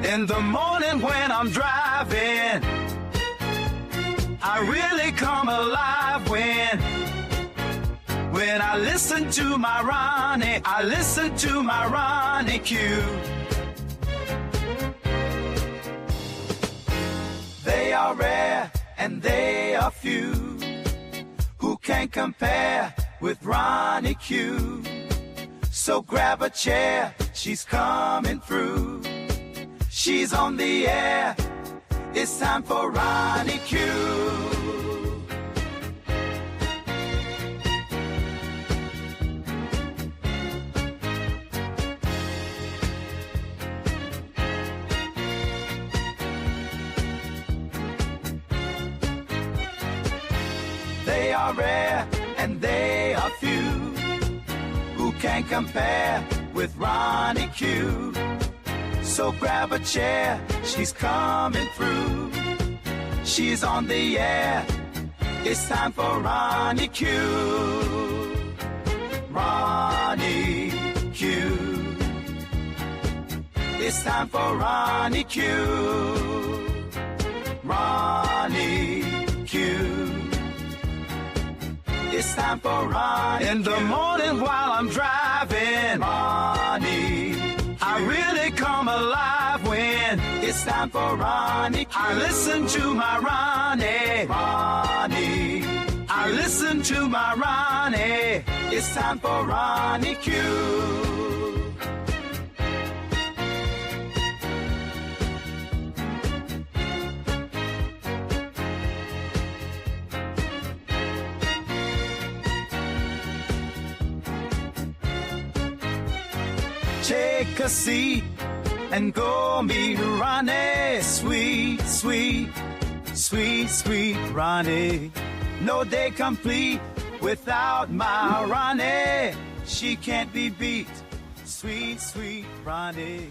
In the morning when I'm driving, I really come alive when I listen to my Ronnie, I listen to my Ronnie Q. They are rare and they are few who can compare with Ronnie Q. So grab a chair, she's coming through. She's on the air, it's time for Ronnie Q. They are rare and they are few who can compare with Ronnie Q. So grab a chair, she's coming through. She's on the air, it's time for Ronnie Q. Ronnie Q. It's time for Ronnie Q. Ronnie Q. It's time for Ronnie. In the morning while I'm driving, Ronnie, I really come alive when it's time for Ronnie Q. I listen to my Ronnie, Ronnie. I listen to my Ronnie. It's time for Ronnie Q. Take a seat and go meet Ronnie. Sweet, sweet, sweet, sweet Ronnie. No day complete without my Ronnie. She can't be beat. Sweet, sweet Ronnie.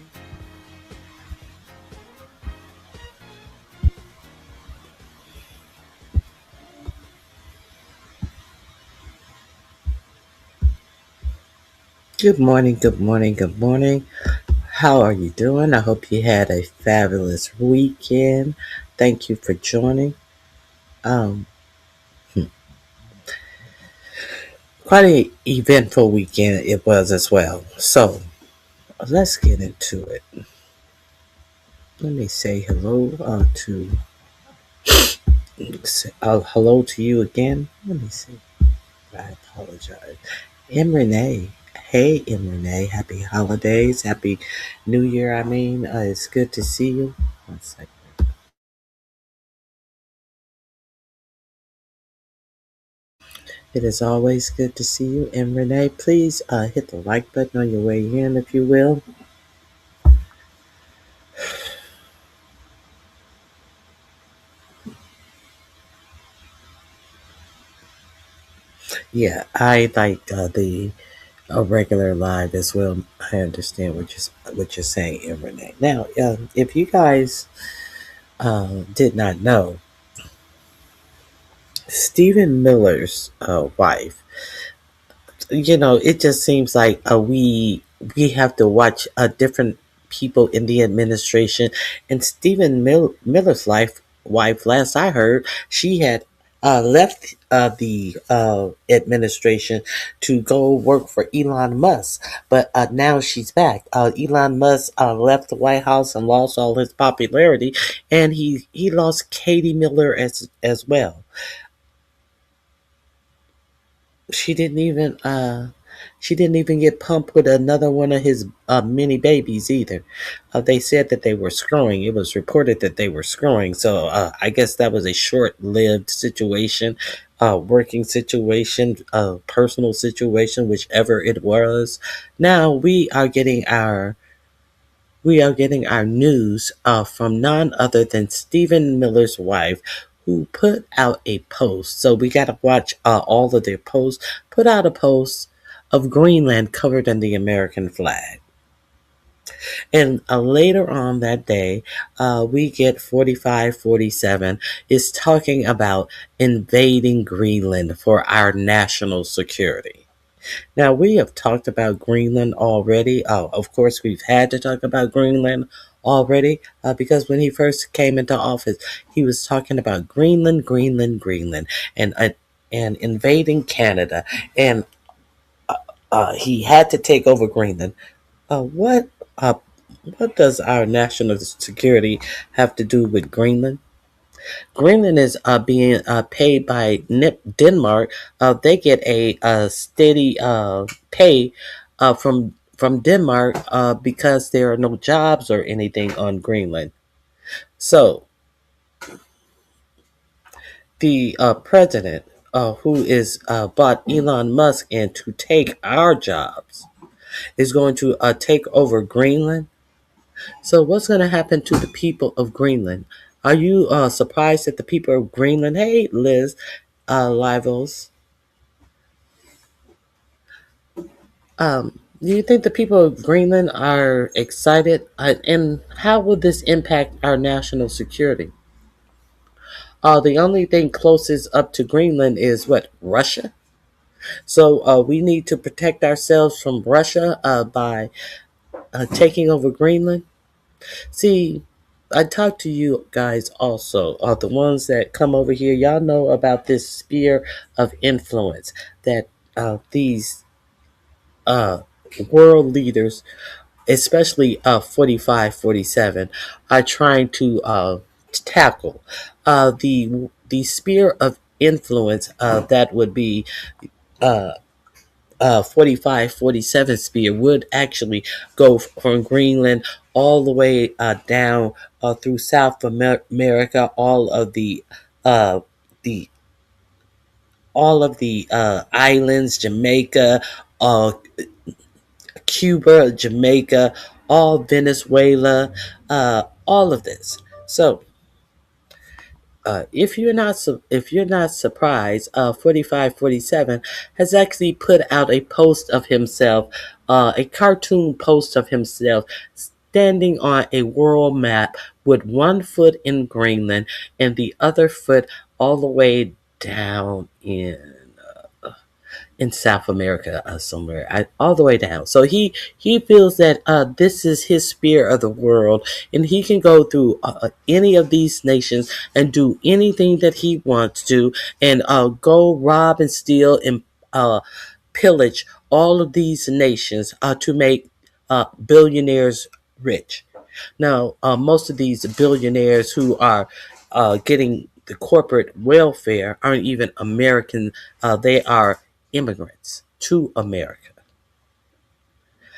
Good morning, good morning, good morning. How are you doing? I hope you had a fabulous weekend. Thank you for joining. Quite an eventful weekend it was as well. So let's get into it. Let me say hello hello to you again. Let me see. I apologize. M. Renee. Hey, M. Renee. Happy holidays. Happy New Year. It's good to see you. 1 second. It is always good to see you. And Renee, please hit the like button on your way in, if you will. Yeah, I like the regular live as well. I understand what you're saying, and Renee. Now, if you guys did not know, Stephen Miller's wife, it just seems like we have to watch different people in the administration. And Stephen Miller's wife, last I heard, she had left the administration to go work for Elon Musk, but now she's back. Elon Musk left the White House and lost all his popularity, and he lost Katie Miller as well. She didn't even get pumped with another one of his mini babies either. They said that they were screwing. It was reported that they were screwing. So I guess that was a short-lived situation, working situation, personal situation, whichever it was. Now we are getting our news from none other than Stephen Miller's wife, who put out a post. So we got to watch all of their posts. Put out a post of Greenland covered in the American flag. And later on that day, we get 47 is talking about invading Greenland for our national security. Now, we have talked about Greenland already. Of course, we've had to talk about Greenland already, because when he first came into office, he was talking about Greenland, Greenland, Greenland, and invading Canada, and he had to take over Greenland. Uh, what uh, what does our national security have to do with Greenland? Greenland is being paid by Denmark. They get a steady pay from Denmark because there are no jobs or anything on Greenland. So the president, who is bought Elon Musk in to take our jobs, is going to take over Greenland. So what's going to happen to the people of Greenland? Are you surprised that the people of Greenland? Hey, Liz, Livels. Do you think the people of Greenland are excited? And how will this impact our national security? The only thing closest up to Greenland is what? Russia? So we need to protect ourselves from Russia by taking over Greenland. See, I talked to you guys also, the ones that come over here. Y'all know about this sphere of influence that these uh, world leaders, especially 45, 47, are trying to tackle. The sphere of influence that would be 45, 47 sphere would actually go from Greenland all the way down through South America, uh, the islands, Jamaica, uh, Cuba, Jamaica, all Venezuela, all of this. So if you're not surprised, 4547 has actually put out a post of himself, a cartoon post of himself standing on a world map with one foot in Greenland and the other foot all the way down in South America, somewhere, all the way down. So he feels that this is his sphere of the world, and he can go through any of these nations and do anything that he wants to, and go rob and steal and pillage all of these nations to make billionaires rich. Now, most of these billionaires who are getting the corporate welfare aren't even American. They are immigrants to America.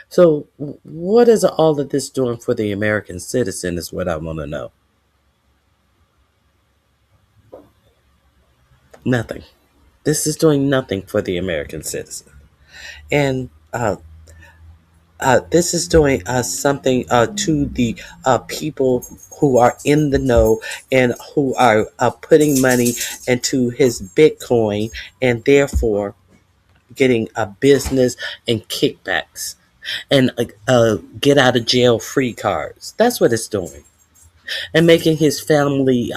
So, what is all of this doing for the American citizen? Is what I want to know. Nothing. This is doing nothing for the American citizen, and this is doing something to the people who are in the know and who are putting money into his Bitcoin and therefore getting a business and kickbacks and get out of jail free cards. That's what it's doing, and making his family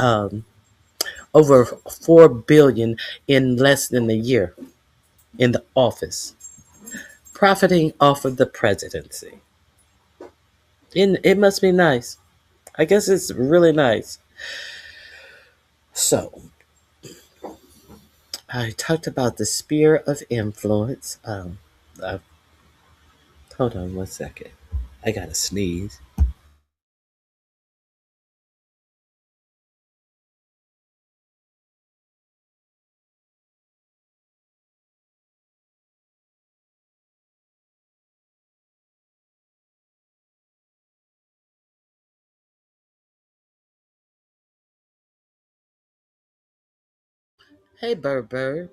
over 4 billion in less than a year in the office, profiting off of the presidency. And it must be nice. I guess it's really nice. So, I talked about the sphere of influence. Uh, Hold on one second. I gotta sneeze. Hey, Bird Bird.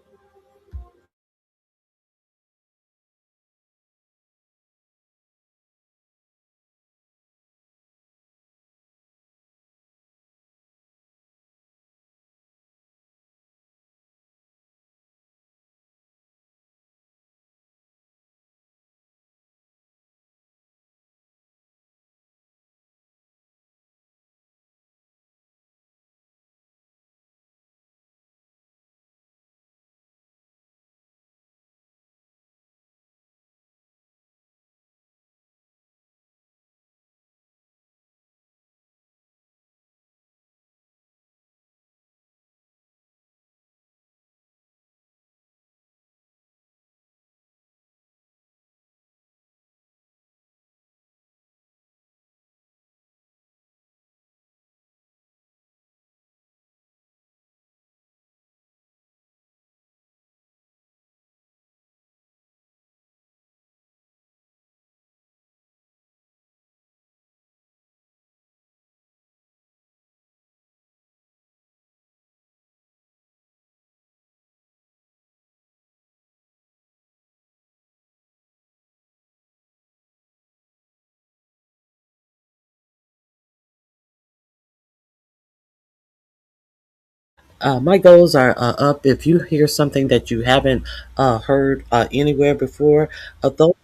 My goals are up. If you hear something that you haven't heard anywhere before, those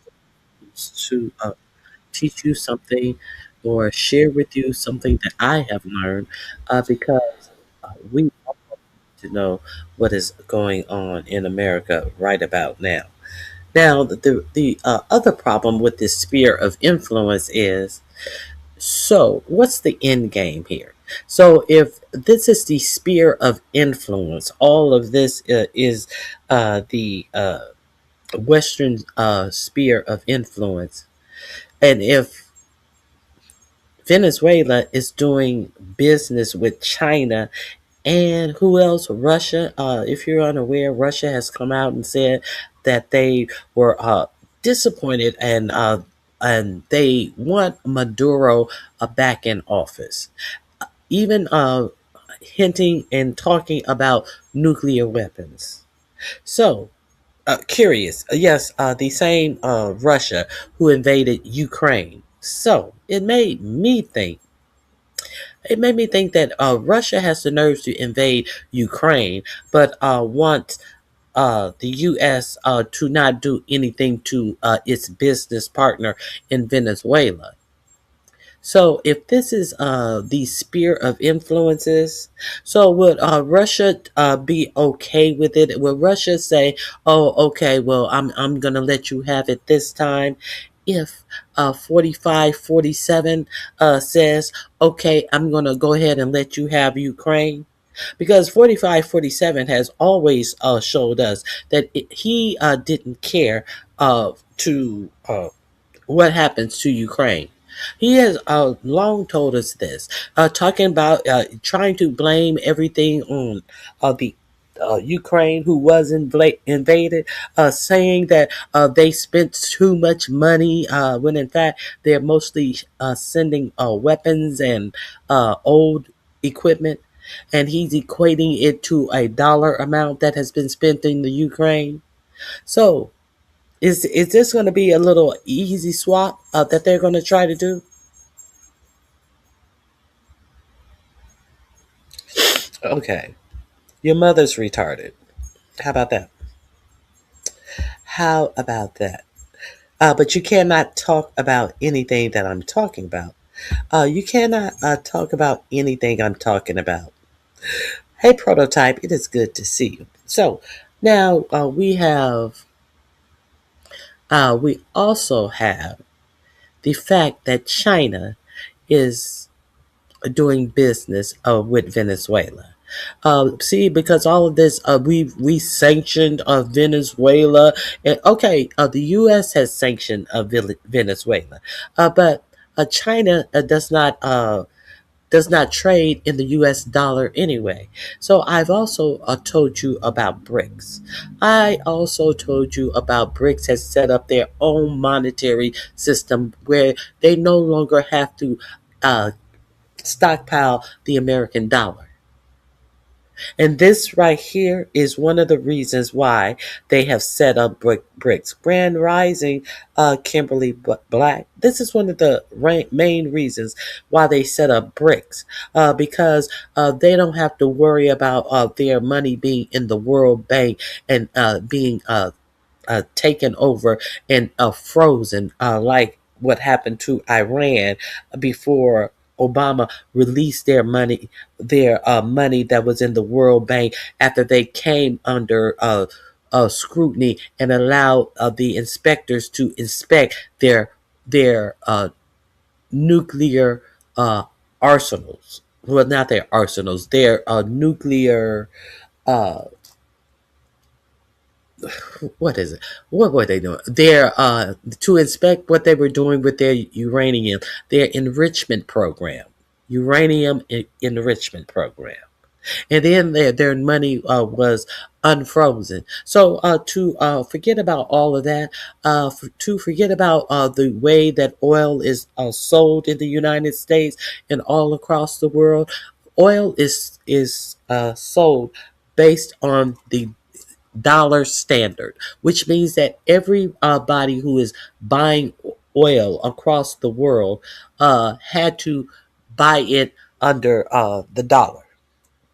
to teach you something or share with you something that I have learned because we want to know what is going on in America right about now. Now, the other problem with this sphere of influence is, so what's the end game here? So, if this is the sphere of influence, all of this is the Western sphere of influence, and if Venezuela is doing business with China and who else? Russia. If you're unaware, Russia has come out and said that they were disappointed and they want Maduro back in office. Even hinting and talking about nuclear weapons. So, curious. Yes, the same Russia who invaded Ukraine. So, it made me think that Russia has the nerves to invade Ukraine, but wants the U.S. To not do anything to its business partner in Venezuela. So, if this is the sphere of influences, so would Russia be okay with it? Would Russia say, "Oh, okay, well, I'm gonna let you have it this time"? If 45-47 says, "Okay, I'm gonna go ahead and let you have Ukraine," because 45-47 has always showed us that he didn't care to what happens to Ukraine. He has long told us this, talking about trying to blame everything on the Ukraine who was invaded, saying that they spent too much money when in fact they're mostly sending weapons and old equipment. And he's equating it to a dollar amount that has been spent in the Ukraine. So, is this going to be a little easy swap that they're going to try to do? Okay, your mother's retarded. How about that? How about that? But you cannot talk about anything that I'm talking about. You cannot talk about anything I'm talking about. Hey, prototype, it is good to see you. So now we also have the fact that China is doing business with Venezuela. See, because all of this, we sanctioned Venezuela, and okay, the U.S. has sanctioned Venezuela, but China does not trade in the US dollar anyway. So I've also told you about BRICS. I also told you about BRICS has set up their own monetary system where they no longer have to uh, stockpile the American dollar. And this right here is one of the reasons why they have set up BRICS. Grand Rising, Kimberly Black. This is one of the main reasons why they set up BRICS, because they don't have to worry about their money being in the World Bank and being taken over and frozen, like what happened to Iran before Obama released their money that was in the World Bank after they came under scrutiny and allowed the inspectors to inspect their nuclear arsenals. Well, not their arsenals, their nuclear. Uh, what is it? What were they doing? Their to inspect what they were doing with their uranium, their enrichment program, uranium enrichment program, and then their money was unfrozen. So to forget about all of that, to forget about the way that oil is sold in the United States and all across the world, oil is sold based on the dollar standard, which means that everybody who is buying oil across the world had to buy it under the dollar.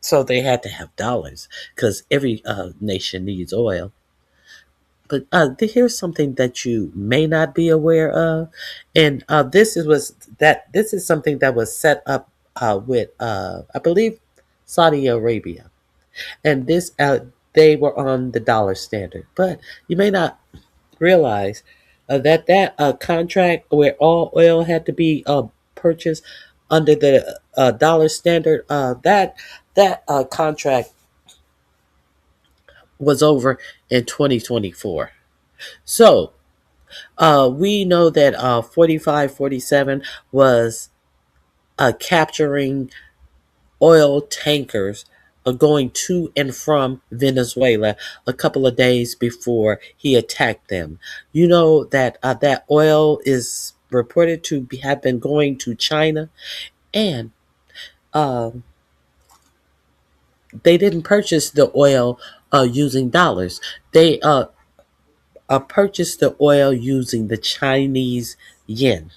So they had to have dollars because every nation needs oil. But here's something that you may not be aware of, and this is something that was set up with I believe Saudi Arabia, and this they were on the dollar standard. But you may not realize that contract where all oil had to be purchased under the dollar standard, that contract was over in 2024. So we know that 45, 47 was capturing oil tankers going to and from Venezuela a couple of days before he attacked them. You know that that oil is reported to have been going to China, and um, they didn't purchase the oil using dollars. They purchased the oil using the Chinese yen.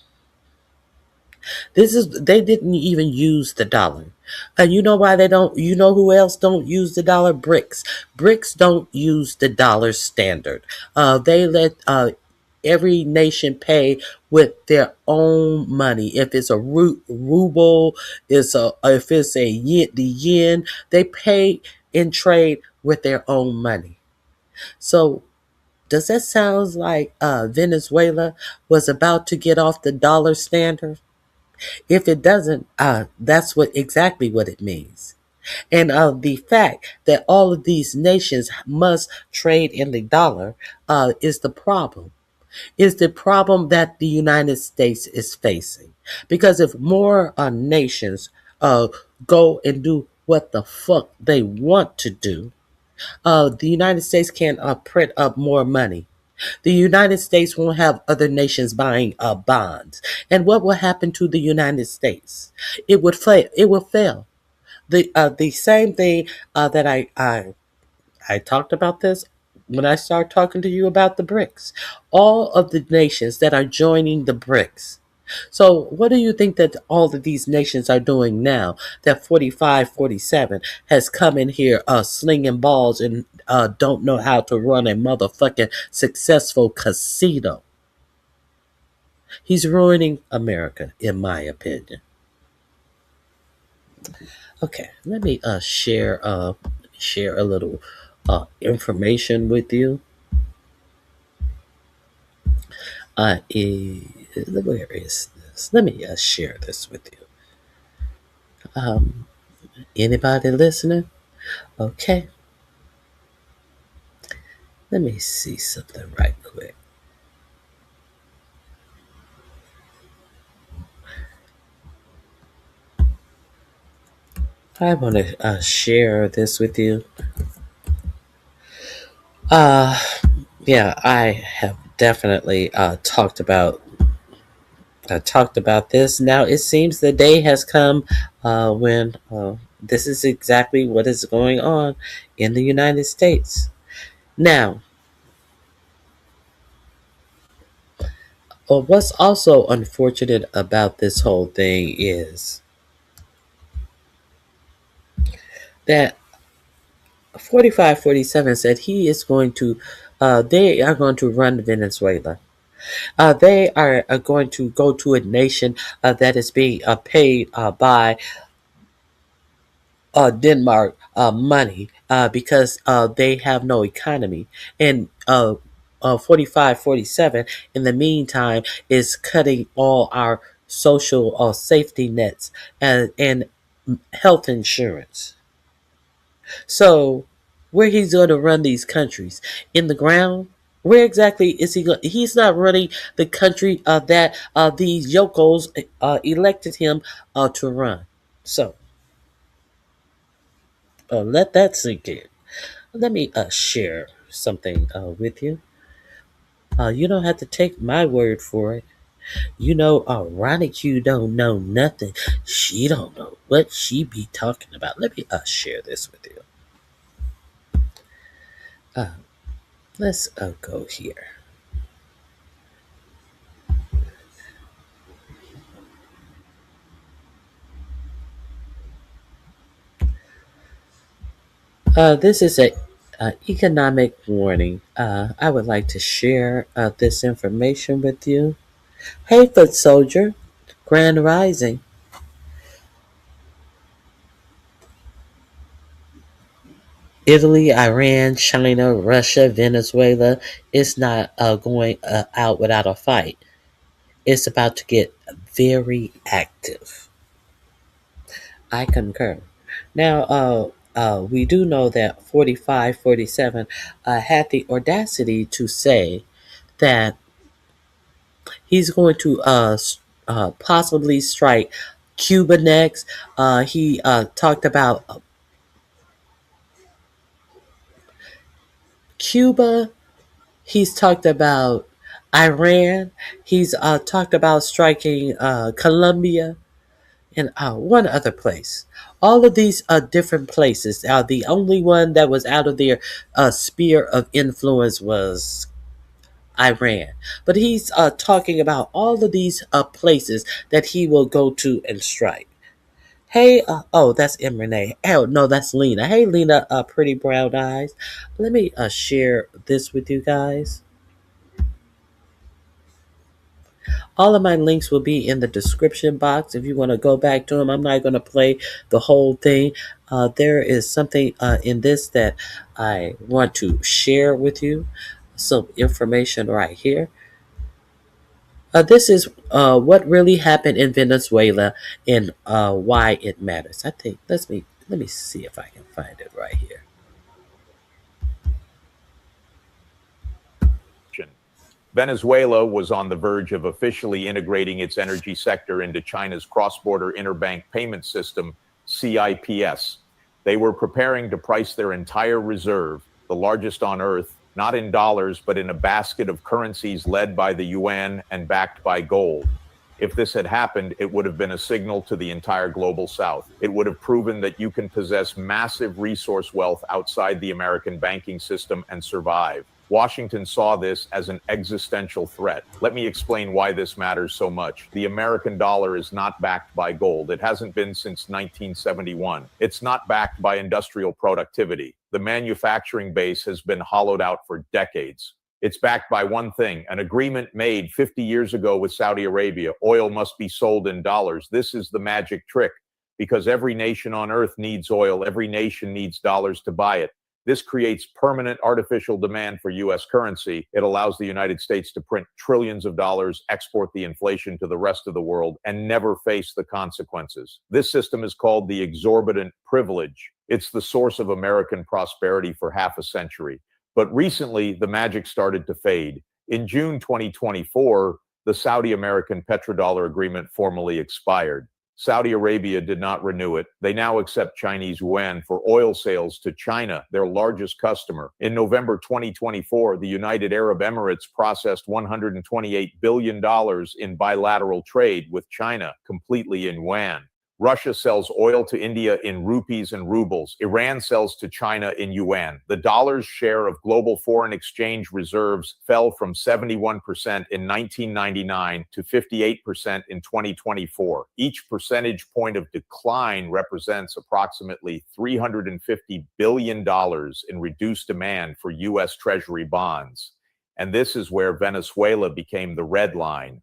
They didn't even use the dollar. And you know why they don't? You know who else don't use the dollar? BRICS. BRICS don't use the dollar standard. They let every nation pay with their own money. If it's a ruble, if it's a yen, the yen, they pay in trade with their own money. So does that sound like Venezuela was about to get off the dollar standard? If it doesn't, that's exactly what it means. And the fact that all of these nations must trade in the dollar is the problem. Is the problem that the United States is facing. Because if more nations go and do what the fuck they want to do, the United States can print up more money. The United States won't have other nations buying bonds. And what will happen to the United States? It would fail. It will fail. The same thing that I talked about this when I started talking to you about the BRICS. All of the nations that are joining the BRICS. So what do you think that all of these nations are doing now that 45, 47 has come in here slinging balls and don't know how to run a motherfucking successful casino? He's ruining America, in my opinion. Okay, let me share a little information with you. Where is this? Let me share this with you. Um, Anybody listening? Okay, let me see something right quick. I want to share this with you. Uh, yeah, I have definitely talked about this. Now it seems the day has come when this is exactly what is going on in the United States. Now, what's also unfortunate about this whole thing is that 45, 47 said he is going to, they are going to run Venezuela. They are going to go to a nation that is being paid by Denmark money because they have no economy. And 45, 47, in the meantime, is cutting all our social safety nets and health insurance. So, where he's going to run these countries? In the ground? Where exactly is he going? He's not running the country that these yokos elected him to run. So, let that sink in. Let me share something with you. You don't have to take my word for it. You know, Ronnie Q don't know nothing. She don't know what she be talking about. Let me share this with you. Uh, let's go here. This is a economic warning. I would like to share this information with you. Hey, foot soldier, Grand Rising. Italy, Iran, China, Russia, Venezuela. It's not going out without a fight. It's about to get very active. I concur. Now, we do know that 45, 47 had the audacity to say that he's going to possibly strike Cuba next. He talked about Cuba. He's talked about Iran. He's talked about striking Colombia and one other place. All of these different places. The only one that was out of their sphere of influence was Iran. But he's talking about all of these places that he will go to and strike. Hey, oh, that's M. Renee. Oh, no, that's Lena. Hey, Lena, pretty brown eyes. Let me share this with you guys. All of my links will be in the description box if you want to go back to them. I'm not going to play the whole thing. There is something in this that I want to share with you. Some information right here. This is what really happened in Venezuela and why it matters. I think let me see if I can find it right here. Venezuela was on the verge of officially integrating its energy sector into China's cross-border interbank payment system, CIPS. They were preparing to price their entire reserve, the largest on Earth, not in dollars, but in a basket of currencies led by the yuan and backed by gold. If this had happened, it would have been a signal to the entire global South. It would have proven that you can possess massive resource wealth outside the American banking system and survive. Washington saw this as an existential threat. Let me explain why this matters so much. The American dollar is not backed by gold. It hasn't been since 1971. It's not backed by industrial productivity. The manufacturing base has been hollowed out for decades. It's backed by one thing, an agreement made 50 years ago with Saudi Arabia. Oil must be sold in dollars. This is the magic trick, because every nation on earth needs oil. Every nation needs dollars to buy it. This creates permanent artificial demand for U.S. currency. It allows the United States to print trillions of dollars, export the inflation to the rest of the world, and never face the consequences. This system is called the exorbitant privilege. It's the source of American prosperity for half a century. But recently, the magic started to fade. In June 2024, the Saudi-American petrodollar agreement formally expired. Saudi Arabia did not renew it. They now accept Chinese yuan for oil sales to China, their largest customer. In November 2024, the United Arab Emirates processed $128 billion in bilateral trade with China, completely in yuan. Russia sells oil to India in rupees and rubles. Iran sells to China in yuan. The dollar's share of global foreign exchange reserves fell from 71% in 1999 to 58% in 2024. Each percentage point of decline represents approximately $350 billion in reduced demand for U.S. Treasury bonds. And this is where Venezuela became the red line.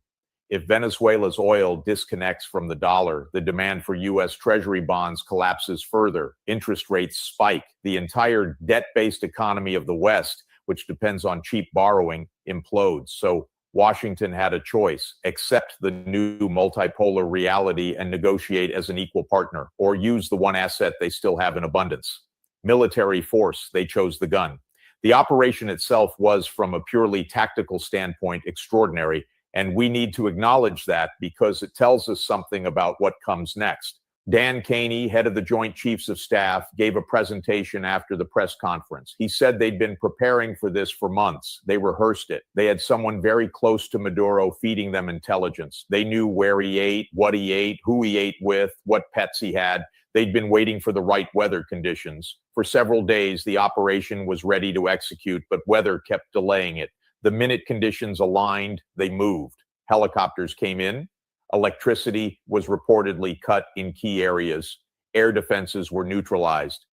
If Venezuela's oil disconnects from the dollar, the demand for U.S. Treasury bonds collapses further. Interest rates spike. The entire debt-based economy of the West, which depends on cheap borrowing, implodes. So Washington had a choice: accept the new multipolar reality and negotiate as an equal partner, or use the one asset they still have in abundance. Military force, they chose the gun. The operation itself was, from a purely tactical standpoint, extraordinary. And we need to acknowledge that, because it tells us something about what comes next. Dan Caney, head of the Joint Chiefs of Staff, gave a presentation after the press conference. He said they'd been preparing for this for months. They rehearsed it. They had someone very close to Maduro feeding them intelligence. They knew where he ate, who he ate with, what pets he had. They'd been waiting for the right weather conditions. For several days, the operation was ready to execute, but weather kept delaying it. The minute conditions aligned, they moved. Helicopters came in. Electricity was reportedly cut in key areas. Air defenses were neutralized.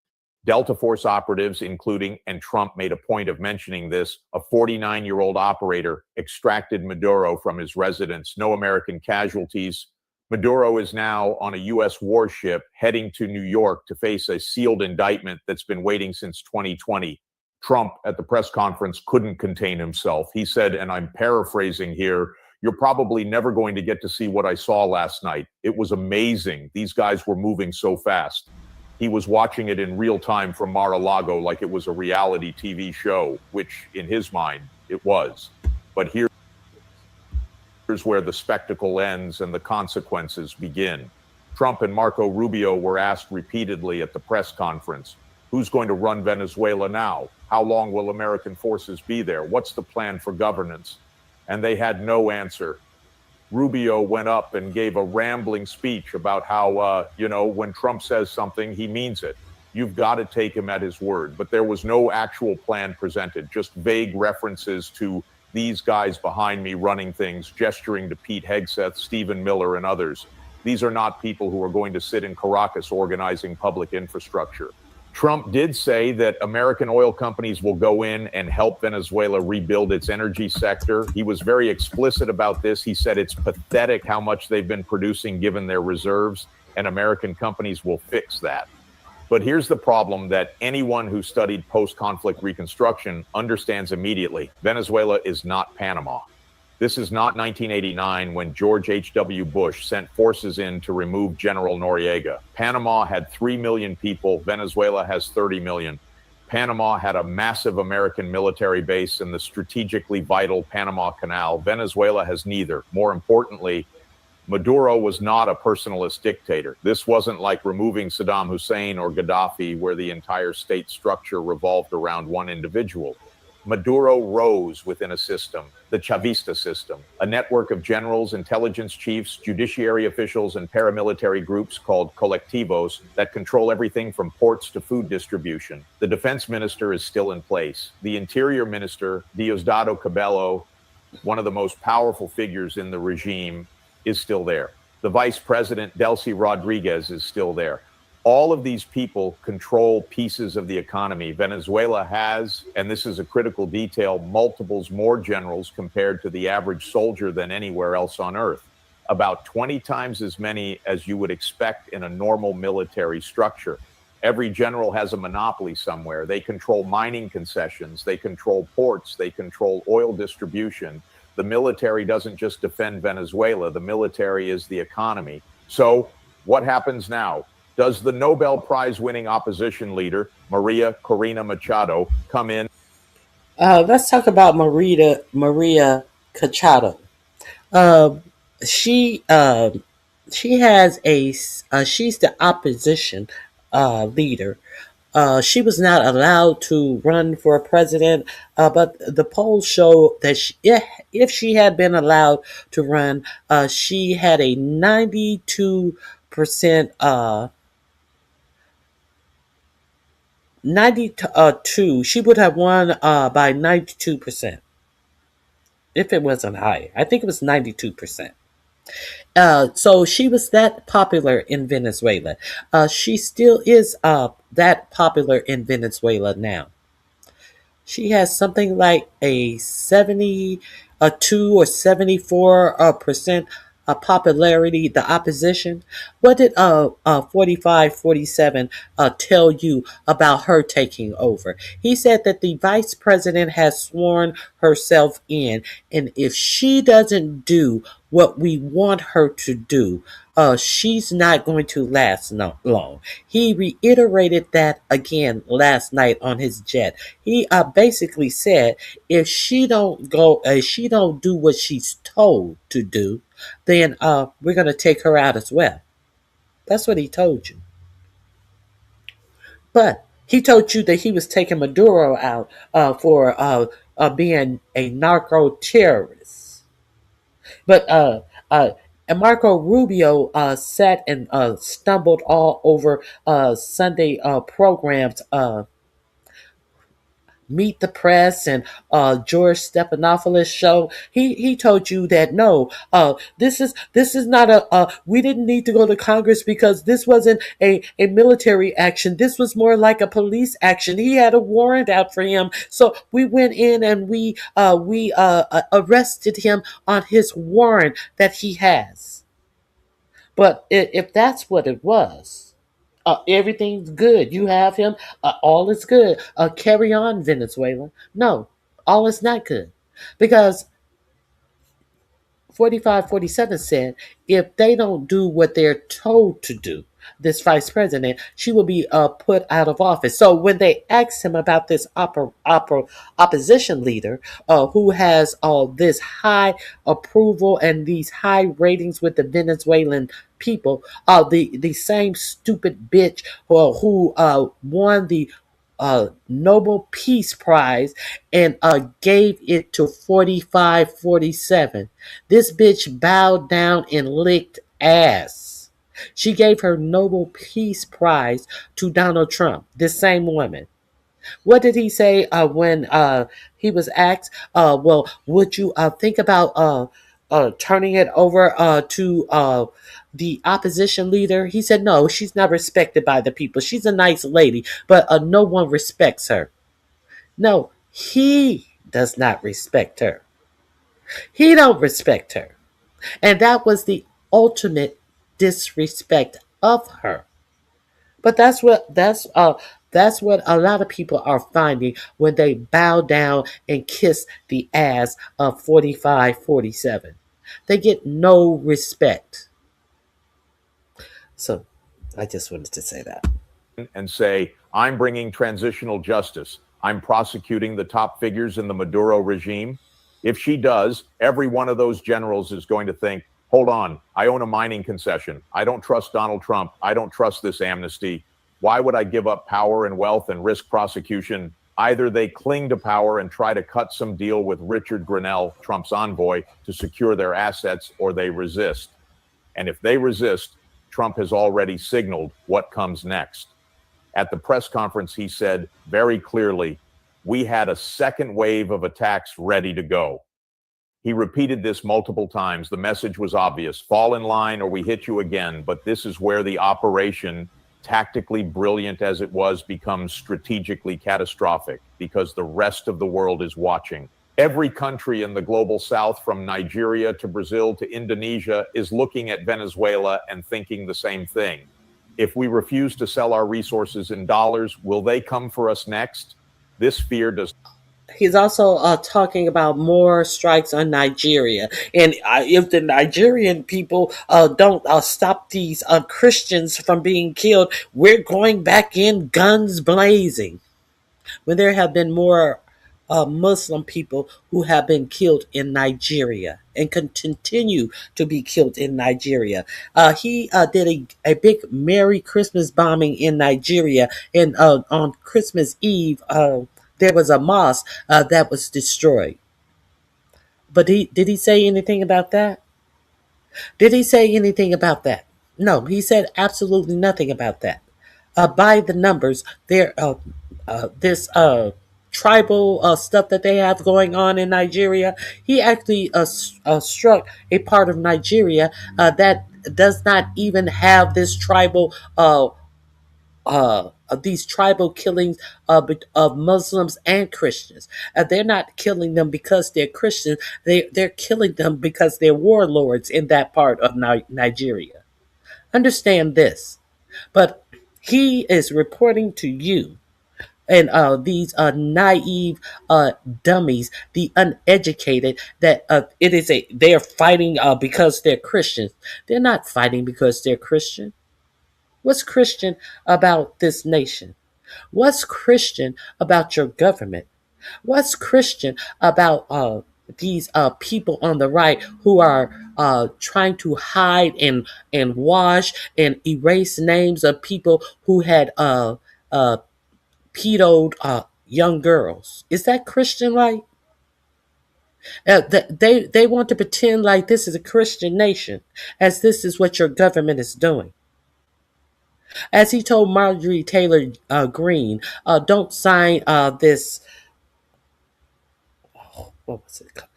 Delta Force operatives, including, and Trump made a point of mentioning this, a 49-year-old operator extracted Maduro from his residence. No American casualties. Maduro is now on a U.S. warship heading to New York to face a sealed indictment that's been waiting since 2020. Trump, at the press conference, couldn't contain himself. He said, and I'm paraphrasing here, "You're probably never going to get to see what I saw last night. It was amazing. These guys were moving so fast." He was watching it in real time from Mar-a-Lago like it was a reality TV show, which in his mind it was. But here's where the spectacle ends and the consequences begin. Trump and Marco Rubio were asked repeatedly at the press conference, who's going to run Venezuela now? How long will American forces be there? What's the plan for governance? And they had no answer. Rubio went up and gave a rambling speech about how, when Trump says something, he means it. You've got to take him at his word. But there was no actual plan presented, just vague references to these guys behind me running things, gesturing to Pete Hegseth, Stephen Miller, and others. These are not people who are going to sit in Caracas organizing public infrastructure. Trump did say that American oil companies will go in and help Venezuela rebuild its energy sector. He was very explicit about this. He said it's pathetic how much they've been producing given their reserves, and American companies will fix that. But here's the problem that anyone who studied post-conflict reconstruction understands immediately. Venezuela is not Panama. This is not 1989 when George H.W. Bush sent forces in to remove General Noriega. Panama had 3 million people. Venezuela has 30 million. Panama had a massive American military base in the strategically vital Panama Canal. Venezuela has neither. More importantly, Maduro was not a personalist dictator. This wasn't like removing Saddam Hussein or Gaddafi, where the entire state structure revolved around one individual. Maduro rose within a system, the Chavista system, a network of generals, intelligence chiefs, judiciary officials, and paramilitary groups called colectivos that control everything from ports to food distribution. The defense minister is still in place. The interior minister, Diosdado Cabello, one of the most powerful figures in the regime, is still there. The vice president, Delcy Rodriguez, is still there. All of these people control pieces of the economy. Venezuela has, and this is a critical detail, multiples more generals compared to the average soldier than anywhere else on earth. About 20 times as many as you would expect in a normal military structure. Every general has a monopoly somewhere. They control mining concessions. They control ports. They control oil distribution. The military doesn't just defend Venezuela. The military is the economy. So what happens now? Does the Nobel Prize winning opposition leader, Maria Corina Machado, come in? Let's talk about Maria Machado. She has she's the opposition leader. She was not allowed to run for president, but the polls show that if she had been allowed to run, she had a 92%. 92. She would have won by 92%. If it wasn't higher, I think it was 92%. So she was that popular in Venezuela. She still is that popular in Venezuela now. She has something like a 72 or 74% popularity, the opposition. What did 47 tell you about her taking over? He said that the vice president has sworn herself in, and if she doesn't do what we want her to do, she's not going to last long. He reiterated that again last night on his jet. He basically said if she don't do what she's told to do, then we're going to take her out as well. That's what he told you. But he told you that he was taking Maduro out for being a narco terrorist. But and Marco Rubio sat and stumbled all over Sunday programs Meet the Press and George Stephanopoulos show, he told you that no, this is not we didn't need to go to Congress because this wasn't a military action. This was more like a police action. He had a warrant out for him, so we went in and we arrested him on his warrant that he has. But if that's what it was, everything's good. You have him. All is good. Carry on, Venezuela. No, all is not good. Because 45, 47 said if they don't do what they're told to do, this vice president, she will be put out of office. So when they asked him about this opposition leader who has this high approval and these high ratings with the Venezuelan people, the same stupid bitch who won the Nobel Peace Prize and gave it to 45, 47. This bitch bowed down and licked ass. She gave her Nobel Peace Prize to Donald Trump, this same woman. What did he say when he was asked, well, would you think about turning it over to the opposition leader? He said, no, she's not respected by the people. She's a nice lady, but no one respects her. No, he does not respect her. He don't respect her. And that was the ultimate disrespect of her. But that's what a lot of people are finding when they bow down and kiss the ass of 45, 47. They get no respect. So I just wanted to say that. And say, I'm bringing transitional justice. I'm prosecuting the top figures in the Maduro regime. If she does, every one of those generals is going to think, hold on, I own a mining concession. I don't trust Donald Trump. I don't trust this amnesty. Why would I give up power and wealth and risk prosecution? Either they cling to power and try to cut some deal with Richard Grenell, Trump's envoy, to secure their assets, or they resist. And if they resist, Trump has already signaled what comes next. At the press conference, he said very clearly, we had a second wave of attacks ready to go. He repeated this multiple times. The message was obvious. Fall in line or we hit you again. But this is where the operation, tactically brilliant as it was, becomes strategically catastrophic because the rest of the world is watching. Every country in the global south, from Nigeria to Brazil to Indonesia, is looking at Venezuela and thinking the same thing. If we refuse to sell our resources in dollars, will they come for us next? This fear does. He's also talking about more strikes on Nigeria. And if the Nigerian people don't stop these Christians from being killed, we're going back in guns blazing. When there have been more Muslim people who have been killed in Nigeria and can continue to be killed in Nigeria. He did a big Merry Christmas bombing in Nigeria, and on Christmas Eve, there was a mosque that was destroyed. But did he say anything about that? Did he say anything about that? No, he said absolutely nothing about that. By the numbers, this tribal stuff that they have going on in Nigeria, he actually struck a part of Nigeria that does not even have this tribal these tribal killings of Muslims and Christians. They're not killing them because they're Christians. They're killing them because they're warlords in that part of Nigeria. Understand this. But he is reporting to you and these naive dummies, the uneducated, that they're fighting because they're Christians. They're not fighting because they're Christian. What's Christian about this nation? What's Christian about your government? What's Christian about these people on the right who are trying to hide and wash and erase names of people who had pedoed young girls? Is that Christian right? They want to pretend like this is a Christian nation, as this is what your government is doing. As he told Marjorie Taylor Greene, don't sign this what was it called?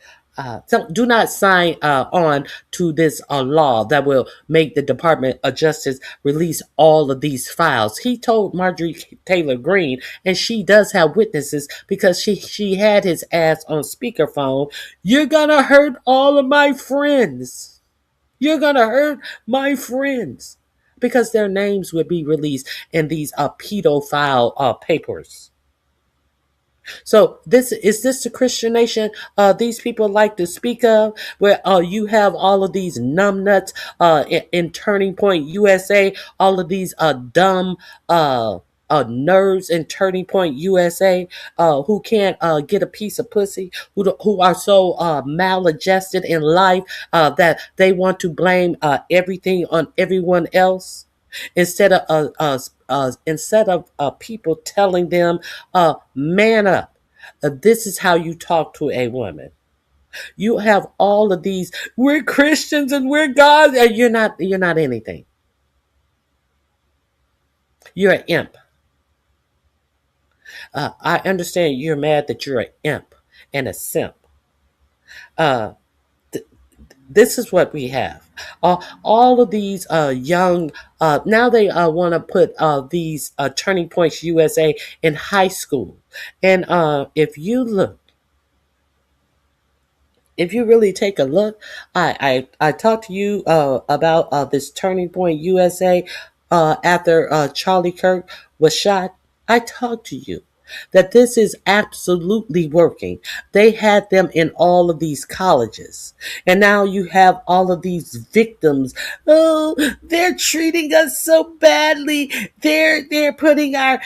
Do not sign on to this law that will make the Department of Justice release all of these files. He told Marjorie Taylor Greene, and she does have witnesses because she had his ass on speakerphone. You're gonna hurt all of my friends. You're gonna hurt my friends because their names would be released in these pedophile papers. So this the Christian nation these people like to speak of, where you have all of these numbnuts in Turning Point USA, all of these dumb nerds in Turning Point USA who can't get a piece of pussy, who are so maladjusted in life that they want to blame everything on everyone else instead of people telling them, man up. This is how you talk to a woman. You have all of these. We're Christians and we're God. And you're not. You're not anything. You're an imp. I understand you're mad that you're an imp and a simp. Uh, this is what we have. All of these young, now they want to put these Turning Points USA in high school. And if you really take a look, I talked to you about this Turning Point USA after Charlie Kirk was shot. I talked to you that this is absolutely working. They had them in all of these colleges. And now you have all of these victims. Oh, they're treating us so badly. They're putting our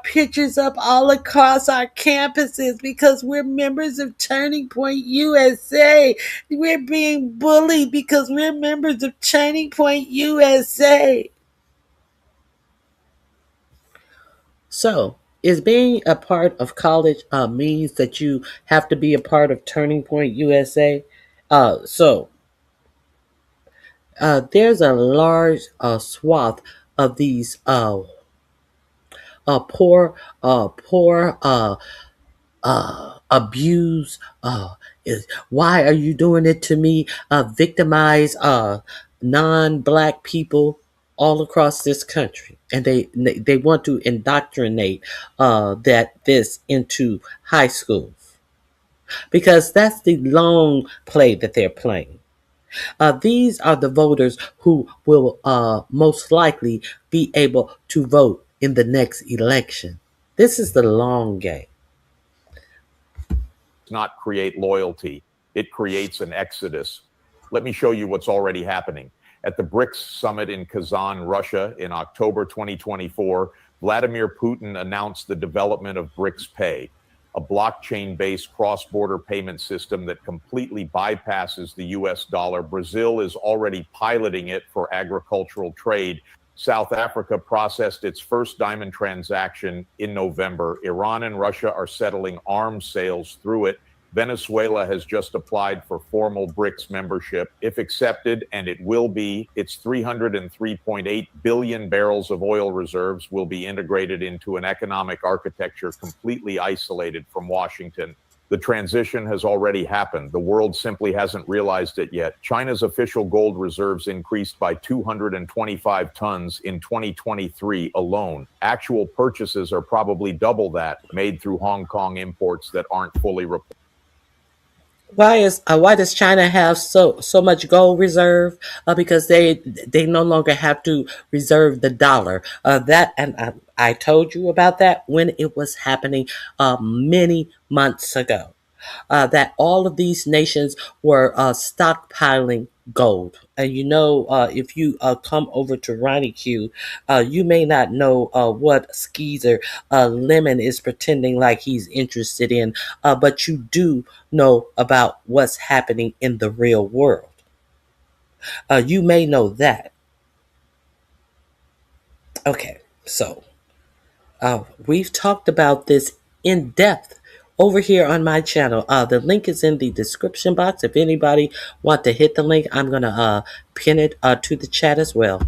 pictures up all across our campuses because we're members of Turning Point USA. We're being bullied because we're members of Turning Point USA. So, is being a part of college means that you have to be a part of Turning Point USA? There's a large swath of these poor, abused. Why are you doing it to me? Victimize non-black people all across this country, and they want to indoctrinate this into high schools because that's the long play that they're playing. These are the voters who will most likely be able to vote in the next election. This is the long game. Not create loyalty. It creates an exodus. Let me show you what's already happening. At the BRICS summit in Kazan, Russia, in October 2024, Vladimir Putin announced the development of BRICS Pay, a blockchain-based cross-border payment system that completely bypasses the US dollar. Brazil is already piloting it for agricultural trade. South Africa processed its first diamond transaction in November. Iran and Russia are settling arms sales through it. Venezuela has just applied for formal BRICS membership. If accepted, and it will be, its 303.8 billion barrels of oil reserves will be integrated into an economic architecture completely isolated from Washington. The transition has already happened. The world simply hasn't realized it yet. China's official gold reserves increased by 225 tons in 2023 alone. Actual purchases are probably double that, made through Hong Kong imports that aren't fully reported. Why does China have so much gold reserve? Because they no longer have to reserve the dollar. I told you about that when it was happening many months ago. That all of these nations were stockpiling gold. And if you come over to Ronnie Q, you may not know what Skeezer Lemon is pretending like he's interested in, but you do know about what's happening in the real world. You may know that. Okay, so we've talked about this in depth over here on my channel. The link is in the description box. If anybody want to hit the link, I'm going to pin it to the chat as well.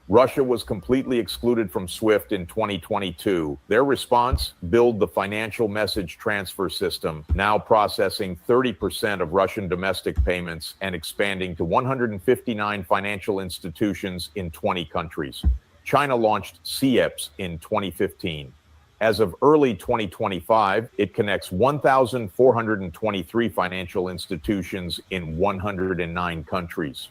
Russia was completely excluded from SWIFT in 2022. Their response? Build the financial message transfer system, now processing 30% of Russian domestic payments and expanding to 159 financial institutions in 20 countries. China launched CEPS in 2015. As of early 2025, it connects 1,423 financial institutions in 109 countries.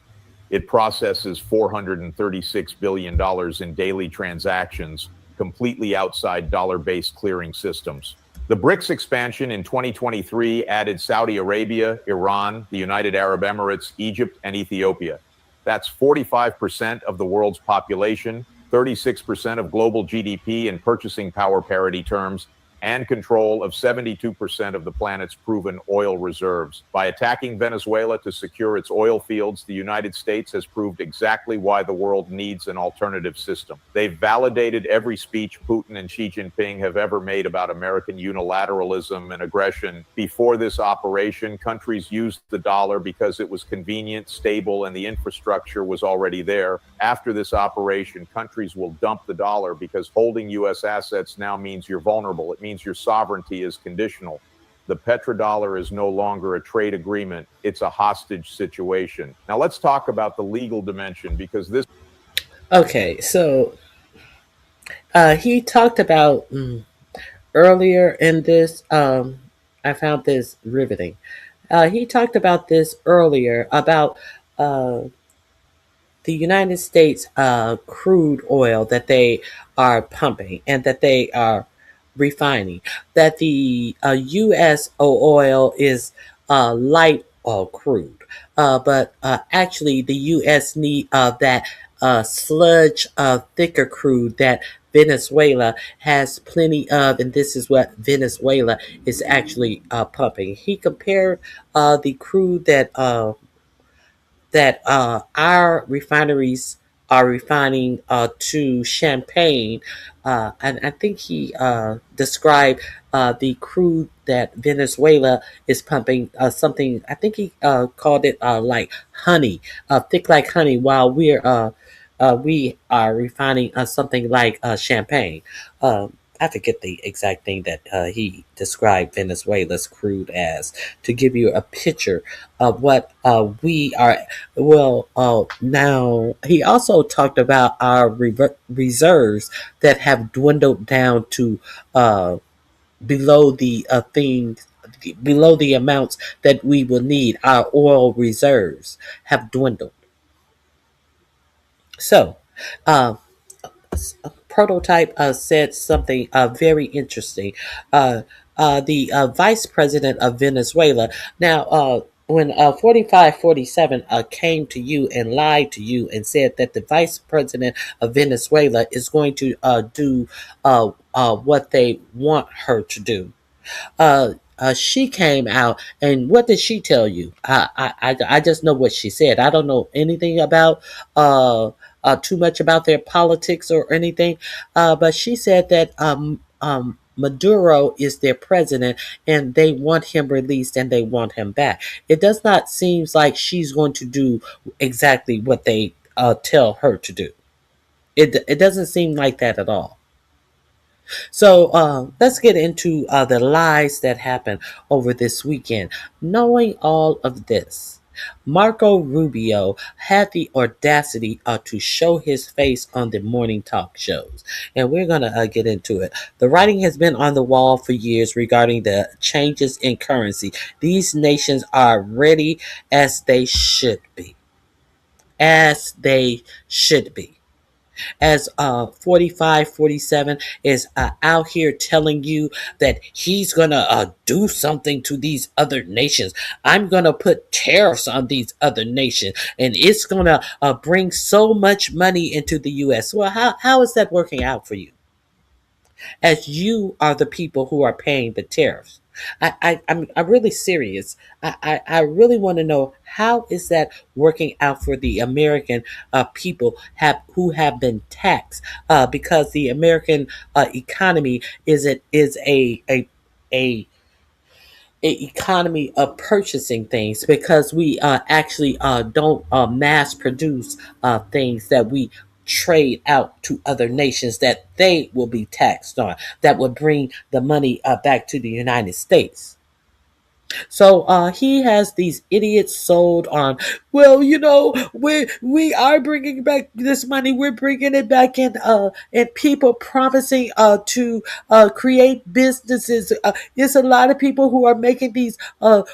It processes $436 billion in daily transactions, completely outside dollar-based clearing systems. The BRICS expansion in 2023 added Saudi Arabia, Iran, the United Arab Emirates, Egypt, and Ethiopia. That's 45% of the world's population, 36% of global GDP in purchasing power parity terms, and control of 72% of the planet's proven oil reserves. By attacking Venezuela to secure its oil fields, the United States has proved exactly why the world needs an alternative system. They've validated every speech Putin and Xi Jinping have ever made about American unilateralism and aggression. Before this operation, countries used the dollar because it was convenient, stable, and the infrastructure was already there. After this operation, countries will dump the dollar because holding U.S. assets now means you're vulnerable. It means your sovereignty is conditional. The petrodollar is no longer a trade agreement. It's a hostage situation. Now let's talk about the legal dimension, because this... Okay, so he talked about earlier in this. I found this riveting. He talked about this earlier about the United States crude oil that they are pumping and that they are refining. That the U.S. oil is light oil crude, but actually the U.S. need that sludge thicker crude that Venezuela has plenty of, and this is what Venezuela is actually pumping. He compared the crude that our refineries are refining to champagne, and I think he described the crude that Venezuela is pumping something. I think he called it like honey, thick like honey, while we are refining something like champagne. I forget the exact thing that he described Venezuela's crude as, to give you a picture of what we are. Well, now he also talked about our reserves that have dwindled down to below the things, below the amounts that we will need. Our oil reserves have dwindled. So, uh, Prototype said something very interesting. The vice president of Venezuela. Now, when 4547 came to you and lied to you and said that the vice president of Venezuela is going to do what they want her to do, she came out, and what did she tell you? I just know what she said. I don't know anything about too much about their politics or anything, but she said that Maduro is their president, and they want him released and they want him back. It does not seem like she's going to do exactly what they tell her to do. It doesn't seem like that at all. So let's get into the lies that happened over this weekend. Knowing all of this, Marco Rubio had the audacity to show his face on the morning talk shows. And we're going to get into it. The writing has been on the wall for years regarding the changes in currency. These nations are ready as they should be. As they should be. As 4547 is out here telling you that he's gonna do something to these other nations. I'm gonna put tariffs on these other nations, and it's gonna bring so much money into the U.S. Well, how is that working out for you? As you are the people who are paying the tariffs. I'm really serious. I really want to know, how is that working out for the American people who have been taxed because the American economy is a economy of purchasing things, because we actually don't mass produce things that we trade out to other nations that they will be taxed on, that would bring the money back to the United States. So he has these idiots sold on. Well, we are bringing back this money. We're bringing it back in, and people promising to create businesses. There's a lot of people who are making these.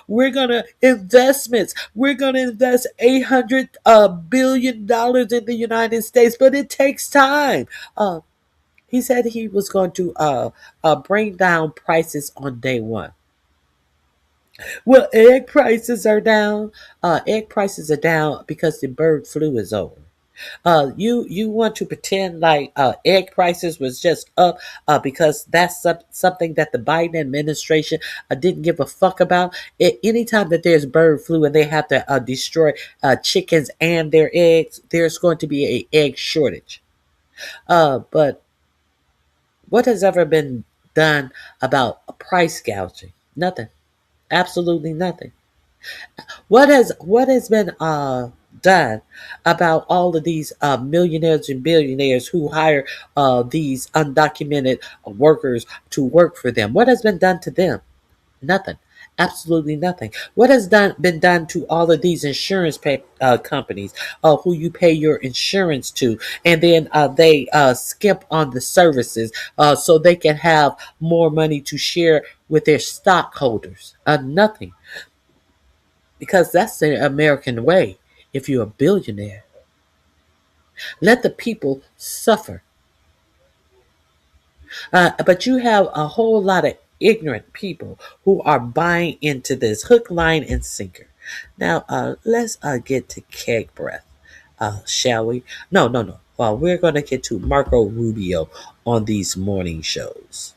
We're gonna investments. We're gonna invest $800 billion in the United States, but it takes time. He said he was going to bring down prices on day one. Well, egg prices are down. Egg prices are down because the bird flu is over. You want to pretend like egg prices was just up because that's something that the Biden administration didn't give a fuck about. Anytime that there's bird flu and they have to destroy chickens and their eggs, there's going to be a egg shortage. But what has ever been done about price gouging? Nothing. Absolutely nothing. What has been done about all of these millionaires and billionaires who hire these undocumented workers to work for them? What has been done to them? Nothing. Absolutely nothing. What has been done to all of these insurance companies who you pay your insurance to, and then they skimp on the services so they can have more money to share with their stockholders? Nothing. Because that's the American way. If you're a billionaire, let the people suffer. But you have a whole lot of ignorant people who are buying into this hook, line, and sinker. Now, let's get to keg breath, shall we? No, no, no. Well, we're going to get to Marco Rubio on these morning shows.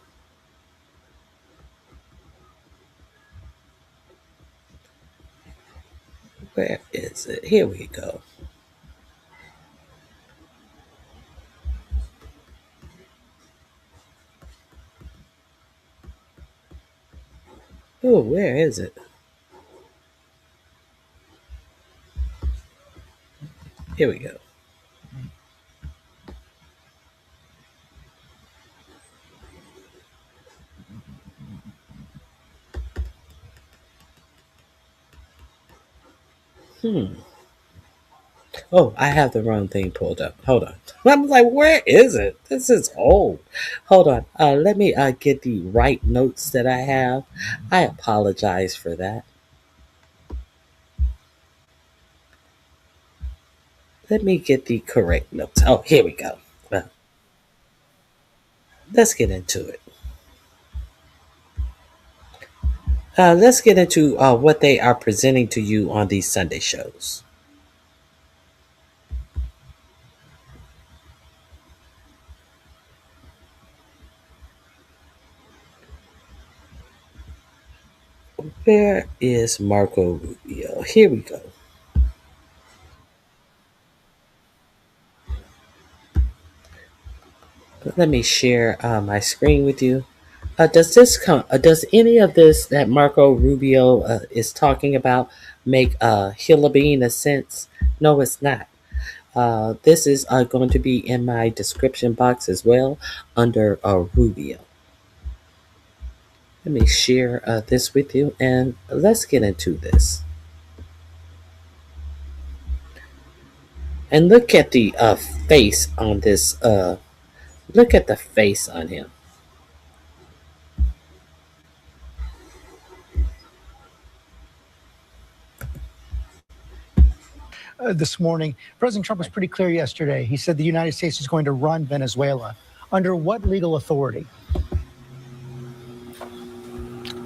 Where is it? Here we go. Oh, where is it? Here we go. Oh, I have the wrong thing pulled up. Hold on. I'm like, where is it? This is old. Hold on. Let me get the right notes that I have. I apologize for that. Let me get the correct notes. Oh, here we go. Well, let's get into it. Let's get into what they are presenting to you on these Sunday shows. Where is Marco Rubio? Here we go. Let me share my screen with you. Does this come? Does any of this that Marco Rubio is talking about make Hillabine a sense? No, it's not. This is going to be in my description box as well under Rubio. Let me share this with you, and let's get into this. And look at the face on this. Look at the face on him. This morning, President Trump was pretty clear yesterday. He said the United States is going to run Venezuela. Under what legal authority?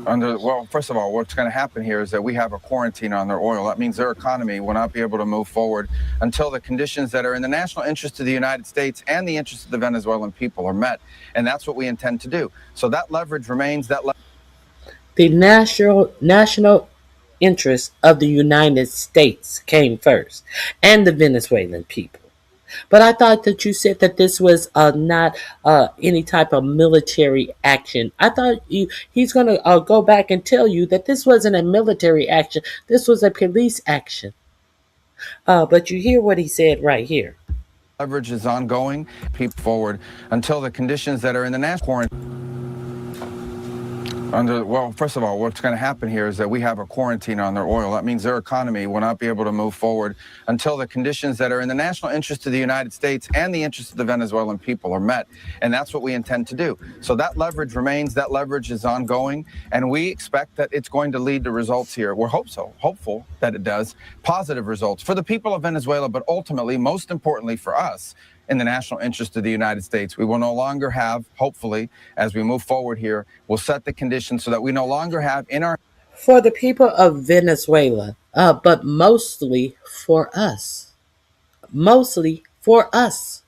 Well, first of all, what's going to happen here is that we have a quarantine on their oil. That means their economy will not be able to move forward until the conditions that are in the national interest of the United States and the interest of the Venezuelan people are met. And that's what we intend to do. So that leverage remains. The national interest of the United States came first, and the Venezuelan people. But I thought that you said that this was not any type of military action. I thought he's going to go back and tell you that this wasn't a military action. This was a police action. But you hear what he said right here. Leverage is ongoing. People forward until the conditions that are in the national quarantine. Well, first of all, what's going to happen here is that we have a quarantine on their oil. That means their economy will not be able to move forward until the conditions that are in the national interest of the United States and the interest of the Venezuelan people are met. And that's what we intend to do. So that leverage remains, that leverage is ongoing, and we expect that it's going to lead to results here. We're hopeful that it does, positive results for the people of Venezuela, but ultimately, most importantly for us, in the national interest of the United States. We will no longer have, hopefully, as we move forward here, we'll set the conditions so that we no longer have in our... For the people of Venezuela, but mostly for us. Mostly for us.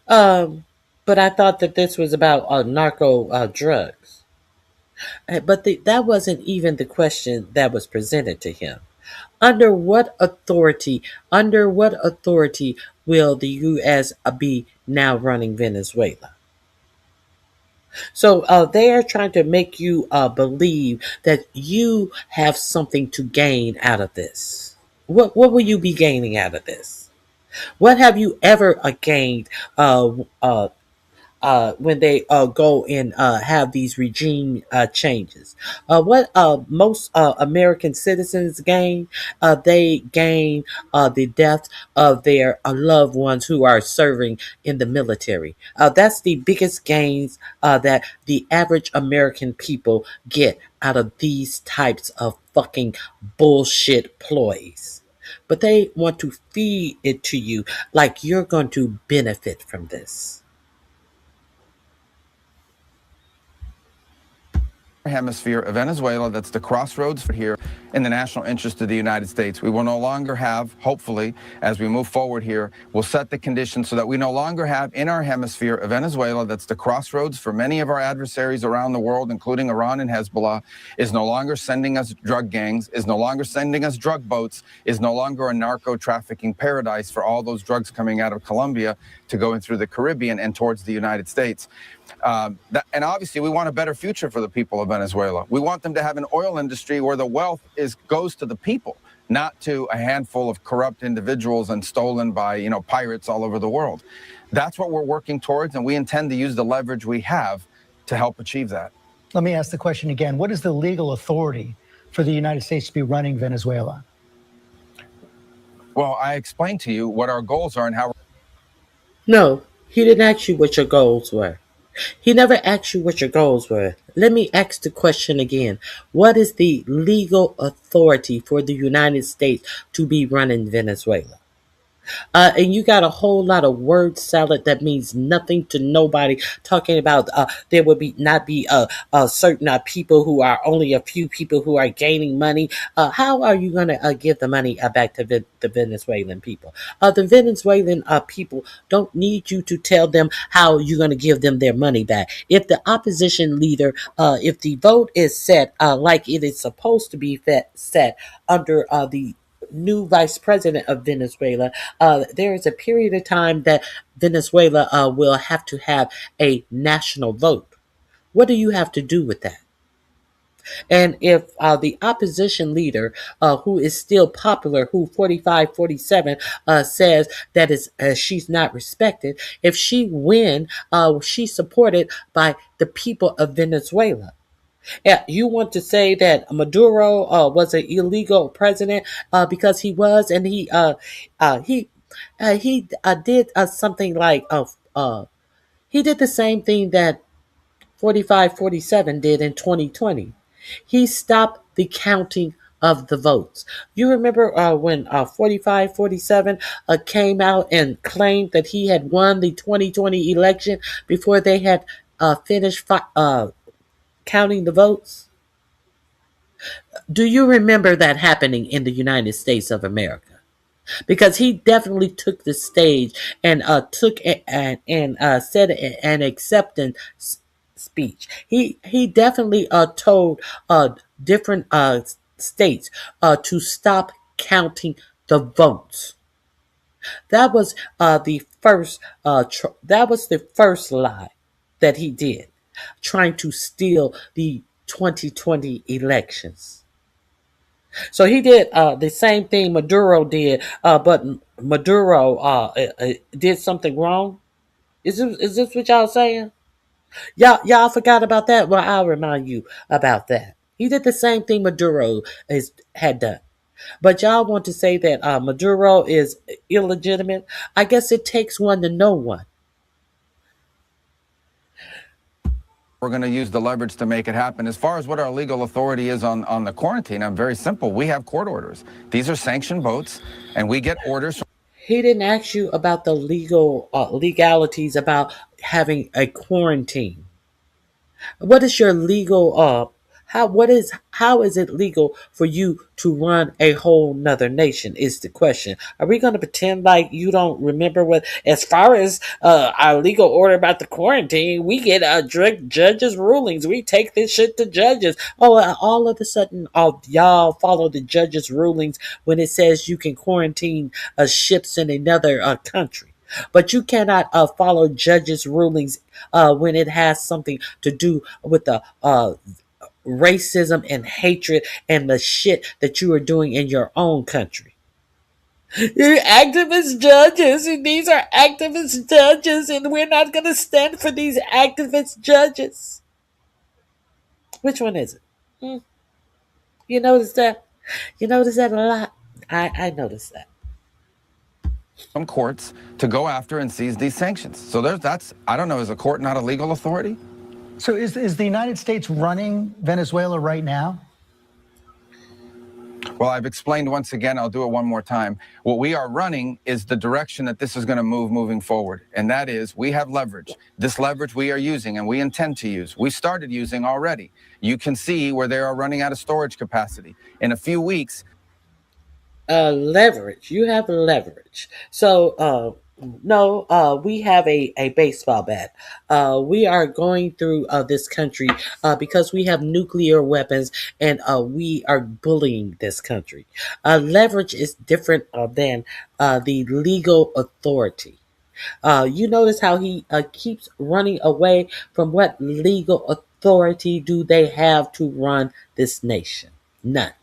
But I thought that this was about narco drugs. But that wasn't even the question that was presented to him. Under what authority will the U.S. be now running Venezuela? So they are trying to make you believe that you have something to gain out of this. What will you be gaining out of this? What have you ever gained when they go and have these regime changes? What most American citizens gain? They gain the death of their loved ones who are serving in the military. That's the biggest gains that the average American people get out of these types of fucking bullshit ploys. But they want to feed it to you like you're going to benefit from this. hemisphere of Venezuela, that's the crossroads for here in the national interest of the United States. We will no longer have, hopefully, as we move forward here, we'll set the conditions so that we no longer have in our hemisphere of Venezuela, that's the crossroads for many of our adversaries around the world, including Iran and Hezbollah, is no longer sending us drug gangs, is no longer sending us drug boats, is no longer a narco trafficking paradise for all those drugs coming out of Colombia to go in through the Caribbean and towards the United States. And obviously, we want a better future for the people of Venezuela. We want them to have an oil industry where the wealth goes to the people, not to a handful of corrupt individuals and stolen by, pirates all over the world. That's what we're working towards, and we intend to use the leverage we have to help achieve that. Let me ask the question again. What is the legal authority for the United States to be running Venezuela? Well, I explained to you what our goals are and how... No, he didn't ask you what your goals were. He never asked you what your goals were. Let me ask the question again. What is the legal authority for the United States to be running Venezuela? And you got a whole lot of word salad that means nothing to nobody, talking about there would not be certain people who are only a few people who are gaining money. How are you going to give the money back to the Venezuelan people? The Venezuelan people don't need you to tell them how you're going to give them their money back. If the opposition leader, if the vote is set like it is supposed to be set under the new vice president of Venezuela, there is a period of time that Venezuela will have to have a national vote. What do you have to do with that? And if the opposition leader, who is still popular, who 4547 says that she's not respected, if she win, she's supported by the people of Venezuela. Yeah, you want to say that Maduro was an illegal president because he was, and he did something like he did the same thing that 4547 did in 2020. He stopped the counting of the votes. You remember when 4547 came out and claimed that he had won the 2020 election before they had finished counting the votes? Do you remember that happening in the United States of America? Because he definitely took the stage and said an acceptance speech. He definitely told different states to stop counting the votes. That was the first. That was the first lie that he did, trying to steal the 2020 elections. So he did the same thing Maduro did, but Maduro did something wrong. Is this what y'all saying? Y'all forgot about that? Well, I'll remind you about that. He did the same thing Maduro had done. But y'all want to say that Maduro is illegitimate? I guess it takes one to know one. We're going to use the leverage to make it happen. As far as what our legal authority is on the quarantine, I'm very simple. We have court orders. These are sanctioned boats, and we get orders from. He didn't ask you about the legalities about having a quarantine. What is your legal how is it legal for you to run a whole nother nation is the question. Are we going to pretend like you don't remember what, as far as our legal order about the quarantine, we get direct judges rulings, we take this shit to judges. All of a sudden y'all follow the judges rulings when it says you can quarantine ships in another country. But you cannot follow judges' rulings when it has something to do with the racism and hatred and the shit that you are doing in your own country. You're activist judges, and these are activist judges, and we're not going to stand for these activist judges. Which one is it? You notice that? You notice that a lot? I noticed that. Some courts to go after and seize these sanctions. So that's, I don't know, is a court not a legal authority? So is the United States running Venezuela right now? Well, I've explained once again, I'll do it one more time. What we are running is the direction that this is going to moving forward. And that is, we have leverage. This leverage we are using and we intend to use. We started using already. You can see where they are running out of storage capacity. In a few weeks, leverage. You have leverage. So, no, we have a baseball bat. We are going through this country because we have nuclear weapons and we are bullying this country. Leverage is different than the legal authority. You notice how he keeps running away from what legal authority do they have to run this nation? None.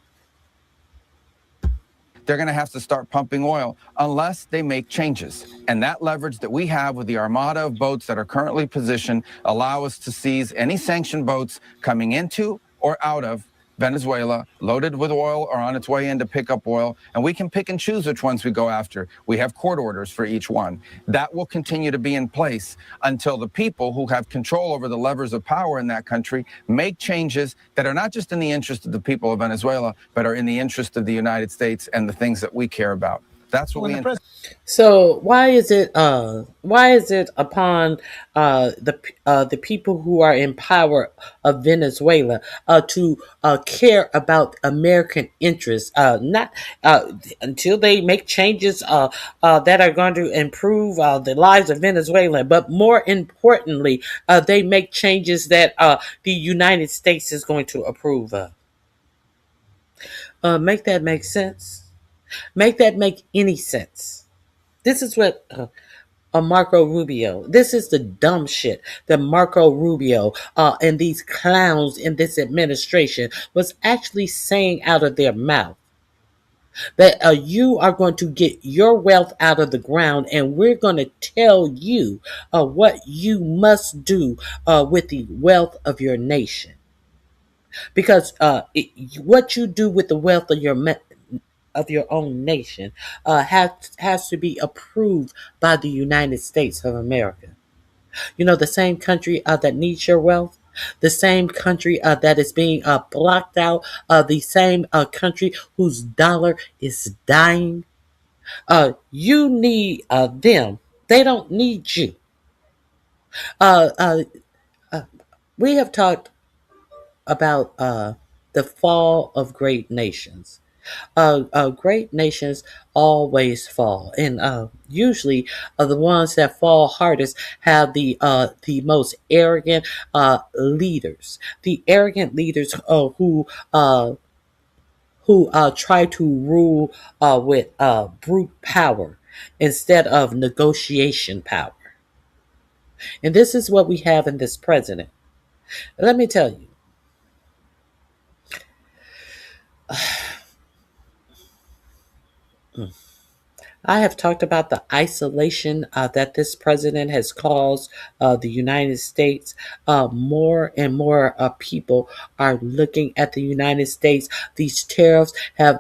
they're going to have to start pumping oil unless they make changes. And that leverage that we have with the armada of boats that are currently positioned allow us to seize any sanctioned boats coming into or out of Venezuela, loaded with oil or on its way in to pick up oil, and we can pick and choose which ones we go after. We have court orders for each one. That will continue to be in place until the people who have control over the levers of power in that country make changes that are not just in the interest of the people of Venezuela, but are in the interest of the United States and the things that we care about. That's what we. So why is it upon the people who are in power of Venezuela to care about American interests, not until they make changes that are going to improve the lives of Venezuela, but more importantly, they make changes that the United States is going to approve of. Make that make sense? Make that make any sense? This is what Marco Rubio, this is the dumb shit that Marco Rubio and these clowns in this administration was actually saying out of their mouth. That you are going to get your wealth out of the ground, and we're going to tell you what you must do with the wealth of your nation. Because what you do with the wealth of your own nation has to be approved by the United States of America. You know, the same country that needs your wealth, the same country that is being blocked out, the same country whose dollar is dying. You need them. They don't need you. We have talked about the fall of great nations. Great nations always fall, and usually the ones that fall hardest have the most arrogant leaders. The arrogant leaders who try to rule with brute power instead of negotiation power. And this is what we have in this president. Let me tell you. I have talked about the isolation that this president has caused the United States. More and more people are looking at the United States. These tariffs have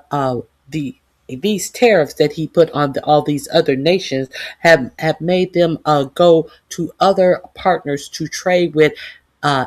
the these tariffs that he put on all these other nations have made them go to other partners to trade with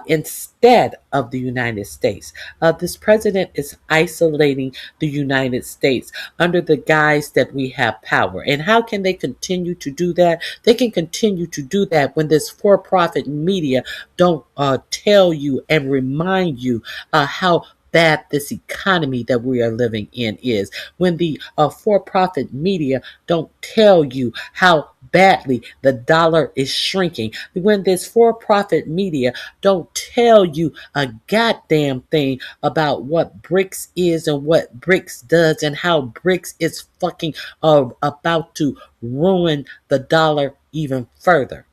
instead of the United States. This president is isolating the United States under the guise that we have power. And how can they continue to do that? They can continue to do that when this for-profit media don't tell you and remind you how bad this economy that we are living in is. When the for-profit media don't tell you how badly the dollar is shrinking. When this for-profit media don't tell you a goddamn thing about what BRICS is and what BRICS does and how BRICS is fucking about to ruin the dollar even further.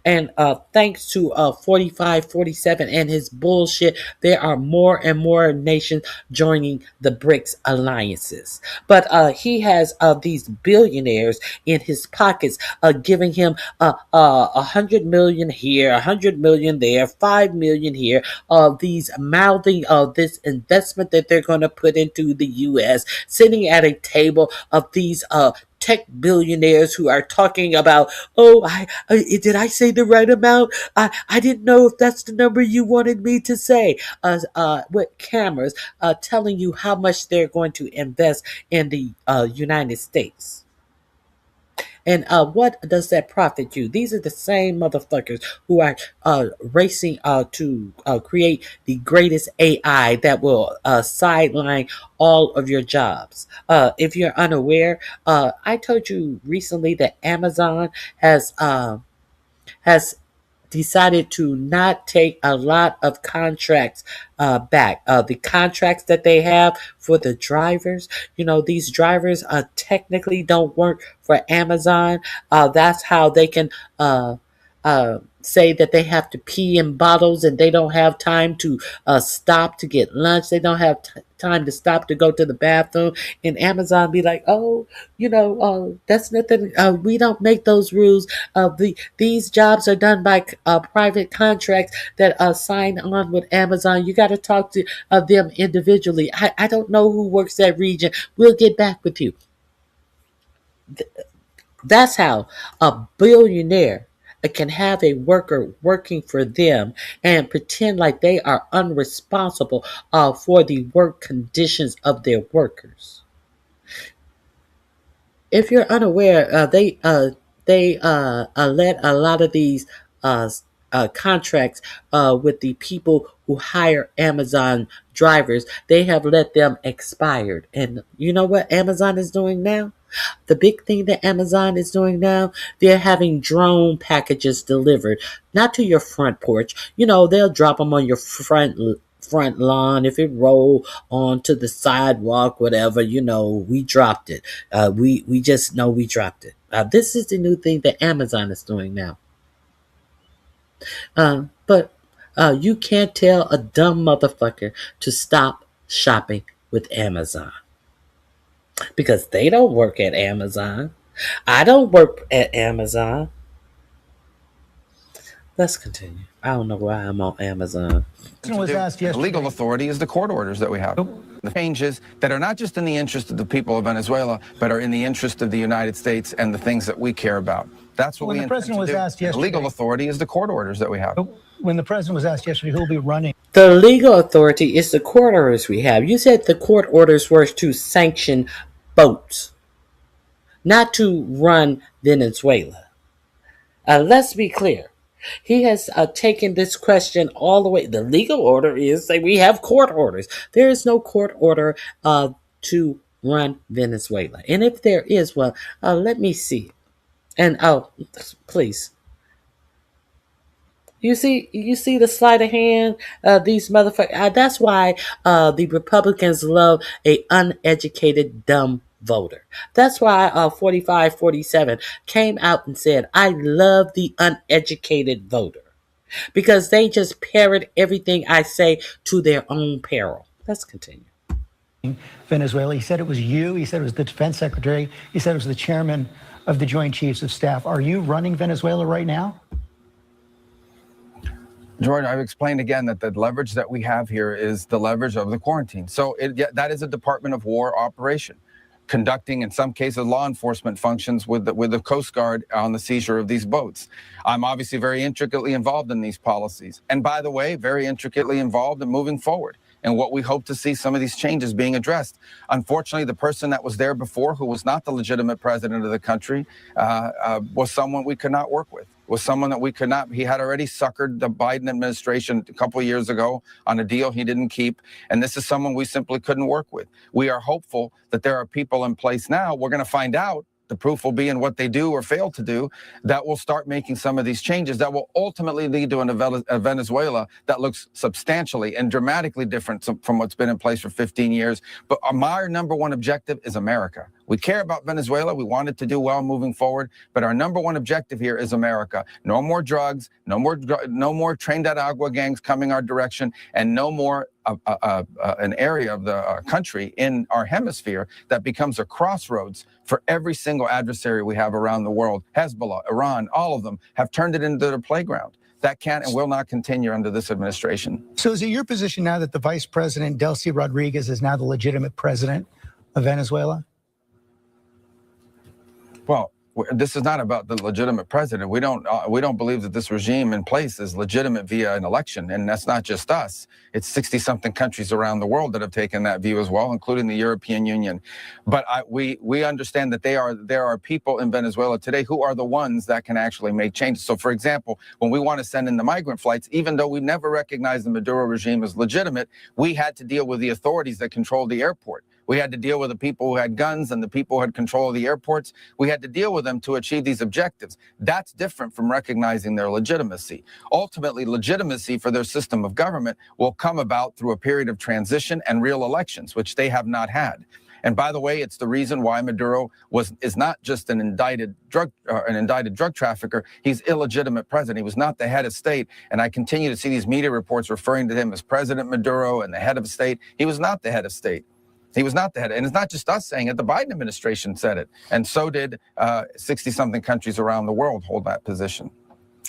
And thanks to 47 and his bullshit, there are more and more nations joining the BRICS alliances. But he has these billionaires in his pockets giving him 100 million here, 100 million there, 5 million here. These mouthing this investment that they're going to put into the U.S., sitting at a table of these tech billionaires who are talking about, did I say the right amount? I didn't know if that's the number you wanted me to say. With cameras telling you how much they're going to invest in the United States. And what does that profit you? These are the same motherfuckers who are racing to create the greatest AI that will sideline all of your jobs. If you're unaware, I told you recently that Amazon has decided to not take a lot of contracts back. The contracts that they have for the drivers, these drivers technically don't work for Amazon. That's how they can say that they have to pee in bottles and they don't have time to stop to get lunch. They don't have time to stop to go to the bathroom. And Amazon be like, that's nothing. We don't make those rules. These jobs are done by private contracts that sign on with Amazon. You got to talk to them individually. I don't know who works that region. We'll get back with you. That's how a billionaire can have a worker working for them and pretend like they are unresponsible for the work conditions of their workers. If you're unaware, they let a lot of these contracts with the people who hire Amazon drivers. They have let them expired. And you know what Amazon is doing now? The big thing that Amazon is doing now, they're having drone packages delivered, not to your front porch. They'll drop them on your front lawn. If it roll onto the sidewalk, whatever, we dropped it. We just know we dropped it. This is the new thing that Amazon is doing now. But you can't tell a dumb motherfucker to stop shopping with Amazon. Because they don't work at Amazon. I don't work at Amazon. Let's continue. I don't know why I'm on Amazon. Was asked yesterday. The legal authority is the court orders that we have. The changes that are not just in the interest of the people of Venezuela, but are in the interest of the United States and the things that we care about. That's what when the president was asked yesterday. The legal authority is the court orders that we have. When the president was asked yesterday who'll be running. The legal authority is the court orders we have. You said the court orders were to sanction boats, not to run Venezuela. Let's be clear. He has taken this question all the way. The legal order is that we have court orders. There is no court order to run Venezuela. And if there is, well, let me see. And please. You see the sleight of hand, these motherfuckers. That's why the Republicans love a uneducated, dumb voter. That's why 47 came out and said, I love the uneducated voter. Because they just parrot everything I say to their own peril. Let's continue. Venezuela. He said it was you. He said it was the defense secretary. He said it was the chairman of the Joint Chiefs of Staff. Are you running Venezuela right now? Jordan, I've explained again that the leverage that we have here is the leverage of the quarantine. So that is a Department of War operation, conducting, in some cases, law enforcement functions with the Coast Guard on the seizure of these boats. I'm obviously very intricately involved in these policies. And by the way, very intricately involved in moving forward. And what we hope to see some of these changes being addressed. Unfortunately, the person that was there before, who was not the legitimate president of the country, was someone we could not work with, was someone that we could not. He had already suckered the Biden administration a couple of years ago on a deal he didn't keep. And this is someone we simply couldn't work with. We are hopeful that there are people in place now. We're going to find out. The proof will be in what they do or fail to do, that will start making some of these changes that will ultimately lead to a Venezuela that looks substantially and dramatically different from what's been in place for 15 years. But my number one objective is America. We care about Venezuela. We want it to do well moving forward. But our number one objective here is America. No more drugs, no more trained at agua gangs coming our direction, and no more an area of the country in our hemisphere that becomes a crossroads for every single adversary we have around the world. Hezbollah, Iran, all of them have turned it into their playground. That can and will not continue under this administration. So is it your position now that the Vice President, Delcy Rodriguez, is now the legitimate president of Venezuela? Well, this is not about the legitimate president. We don't believe that this regime in place is legitimate via an election, and that's not just us. It's 60-something countries around the world that have taken that view as well, including the European Union. But we understand that there are people in Venezuela today who are the ones that can actually make changes. So, for example, when we want to send in the migrant flights, even though we never recognized the Maduro regime as legitimate, we had to deal with the authorities that control the airport. We had to deal with the people who had guns and the people who had control of the airports. We had to deal with them to achieve these objectives. That's different from recognizing their legitimacy. Ultimately, legitimacy for their system of government will come about through a period of transition and real elections, which they have not had. And by the way, it's the reason why Maduro is not just an indicted drug trafficker. He's illegitimate president. He was not the head of state. And I continue to see these media reports referring to him as President Maduro and the head of state. He was not the head of state. He was not the head. And it's not just us saying it. The Biden administration said it. And so did 60-something countries around the world hold that position.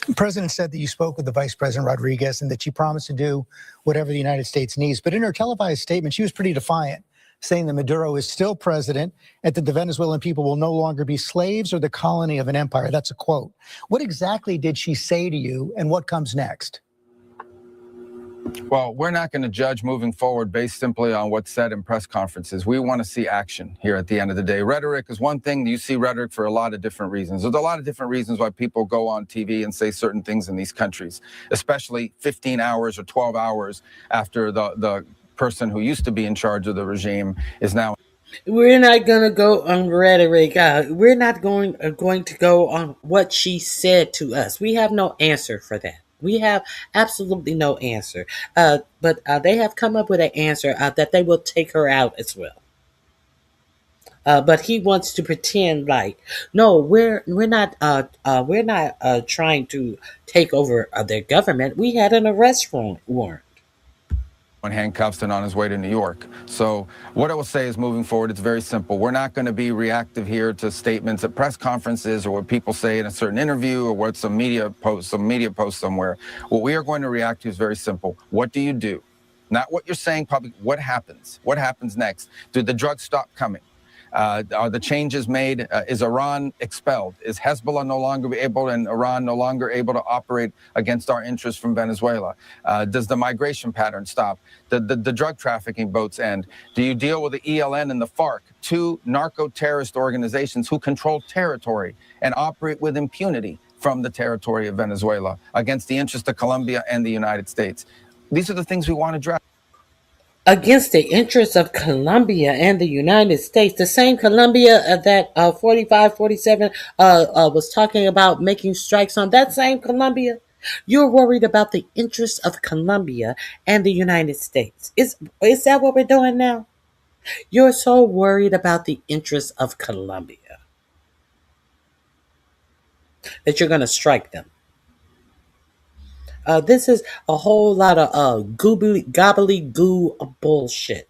The president said that you spoke with the Vice President Rodriguez and that she promised to do whatever the United States needs. But in her televised statement, she was pretty defiant, saying that Maduro is still president and that the Venezuelan people will no longer be slaves or the colony of an empire. That's a quote. What exactly did she say to you, and what comes next? Well, we're not going to judge moving forward based simply on what's said in press conferences. We want to see action here at the end of the day. Rhetoric is one thing. You see rhetoric for a lot of different reasons. There's a lot of different reasons why people go on TV and say certain things in these countries, especially 15 hours or 12 hours after the person who used to be in charge of the regime is now. We're not going to go on rhetoric. We're not going to go on what she said to us. We have no answer for that. We have absolutely no answer. But they have come up with an answer that they will take her out as well. But he wants to pretend like, no, we're not trying to take over their government. We had an arrest warrant. In handcuffs and on his way to New York. So what I will say is, moving forward, it's very simple. We're not going to be reactive here to statements at press conferences or what people say in a certain interview or what some media post somewhere. What we are going to react to is very simple. What do you do? Not what you're saying public. What happens? What happens next? Do the drugs stop coming? Are the changes made? Is Iran expelled? Is Hezbollah no longer able and Iran no longer able to operate against our interests from Venezuela? Does the migration pattern stop? The drug trafficking boats end? Do you deal with the ELN and the FARC, two narco-terrorist organizations who control territory and operate with impunity from the territory of Venezuela against the interests of Colombia and the United States? These are the things we want to address. Against the interests of Colombia and the United States, the same Colombia that 47 was talking about making strikes on, that same Colombia. You're worried about the interests of Colombia and the United States. Is that what we're doing now? You're so worried about the interests of Colombia that you're going to strike them. This is a whole lot of gobbly goo bullshit.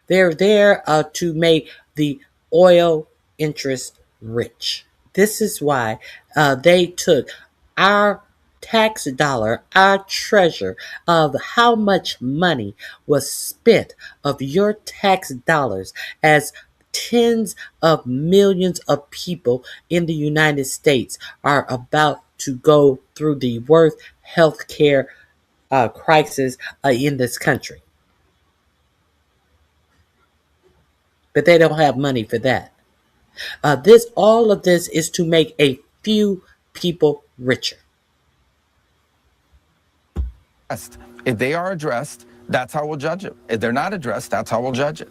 They're there to make the oil interest rich. This is why they took our tax dollar, our treasure of how much money was spent of your tax dollars as tens of millions of people in the United States are about to go through the worst healthcare crisis in this country. But they don't have money for that. All of this is to make a few people richer. If they are addressed, that's how we'll judge it. If they're not addressed, that's how we'll judge it.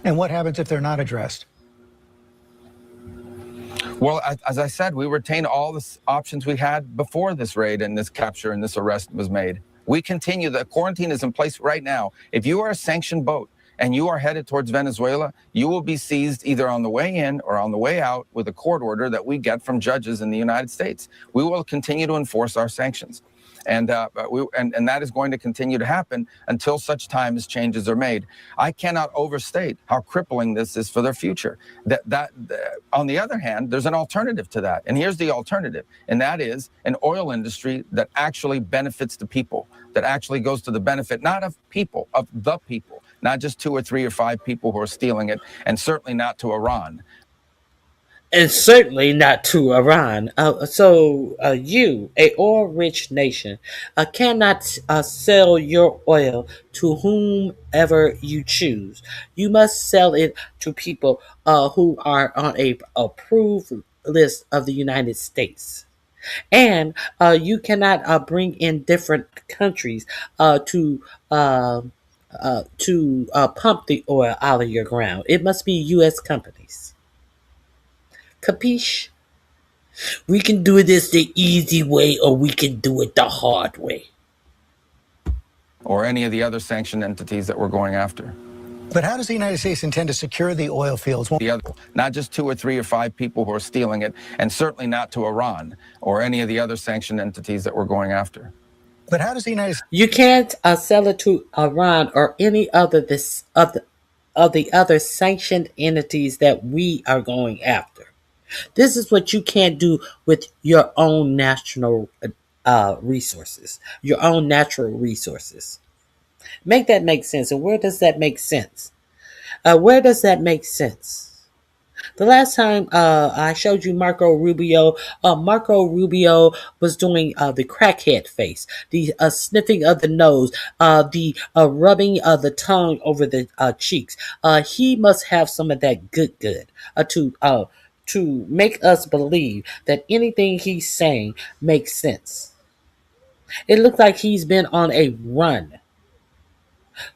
And what happens if they're not addressed? Well, as I said, we retain all the options we had before this raid and this capture and this arrest was made. We continue. The quarantine is in place right now. If you are a sanctioned boat and you are headed towards Venezuela, you will be seized either on the way in or on the way out with a court order that we get from judges in the United States. We will continue to enforce our sanctions. And that is going to continue to happen until such time as changes are made. I cannot overstate how crippling this is for their future. On the other hand, there's an alternative to that. And here's the alternative. And that is an oil industry that actually benefits the people, that actually goes to the benefit, not of people, of the people, not just 2 or 3 or 5 people who are stealing it, and certainly not to Iran. And certainly not to Iran. You, a oil-rich nation, cannot sell your oil to whomever you choose. You must sell it to people who are on a approved list of the United States. And you cannot bring in different countries to pump the oil out of your ground. It must be U.S. companies. Capiche? We can do this the easy way or we can do it the hard way. Or any of the other sanctioned entities that we're going after. But how does the United States intend to secure the oil fields? Not just 2 or 3 or 5 people who are stealing it, and certainly not to Iran or any of the other sanctioned entities that we're going after. But how does the United States... You can't sell it to Iran or any other of the other sanctioned entities that we are going after. This is what you can't do with your own national resources, your own natural resources. Make that make sense. And where does that make sense? Where does that make sense? The last time I showed you Marco Rubio was doing the crackhead face, the sniffing of the nose, the rubbing of the tongue over the cheeks. He must have some of that good to make us believe that anything he's saying makes sense. It looks like he's been on a run.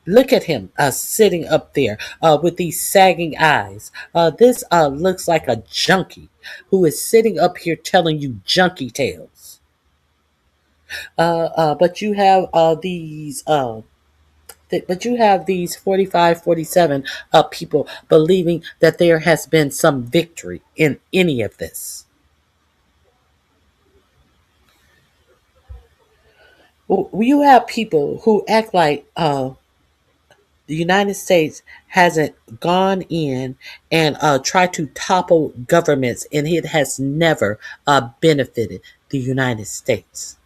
Look at him sitting up there with these sagging eyes. This looks like a junkie who is sitting up here telling you junkie tales. But you have these 45, 47 people believing that there has been some victory in any of this. You have people who act like the United States hasn't gone in and tried to topple governments, and it has never benefited the United States.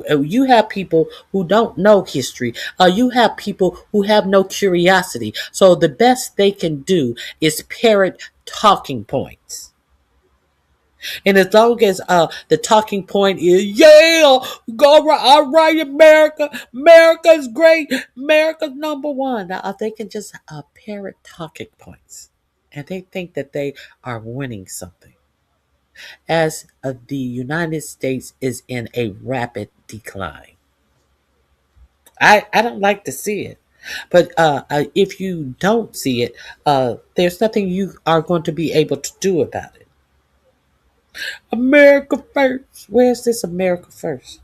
You have people who don't know history. You have people who have no curiosity. So the best they can do is parrot talking points. And as long as the talking point is, yeah, go right, all right, America, America's great, America's number one. Now, they can just parrot talking points, and they think that they are winning something. As the United States is in a rapid decline. I don't like to see it. But if you don't see it, there's nothing you are going to be able to do about it. America first. Where's this America first?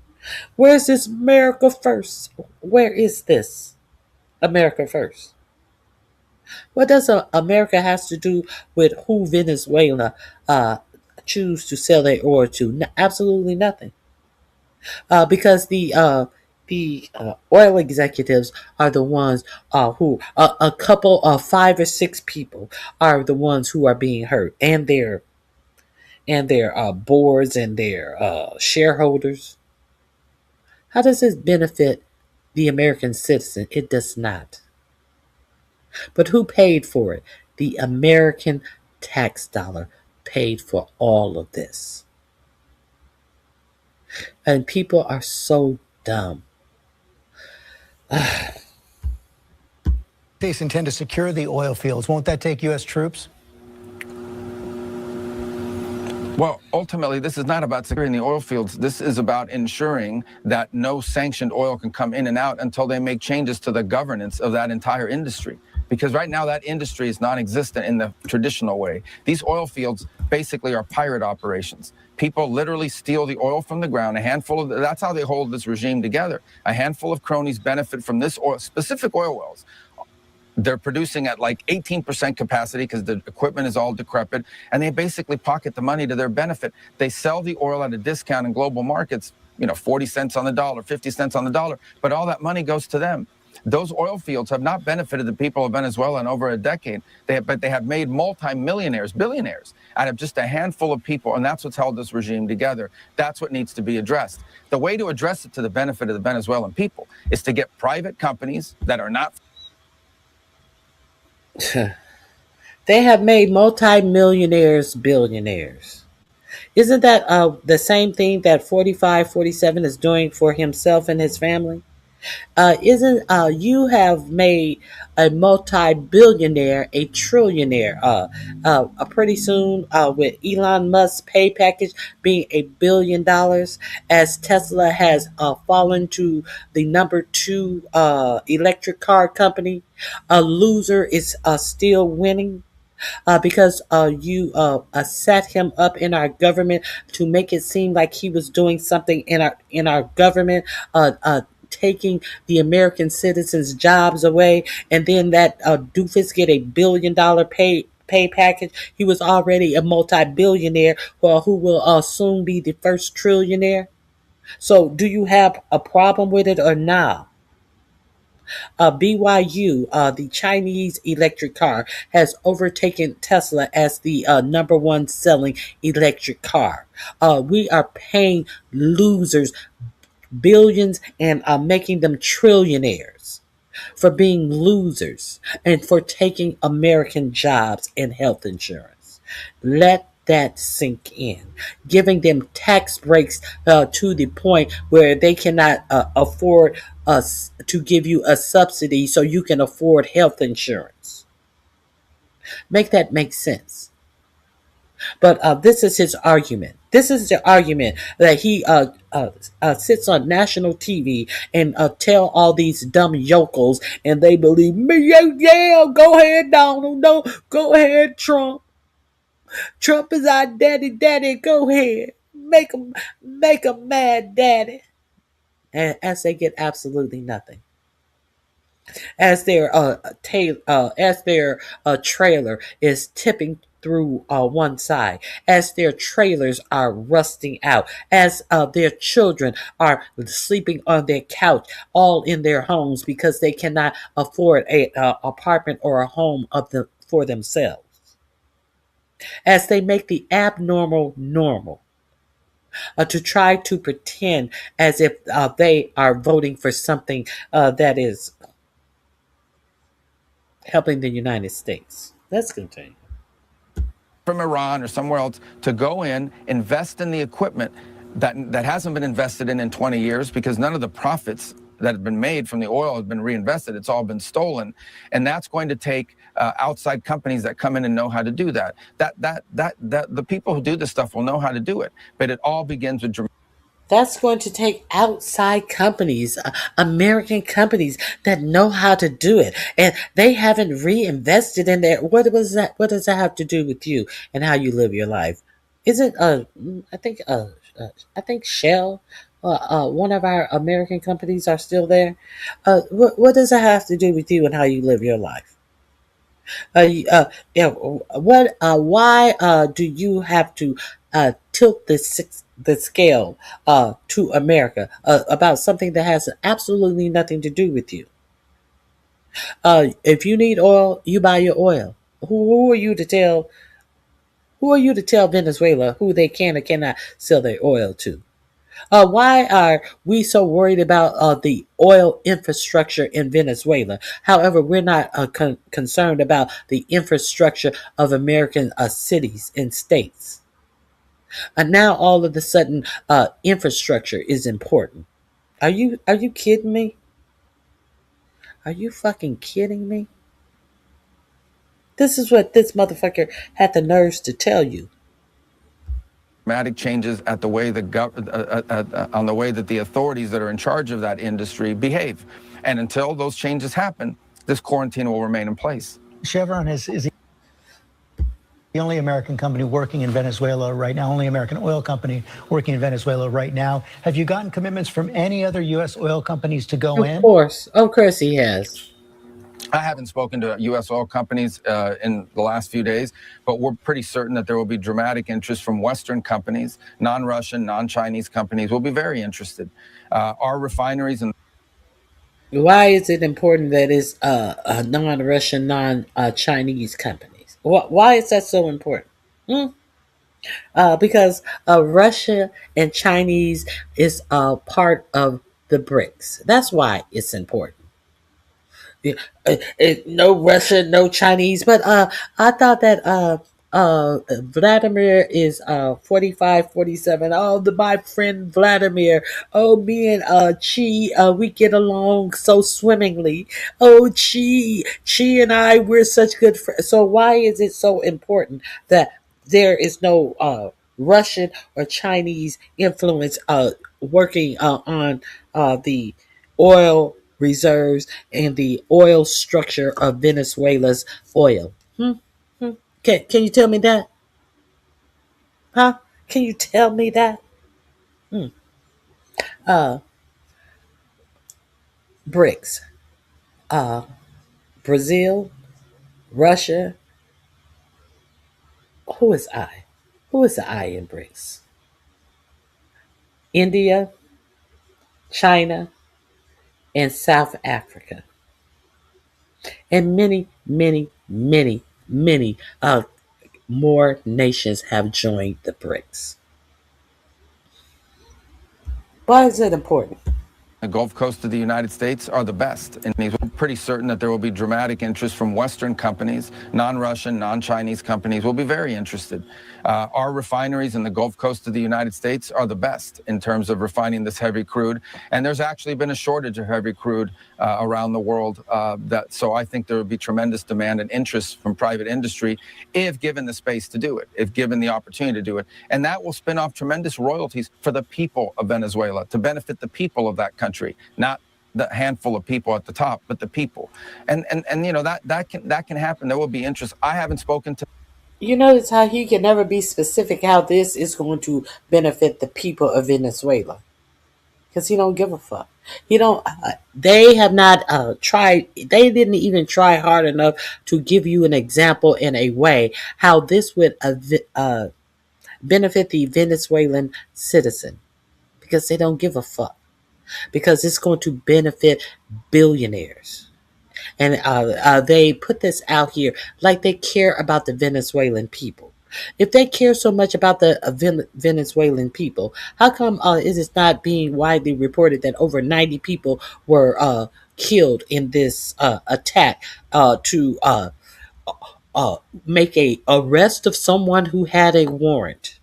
Where's this America first? Where is this America first? What does America has to do with who Venezuela choose to sell their oil to? Absolutely nothing. Because the the oil executives are the ones who a couple of 5 or 6 people are the ones who are being hurt, and their boards and their shareholders. How does this benefit the American citizen? It does not. But who paid for it? The American tax dollar paid for all of this. And people are so dumb. States intend to secure the oil fields. Won't that take U.S. troops? Well, ultimately, this is not about securing the oil fields. This is about ensuring that no sanctioned oil can come in and out until they make changes to the governance of that entire industry. Because right now, that industry is non-existent in the traditional way. These oil fields basically are pirate operations. People literally steal the oil from the ground. That's how they hold this regime together. A handful of cronies benefit from this oil, specific oil wells. They're producing at like 18% capacity because the equipment is all decrepit, and they basically pocket the money to their benefit. They sell the oil at a discount in global markets, 40 cents on the dollar, 50 cents on the dollar, but all that money goes to them. Those oil fields have not benefited the people of Venezuela in over a decade, but they have made multi-millionaires, billionaires, out of just a handful of people, and that's what's held this regime together. That's what needs to be addressed. The way to address it to the benefit of the Venezuelan people is to get private companies that are not They have made multi-millionaires billionaires. Isn't that the same thing that 47 is doing for himself and his family? Isn't you have made a multi-billionaire a trillionaire? Pretty soon, with Elon Musk's pay package being $1 billion, as Tesla has fallen to the number 2 electric car company, a loser is still winning. Because you set him up in our government to make it seem like he was doing something in our government, taking the American citizens' jobs away, and then that doofus get $1 billion pay package. He was already a multi-billionaire who will soon be the first trillionaire. So, do you have a problem with it or not? BYU, the Chinese electric car, has overtaken Tesla as the number 1 selling electric car. We are paying losers billions and making them trillionaires for being losers and for taking American jobs and health insurance. Let that sink in, giving them tax breaks to the point where they cannot afford us to give you a subsidy so you can afford health insurance. Make that make sense. But this is his argument. This is the argument that he sits on national TV and tell all these dumb yokels, and they believe me. Yeah, go ahead, Donald. No, go ahead, Trump. Trump is our daddy. Daddy, go ahead. Make him mad, daddy. And as they get absolutely nothing. As their trailer is tipping through one side, as their trailers are rusting out, as their children are sleeping on their couch, all in their homes because they cannot afford a apartment or a home for themselves. As they make the abnormal normal. To try to pretend as if they are voting for something that is helping the United States. Let's continue. from Iran or somewhere else to go in, invest in the equipment that hasn't been invested in 20 years because none of the profits that have been made from the oil have been reinvested. It's all been stolen. And that's going to take outside companies that come in and know how to do that. The people who do this stuff will know how to do it. But it all begins with That's going to take outside companies, American companies that know how to do it, and they haven't reinvested in their. What was that? What does that have to do with you and how you live your life? Isn't I think Shell, one of our American companies, are still there. What does that have to do with you and how you live your life? Why do you have to tilt the scale to America about something that has absolutely nothing to do with you. If you need oil, you buy your oil. Who are you to tell? Who are you to tell Venezuela who they can or cannot sell their oil to? Why are we so worried about the oil infrastructure in Venezuela? However, we're not concerned about the infrastructure of American cities and states. And now all of a sudden, infrastructure is important. Are you kidding me? Are you fucking kidding me? This is what this motherfucker had the nerves to tell you. Dramatic changes at the way on the way that the authorities that are in charge of that industry behave. And until those changes happen, this quarantine will remain in place. Chevron is the only American company working in Venezuela right now, only American oil company working in Venezuela right now. Have you gotten commitments from any other U.S. oil companies to go in? Of course he has. I haven't spoken to U.S. oil companies in the last few days, but we're pretty certain that there will be dramatic interest from Western companies, non-Russian, non-Chinese companies will be very interested. Our refineries and Why is it important that it's non-Russian, non-Chinese companies? Why is that so important? Because Russia and Chinese is part of the BRICS. That's why it's important. No Russian, no Chinese, but I thought that Vladimir is 45, 47. Oh, my friend Vladimir. Oh, me and Chi, we get along so swimmingly. Oh, Chi and I, we're such good friends. So why is it so important that there is no Russian or Chinese influence working on the oil reserves and the oil structure of Venezuela's oil? Can you tell me that? Huh? Can you tell me that? BRICS. Brazil, Russia. Who is I? Who is the I in BRICS? India, China, and South Africa. And many, many, many, many more nations have joined the BRICS. Why is it important? the Gulf Coast of the United States are the best. And he's pretty certain that there will be dramatic interest from Western companies, non-Russian, non-Chinese companies will be very interested. Our refineries in the Gulf Coast of the United States are the best in terms of refining this heavy crude. And there's actually been a shortage of heavy crude around the world. So I think there would be tremendous demand and interest from private industry if given the space to do it, if given the opportunity to do it. And that will spin off tremendous royalties for the people of Venezuela, to benefit the people of that country, not the handful of people at the top, but the people. And you know, that can happen. There will be interest. I haven't spoken to. You notice how he can never be specific how this is going to benefit the people of Venezuela, because he don't give a fuck. He don't. They have not tried. They didn't even try hard enough to give you an example in a way how this would benefit the Venezuelan citizen, because they don't give a fuck. Because it's going to benefit billionaires. And they put this out here like they care about the Venezuelan people. If they care so much about the Venezuelan people, how come is it not being widely reported that over 90 people were killed in this attack to make a arrest of someone who had a warrant?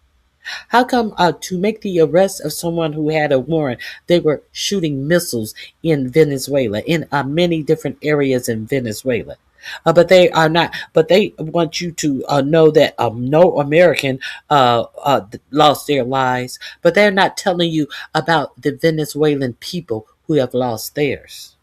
How come to make the arrest of someone who had a warrant, they were shooting missiles in Venezuela, in many different areas in Venezuela? But they are not. But they want you to know that no American lost their lives. But they're not telling you about the Venezuelan people who have lost theirs.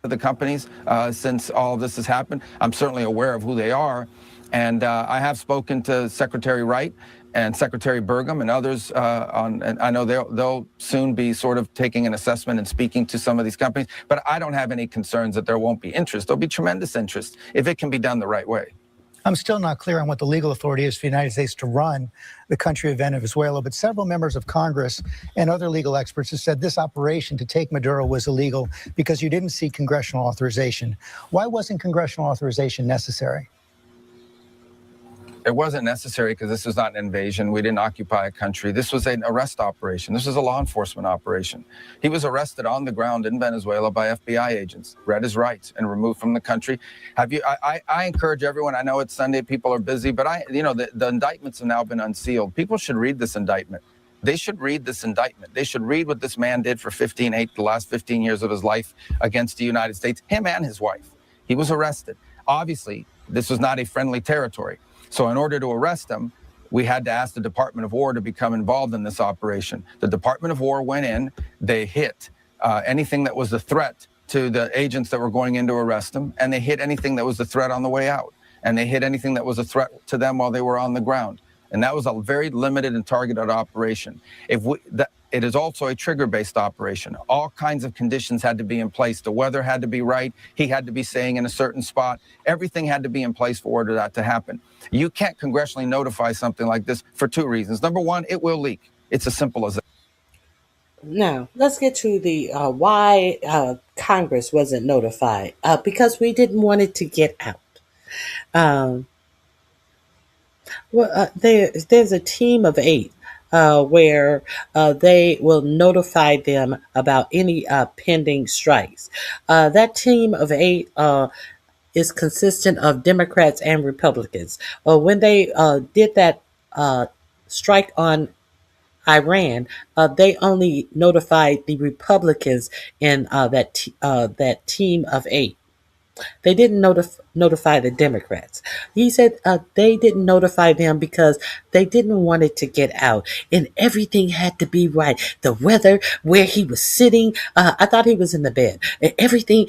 The companies, since all of this has happened, I'm certainly aware of who they are. And I have spoken to Secretary Wright and Secretary Burgum and others and I know they'll soon be sort of taking an assessment and speaking to some of these companies. But I don't have any concerns that there won't be interest. There'll be tremendous interest if it can be done the right way. I'm still not clear on what the legal authority is for the United States to run the country of Venezuela, but several members of Congress and other legal experts have said this operation to take Maduro was illegal because you didn't see congressional authorization. Why wasn't congressional authorization necessary? It wasn't necessary because this was not an invasion. We didn't occupy a country. This was an arrest operation. This was a law enforcement operation. He was arrested on the ground in Venezuela by FBI agents, read his rights, and removed from the country. I encourage everyone. I know it's Sunday, people are busy, but the indictments have now been unsealed. People should read this indictment. They should read this indictment. They should read what this man did for the last 15 years of his life against the United States, him and his wife. He was arrested. Obviously, this was not a friendly territory. So in order to arrest him, we had to ask the Department of War to become involved in this operation. The Department of War went in, they hit anything that was a threat to the agents that were going in to arrest him, and they hit anything that was a threat on the way out, and they hit anything that was a threat to them while they were on the ground. And that was a very limited and targeted operation. It is also a trigger-based operation. All kinds of conditions had to be in place. The weather had to be right. He had to be staying in a certain spot. Everything had to be in place for order that to happen. You can't congressionally notify something like this for two reasons. Number one, it will leak. It's as simple as that. Now, let's get to the why Congress wasn't notified. Because we didn't want it to get out. There's a team of 8 where they will notify them about any pending strikes. That team of 8 is consistent of Democrats and Republicans. When they did that strike on Iran, they only notified the Republicans in that team of 8. They didn't notify the Democrats. He said they didn't notify them because they didn't want it to get out. And everything had to be right. The weather, where he was sitting, I thought he was in the bed. Everything,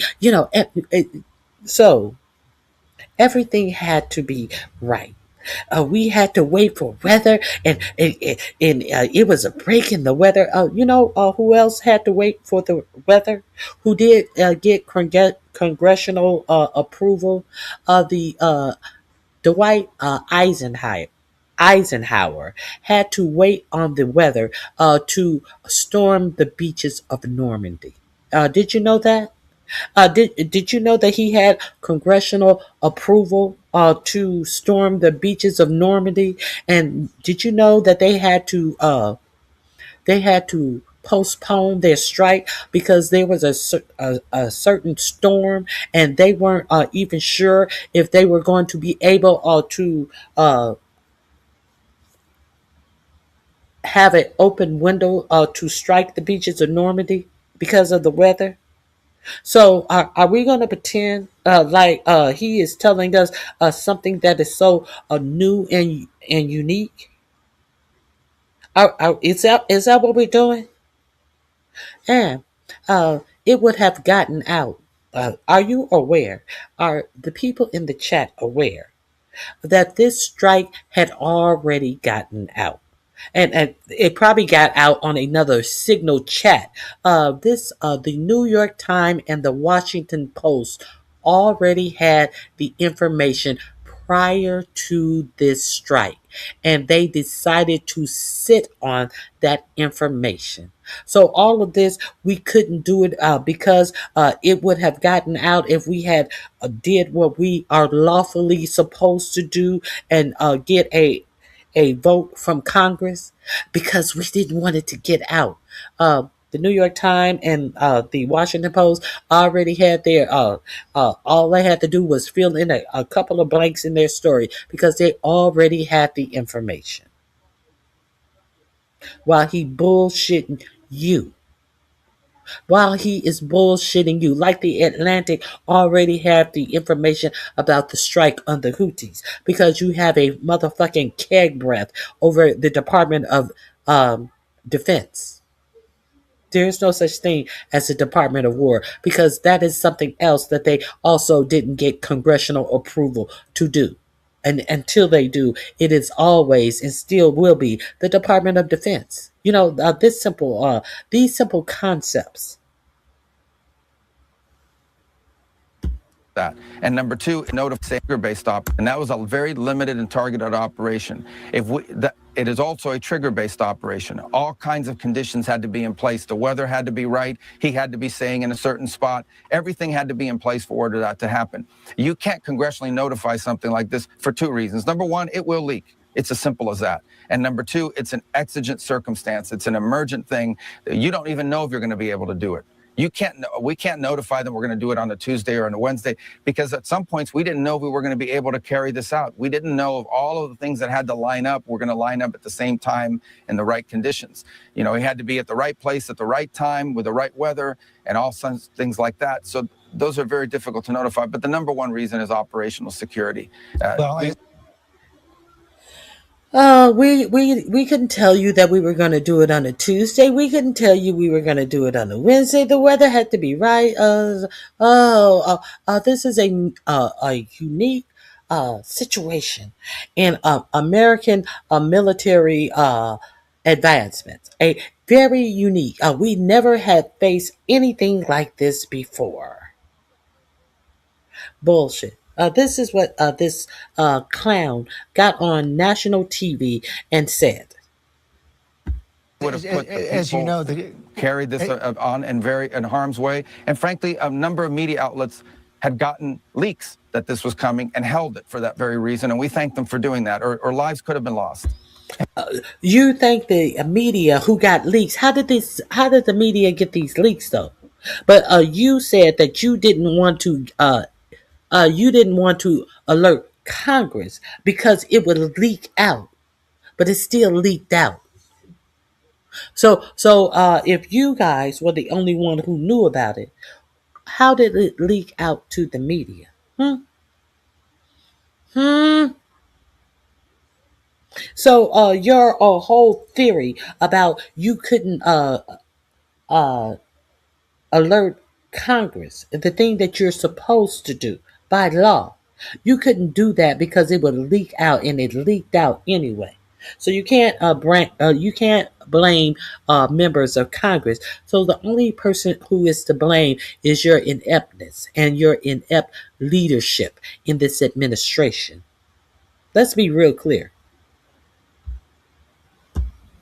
so everything had to be right. We had to wait for weather, and it was a break in the weather. Who else had to wait for the weather? Who did get congressional approval? The Dwight Eisenhower had to wait on the weather to storm the beaches of Normandy. Did you know that? Did you know that he had congressional approval to storm the beaches of Normandy? And did you know that they had to postpone their strike because there was a certain storm, and they weren't even sure if they were going to be able to have an open window to strike the beaches of Normandy because of the weather? So are we going to pretend like he is telling us something that is so new and unique? Is that what we're doing? And it would have gotten out. Are you aware? Are the people in the chat aware that this strike had already gotten out? And it probably got out on another signal chat. The New York Times and the Washington Post already had the information prior to this strike, and they decided to sit on that information. So all of this, we couldn't do it because it would have gotten out if we had did what we are lawfully supposed to do and get a vote from Congress, because we didn't want it to get out. The New York Times and the Washington Post already had their, all they had to do was fill in a couple of blanks in their story because they already had the information. While he bullshitting you. While he is bullshitting you, like the Atlantic already have the information about the strike on the Houthis, because you have a motherfucking keg breath over the Department of Defense. There is no such thing as the Department of War, because that is something else that they also didn't get congressional approval to do. And until they do, it is always and still will be the Department of Defense. These simple concepts. that. And number two, notify trigger-based op, and that was a very limited and targeted operation. It is also a trigger-based operation. All kinds of conditions had to be in place. The weather had to be right. He had to be staying in a certain spot. Everything had to be in place for order that to happen. You can't congressionally notify something like this for two reasons. Number one, it will leak. It's as simple as that. And number two, it's an exigent circumstance. It's an emergent thing. You don't even know if you're going to be able to do it. We can't notify them we're going to do it on a Tuesday or on a Wednesday, because at some points we didn't know if we were going to be able to carry this out. We didn't know if all of the things that had to line up were going to line up at the same time in the right conditions. You know, he had to be at the right place at the right time with the right weather and all sorts of things like that. So those are very difficult to notify. But the number one reason is operational security. We couldn't tell you that we were going to do it on a Tuesday. We couldn't tell you we were going to do it on a Wednesday. The weather had to be right. This is a unique situation in American military advancements. A very unique. We never had faced anything like this before. Bullshit. This is what this clown got on national TV and said. Would have put as you know, carried this on in harm's way. And frankly, a number of media outlets had gotten leaks that this was coming and held it for that very reason. And we thank them for doing that, or lives could have been lost. You thank the media who got leaks. How did the media get these leaks though? But you said that you didn't want to alert Congress because it would leak out, but it still leaked out. So if you guys were the only one who knew about it, how did it leak out to the media? So your whole theory about you couldn't alert Congress, the thing that you're supposed to do by law, you couldn't do that because it would leak out, and it leaked out anyway. So you can't blame members of Congress. So the only person who is to blame is your ineptness and your inept leadership in this administration. Let's be real clear.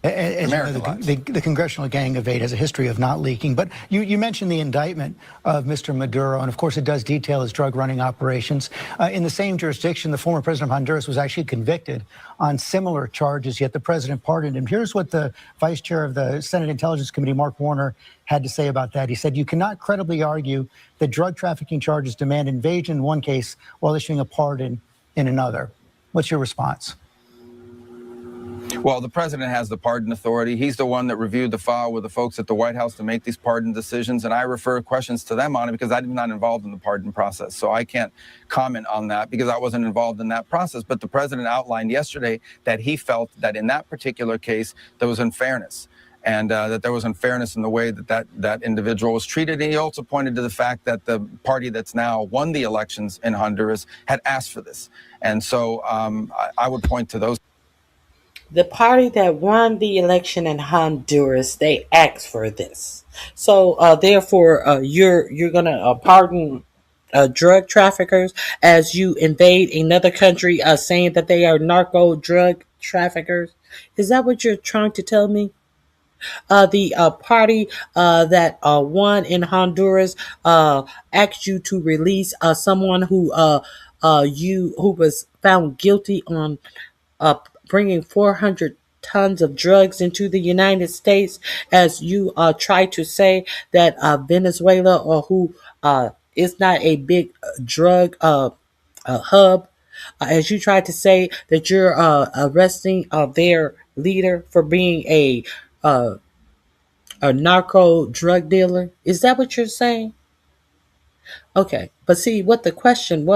As you know, the Congressional Gang of Eight has a history of not leaking. But you mentioned the indictment of Mr. Maduro, and of course it does detail his drug running operations. In the same jurisdiction, the former president of Honduras was actually convicted on similar charges, yet the president pardoned him. Here's what the vice chair of the Senate Intelligence Committee, Mark Warner, had to say about that. He said, "You cannot credibly argue that drug trafficking charges demand invasion in one case while issuing a pardon in another." What's your response? Well, the president has the pardon authority. He's the one that reviewed the file with the folks at the White House to make these pardon decisions, and I refer questions to them on it because I'm not involved in the pardon process. So I can't comment on that because I wasn't involved in that process. But the president outlined yesterday that he felt that in that particular case, there was unfairness, and that there was unfairness in the way that individual was treated. And he also pointed to the fact that the party that's now won the elections in Honduras had asked for this. And so I would point to those. The party that won the election in Honduras, they asked for this. So therefore, you're gonna pardon drug traffickers as you invade another country, saying that they are narco drug traffickers. Is that what you're trying to tell me? The party that won in Honduras asked you to release someone who was found guilty on bringing 400 tons of drugs into the United States, as you try to say that Venezuela, or who is not a big drug hub, as you try to say that you're arresting their leader for being a narco drug dealer. Is that what you're saying? Okay, but see, what the question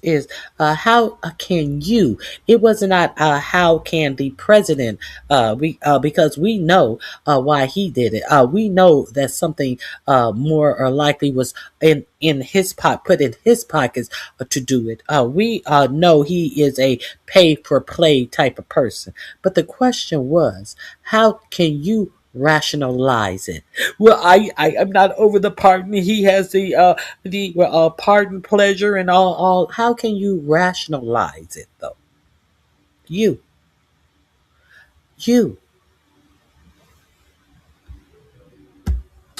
is how can you? It was not how can the president? Because we know why he did it. We know that something more or likely was in his put in his pockets to do it. We know he is a pay for play type of person. But the question was, how can you rationalize it. Well, I am not over the pardon. He has the pardon pleasure and all. How can you rationalize it though? You, you.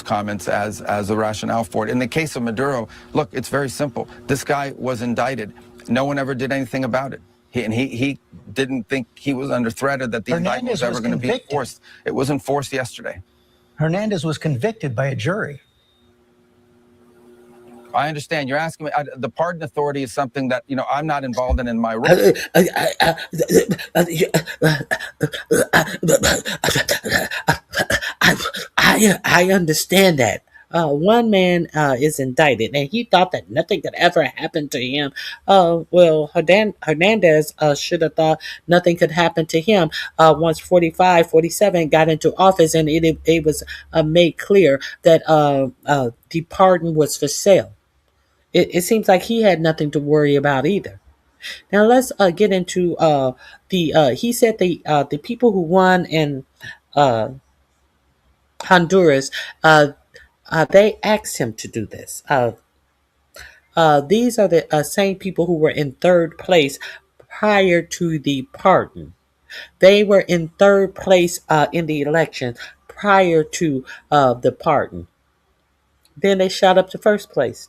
Comments as a rationale for it. In the case of Maduro, look, it's very simple. This guy was indicted. No one ever did anything about it. He didn't think he was under threat or that the indictment was ever going to be enforced. It was enforced yesterday. Hernandez was convicted by a jury. I understand. You're asking me. The pardon authority is something that, I'm not involved in my role. I understand that. One man is indicted, and he thought that nothing could ever happen to him. Well, Hernandez should have thought nothing could happen to him once 45, 47 got into office, and it was made clear that the pardon was for sale. It seems like he had nothing to worry about either. Now let's get into the. He said the people who won in Honduras, they asked him to do this. These are the same people who were in third place prior to the pardon. They were in third place in the election prior to the pardon. Then they shot up to first place.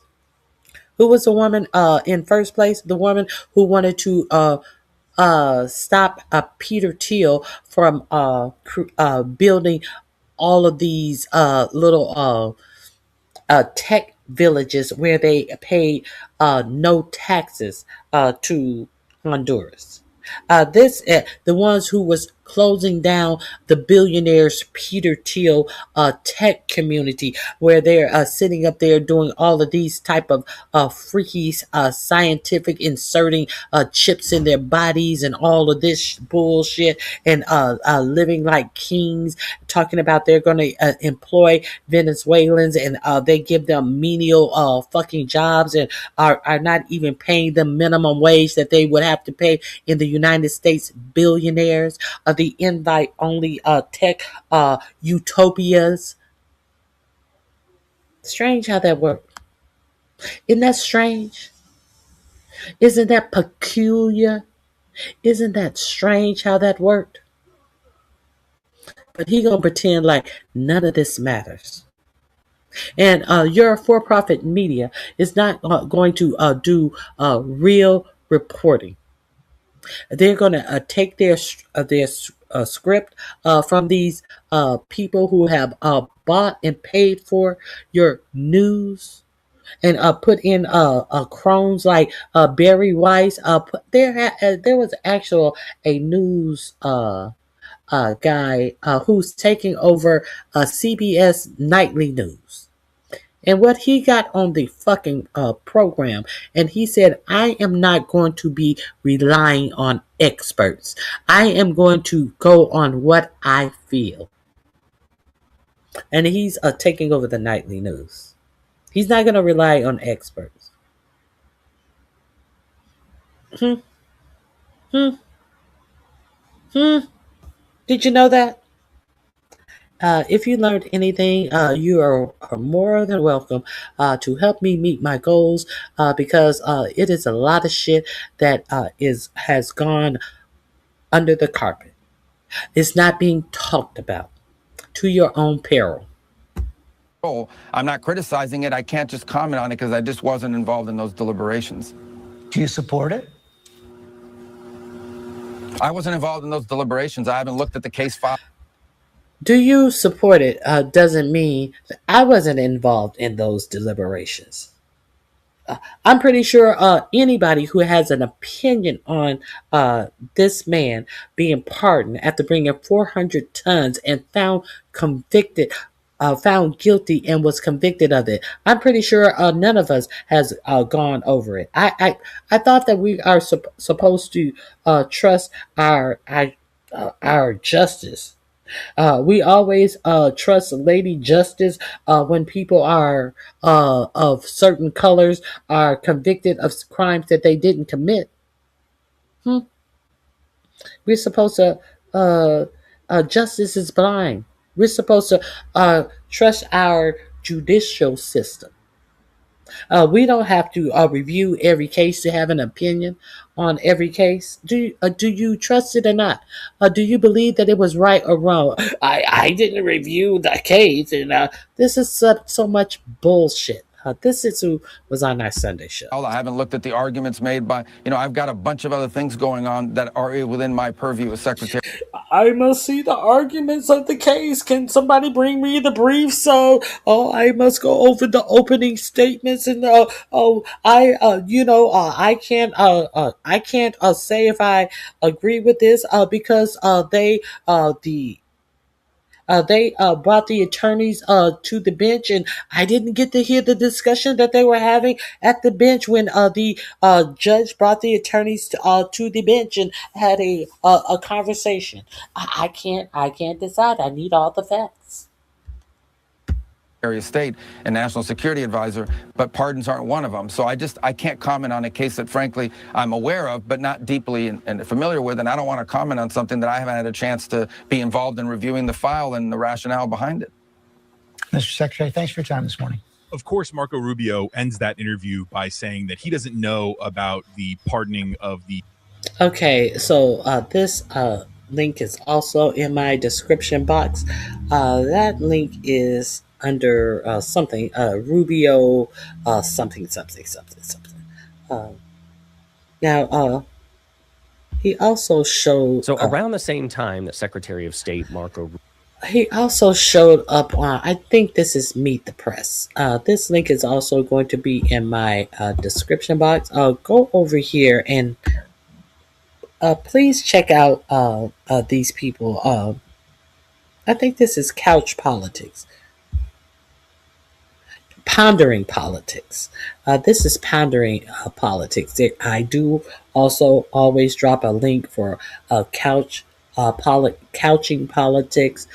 Who was the woman in first place? The woman who wanted to stop Peter Thiel from building all of these little tech villages where they pay no taxes to Honduras. The ones who was closing down the billionaires Peter Thiel tech community, where they're sitting up there doing all of these type of freaky scientific inserting chips in their bodies and all of this bullshit, and living like kings, talking about they're going to employ Venezuelans, and they give them menial fucking jobs, and are not even paying them minimum wage that they would have to pay in the United States. Billionaires, the invite only tech utopias. Strange how that worked. Isn't that strange? Isn't that peculiar? Isn't that strange how that worked? But he gonna pretend like none of this matters. And your for-profit media is not going to do real reporting. They're going to take their script from these people who have bought and paid for your news, and put in crones like Barry Weiss. There was a news guy who's taking over CBS Nightly News. And what he got on the fucking program, and he said, I am not going to be relying on experts. I am going to go on what I feel. And he's taking over the nightly news. He's not going to rely on experts. Did you know that? If you learned anything, you are more than welcome to help me meet my goals, because it is a lot of shit that has gone under the carpet. It's not being talked about, to your own peril. I'm not criticizing it. I can't just comment on it because I just wasn't involved in those deliberations. Do you support it? I wasn't involved in those deliberations. I haven't looked at the case file. Do you support it doesn't mean that I wasn't involved in those deliberations. I'm pretty sure anybody who has an opinion on this man being pardoned after bringing 400 tons and found guilty and was convicted of it. I'm pretty sure none of us has gone over it. I thought that we are supposed to trust our justice. We always trust Lady Justice when people are of certain colors are convicted of crimes that they didn't commit. We're supposed to justice is blind. We're supposed to trust our judicial system. We don't have to review every case to have an opinion on every case. Do you trust it or not? Do you believe that it was right or wrong? I didn't review the case, and this is so much bullshit. This is who was on our Sunday show. I haven't looked at the arguments made by, I've got a bunch of other things going on that are within my purview as Secretary. I must see the arguments of the case. Can somebody bring me the brief? So, I must go over the opening statements and I can't say if I agree with this because they brought the attorneys to the bench, and I didn't get to hear the discussion that they were having at the bench when the judge brought the attorneys to the bench and had a conversation. I can't decide. I need all the facts. Secretary of State and National Security Advisor, but pardons aren't one of them. So I can't comment on a case that, frankly, I'm aware of, but not deeply and familiar with, and I don't want to comment on something that I haven't had a chance to be involved in reviewing the file and the rationale behind it. Mr. Secretary, thanks for your time this morning. Of course, Marco Rubio ends that interview by saying that he doesn't know about the pardoning of the... Okay, so this link is also in my description box. That link is under something Rubio something. Now he also showed. So around the same time that Secretary of State Marco, he also showed up on. I think this is Meet the Press. This link is also going to be in my description box. Go over here and please check out these people. I think this is Couch Politics. Pondering Politics. This is Pondering Politics. I do also always drop a link for Couching Politics.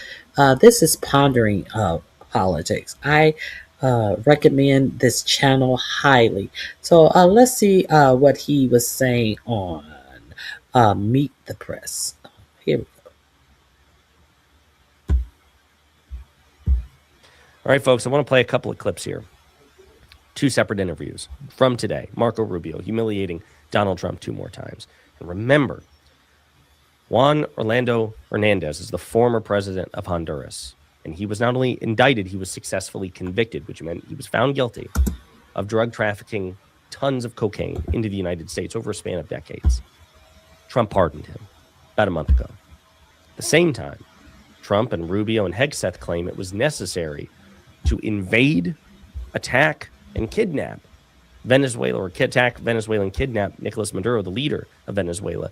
This is Pondering Politics. I recommend this channel highly. So let's see what he was saying on Meet the Press. Here we go. All right, folks, I want to play a couple of clips here. Two separate interviews from today. Marco Rubio humiliating Donald Trump 2 more times. And remember, Juan Orlando Hernandez is the former president of Honduras. And he was not only indicted, he was successfully convicted, which meant he was found guilty of drug trafficking tons of cocaine into the United States over a span of decades. Trump pardoned him about a month ago. At the same time, Trump and Rubio and Hegseth claim it was necessary to invade, attack, and kidnap Venezuela, or attack Venezuela and kidnap Nicolas Maduro, the leader of Venezuela,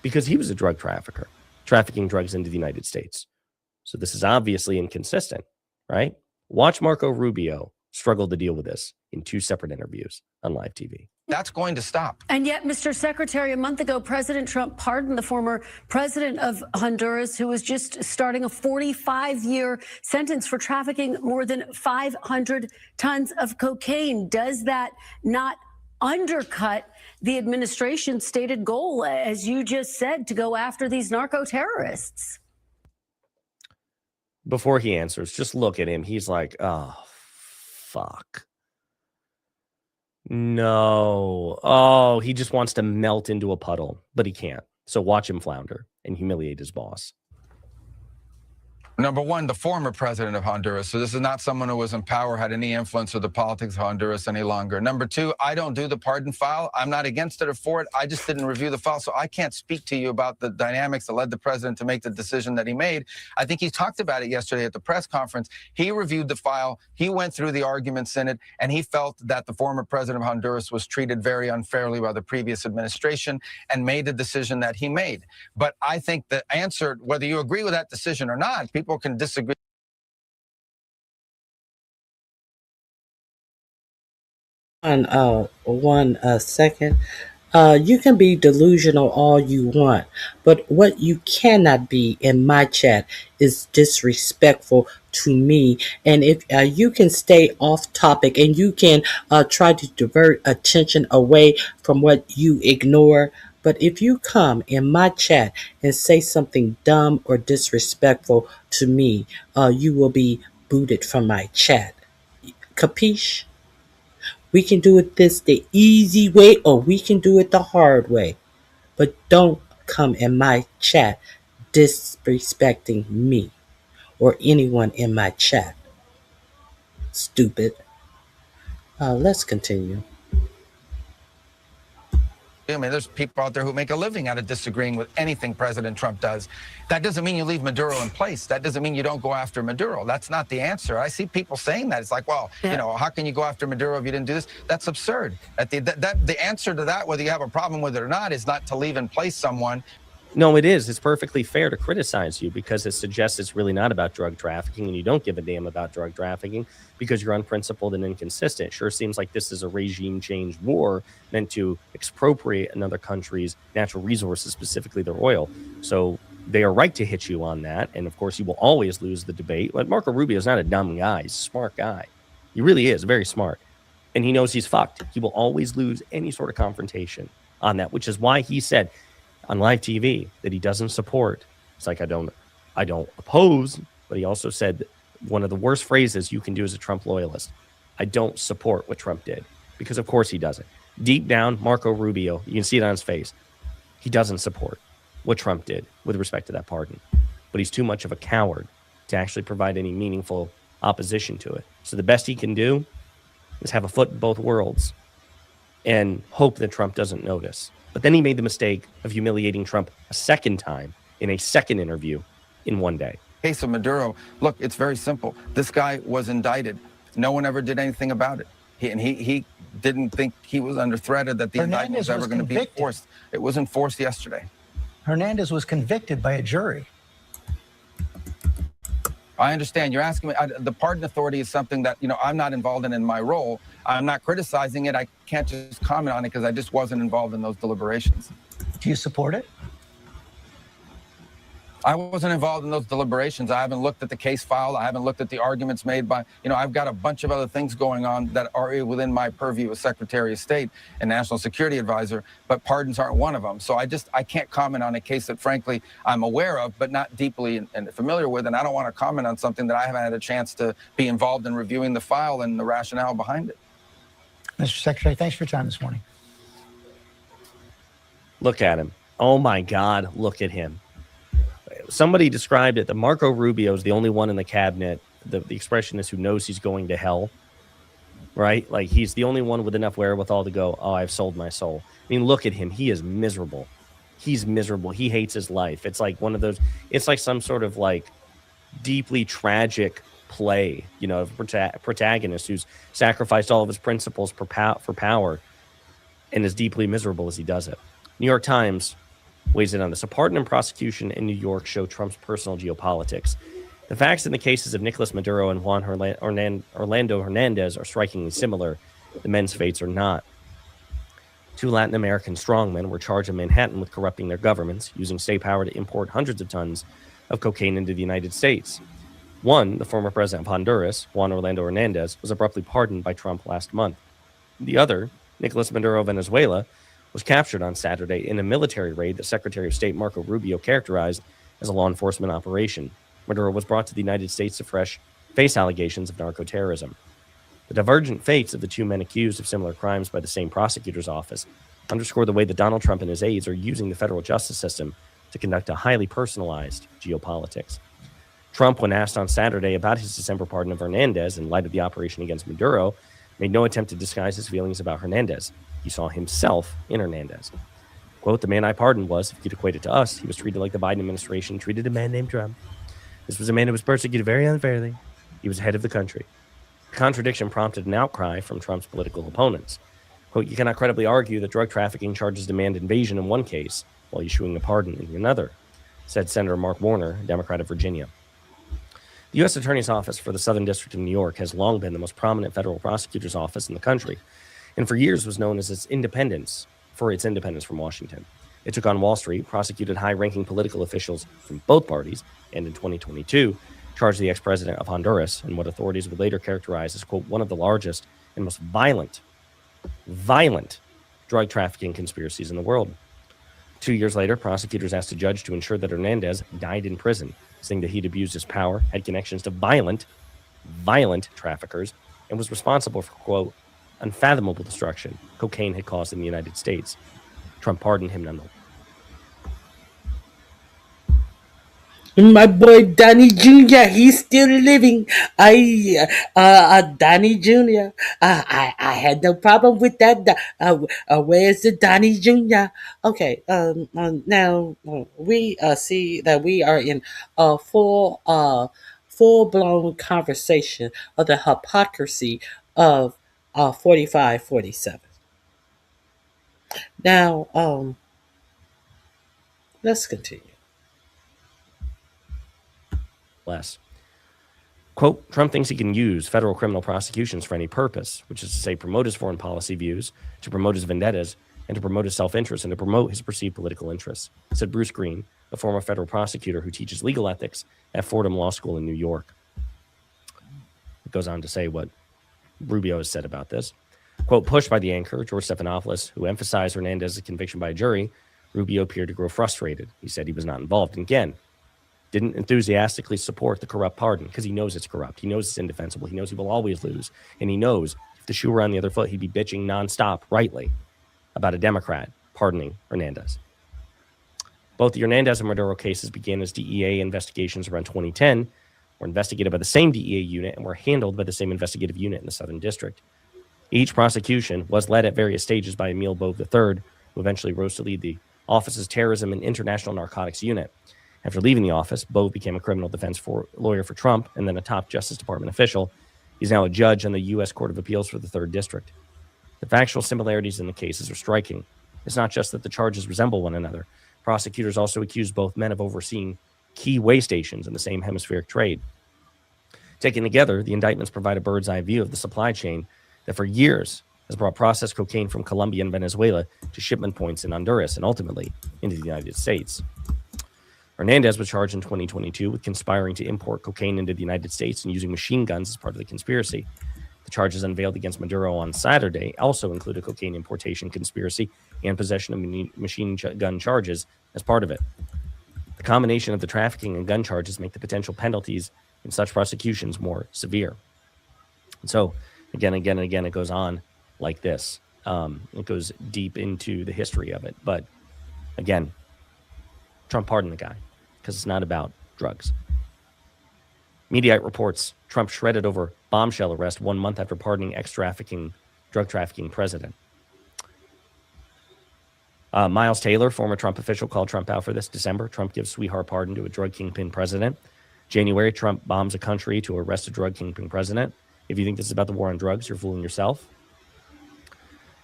because he was a drug trafficker, trafficking drugs into the United States. So this is obviously inconsistent, right? Watch Marco Rubio struggle to deal with this in 2 separate interviews on live TV. That's going to stop. And yet, Mr. Secretary, a month ago, President Trump pardoned the former president of Honduras, who was just starting a 45-year sentence for trafficking more than 500 tons of cocaine. Does that not undercut the administration's stated goal, as you just said, to go after these narco-terrorists? Before he answers, just look at him. He's like, oh, fuck. No. Oh, he just wants to melt into a puddle, but he can't. So watch him flounder and humiliate his boss. Number one, the former president of Honduras. So this is not someone who was in power, had any influence with the politics of Honduras any longer. Number two, I don't do the pardon file. I'm not against it or for it. I just didn't review the file. So I can't speak to you about the dynamics that led the president to make the decision that he made. I think he talked about it yesterday at the press conference. He reviewed the file. He went through the arguments in it, and he felt that the former president of Honduras was treated very unfairly by the previous administration and made the decision that he made. But I think the answer, whether you agree with that decision or not, people can disagree. On one second. You can be delusional all you want, but what you cannot be in my chat is disrespectful to me. And if you can stay off topic and you can try to divert attention away from what you ignore, But if you come in my chat and say something dumb or disrespectful to me, you will be booted from my chat. Capiche? We can do it the easy way, or we can do it the hard way. But don't come in my chat disrespecting me or anyone in my chat. Stupid. Let's continue. I mean, there's people out there who make a living out of disagreeing with anything President Trump does. That doesn't mean you leave Maduro in place. That doesn't mean you don't go after Maduro. That's not the answer. I see people saying that. It's like, well, you know, how can you go after Maduro if you didn't do this? That's absurd. The answer to that, whether you have a problem with it or not, is not to leave in place someone. No, it is. It's perfectly fair to criticize you because it suggests it's really not about drug trafficking and you don't give a damn about drug trafficking because you're unprincipled and inconsistent. It sure seems like this is a regime change war meant to expropriate another country's natural resources, specifically their oil. So they are right to hit you on that. And of course, you will always lose the debate. But Marco Rubio is not a dumb guy. He's a smart guy. He really is very smart. And he knows he's fucked. He will always lose any sort of confrontation on that, which is why he said on live TV that he doesn't support. It's like, I don't oppose, but he also said one of the worst phrases you can do as a Trump loyalist. I don't support what Trump did, because of course he doesn't. Deep down, Marco Rubio, you can see it on his face. He doesn't support what Trump did with respect to that pardon, but he's too much of a coward to actually provide any meaningful opposition to it. So the best he can do is have a foot in both worlds and hope that Trump doesn't notice. But then he made the mistake of humiliating Trump a second time in a second interview in one day. Case of Maduro, look, it's very simple. This guy was indicted. No one ever did anything about it. He didn't think he was under threat or that the indictment was ever going to be enforced. It was enforced yesterday. Hernandez was convicted by a jury. I understand. You're asking me, the pardon authority is something that, you know, I'm not involved in my role. I'm not criticizing it. I can't just comment on it because I just wasn't involved in those deliberations. Do you support it? I wasn't involved in those deliberations. I haven't looked at the case file. I haven't looked at the arguments made by, you know, I've got a bunch of other things going on that are within my purview as Secretary of State and National Security Advisor, but pardons aren't one of them. So I can't comment on a case that, frankly, I'm aware of, but not deeply and familiar with. And I don't want to comment on something that I haven't had a chance to be involved in reviewing the file and the rationale behind it. Mr. Secretary, thanks for your time this morning. Look at him. Oh, my God. Look at him. Somebody described it that Marco Rubio is the only one in the cabinet, the expression is, who knows he's going to hell, right? Like, he's the only one with enough wherewithal to go, oh, I've sold my soul. I mean, look at him. He is miserable. He's miserable. He hates his life. It's like one of those, it's like some sort of like deeply tragic play, you know, of a protagonist who's sacrificed all of his principles for power and is deeply miserable as he does it. New York Times weighs in on this. A pardon and prosecution in New York show Trump's personal geopolitics. The facts in the cases of Nicolas Maduro and Juan Orlando Hernandez are strikingly similar. The men's fates are not. Two Latin American strongmen were charged in Manhattan with corrupting their governments, using state power to import hundreds of tons of cocaine into the United States. One, the former president of Honduras, Juan Orlando Hernandez, was abruptly pardoned by Trump last month. The other, Nicolas Maduro of Venezuela, was captured on Saturday in a military raid that Secretary of State Marco Rubio characterized as a law enforcement operation. Maduro was brought to the United States to face allegations of narco-terrorism. The divergent fates of the two men accused of similar crimes by the same prosecutor's office underscore the way that Donald Trump and his aides are using the federal justice system to conduct a highly personalized geopolitics. Trump, when asked on Saturday about his December pardon of Hernandez in light of the operation against Maduro, made no attempt to disguise his feelings about Hernandez. He saw himself in Hernandez. Quote, the man I pardoned was, if you could equate it to us, he was treated like the Biden administration treated a man named Trump. This was a man who was persecuted very unfairly. He was head of the country. The contradiction prompted an outcry from Trump's political opponents. Quote, you cannot credibly argue that drug trafficking charges demand invasion in one case while issuing a pardon in another, said Senator Mark Warner, Democrat of Virginia. The U.S. Attorney's Office for the Southern District of New York has long been the most prominent federal prosecutor's office in the country, and for years was known as its independence from Washington. It took on Wall Street, prosecuted high-ranking political officials from both parties, and in 2022, charged the ex-president of Honduras in what authorities would later characterize as, quote, one of the largest and most violent drug trafficking conspiracies in the world. 2 years later, prosecutors asked a judge to ensure that Hernandez died in prison, saying that he'd abused his power, had connections to violent traffickers, and was responsible for, quote, unfathomable destruction cocaine had caused in the United States. Trump pardoned him nonetheless. My boy Donnie Jr., he's still living. Donnie Jr. I had no problem with that. Where's the Donnie Jr.? Okay. Now we see that we are in a full blown conversation of the hypocrisy of 47. Now let's continue. Less. Quote, Trump thinks he can use federal criminal prosecutions for any purpose, which is to say promote his foreign policy views, to promote his vendettas, and to promote his self-interest, and to promote his perceived political interests, said Bruce Green, a former federal prosecutor who teaches legal ethics at Fordham Law School in New York. It goes on to say what Rubio has said about this. Quote, pushed by the anchor, George Stephanopoulos, who emphasized Hernandez's conviction by a jury, Rubio appeared to grow frustrated. He said he was not involved. And again, didn't enthusiastically support the corrupt pardon because he knows it's corrupt. He knows it's indefensible. He knows he will always lose. And he knows if the shoe were on the other foot, he'd be bitching nonstop, rightly, about a Democrat pardoning Hernandez. Both the Hernandez and Maduro cases began as DEA investigations around 2010, were investigated by the same DEA unit, and were handled by the same investigative unit in the Southern District. Each prosecution was led at various stages by Emil Bove III, who eventually rose to lead the office's Terrorism and International Narcotics Unit. After leaving the office, Bove became a criminal defense lawyer for Trump and then a top Justice Department official. He's now a judge on the U.S. Court of Appeals for the 3rd District. The factual similarities in the cases are striking. It's not just that the charges resemble one another. Prosecutors also accuse both men of overseeing key way stations in the same hemispheric trade. Taken together, the indictments provide a bird's-eye view of the supply chain that for years has brought processed cocaine from Colombia and Venezuela to shipment points in Honduras and ultimately into the United States. Hernandez was charged in 2022 with conspiring to import cocaine into the United States and using machine guns as part of the conspiracy. The charges unveiled against Maduro on Saturday also include a cocaine importation conspiracy and possession of machine gun charges as part of it. The combination of the trafficking and gun charges make the potential penalties in such prosecutions more severe. And so, again, it goes on like this. It goes deep into the history of it. But, again, Trump pardoned the guy because it's not about drugs. Mediaite reports Trump shredded over bombshell arrest 1 month after pardoning drug trafficking president. Miles Taylor, former Trump official, called Trump out for this. December, Trump gives sweetheart pardon to a drug kingpin president. January, Trump bombs a country to arrest a drug kingpin president. If you think this is about the war on drugs, you're fooling yourself.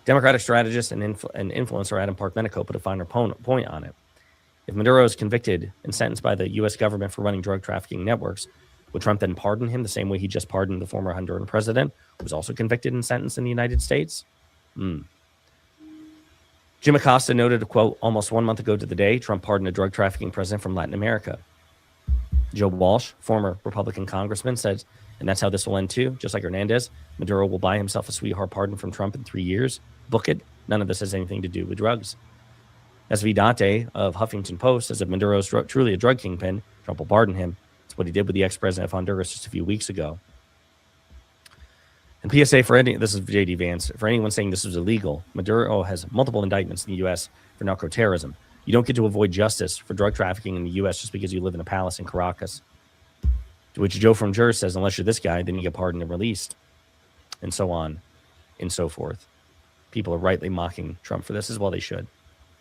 Democratic strategist and influencer Adam Park-Menico put a finer point on it. If Maduro is convicted and sentenced by the U.S. government for running drug trafficking networks, would Trump then pardon him the same way he just pardoned the former Honduran president, who was also convicted and sentenced in the United States? Jim Acosta noted, quote, almost 1 month ago to the day, Trump pardoned a drug trafficking president from Latin America. Joe Walsh, former Republican congressman, said, and that's how this will end too, just like Hernandez, Maduro will buy himself a sweetheart pardon from Trump in 3 years. Book it. None of this has anything to do with drugs. S.V. Dante of Huffington Post says if Maduro is truly a drug kingpin, Trump will pardon him. That's what he did with the ex-president of Honduras just a few weeks ago. And PSA for this is J.D. Vance, for anyone saying this is illegal, Maduro has multiple indictments in the U.S. for narco-terrorism. You don't get to avoid justice for drug trafficking in the U.S. just because you live in a palace in Caracas. To which Joe from Jersey says, unless you're this guy, then you get pardoned and released. And so on and so forth. People are rightly mocking Trump for this as well they should.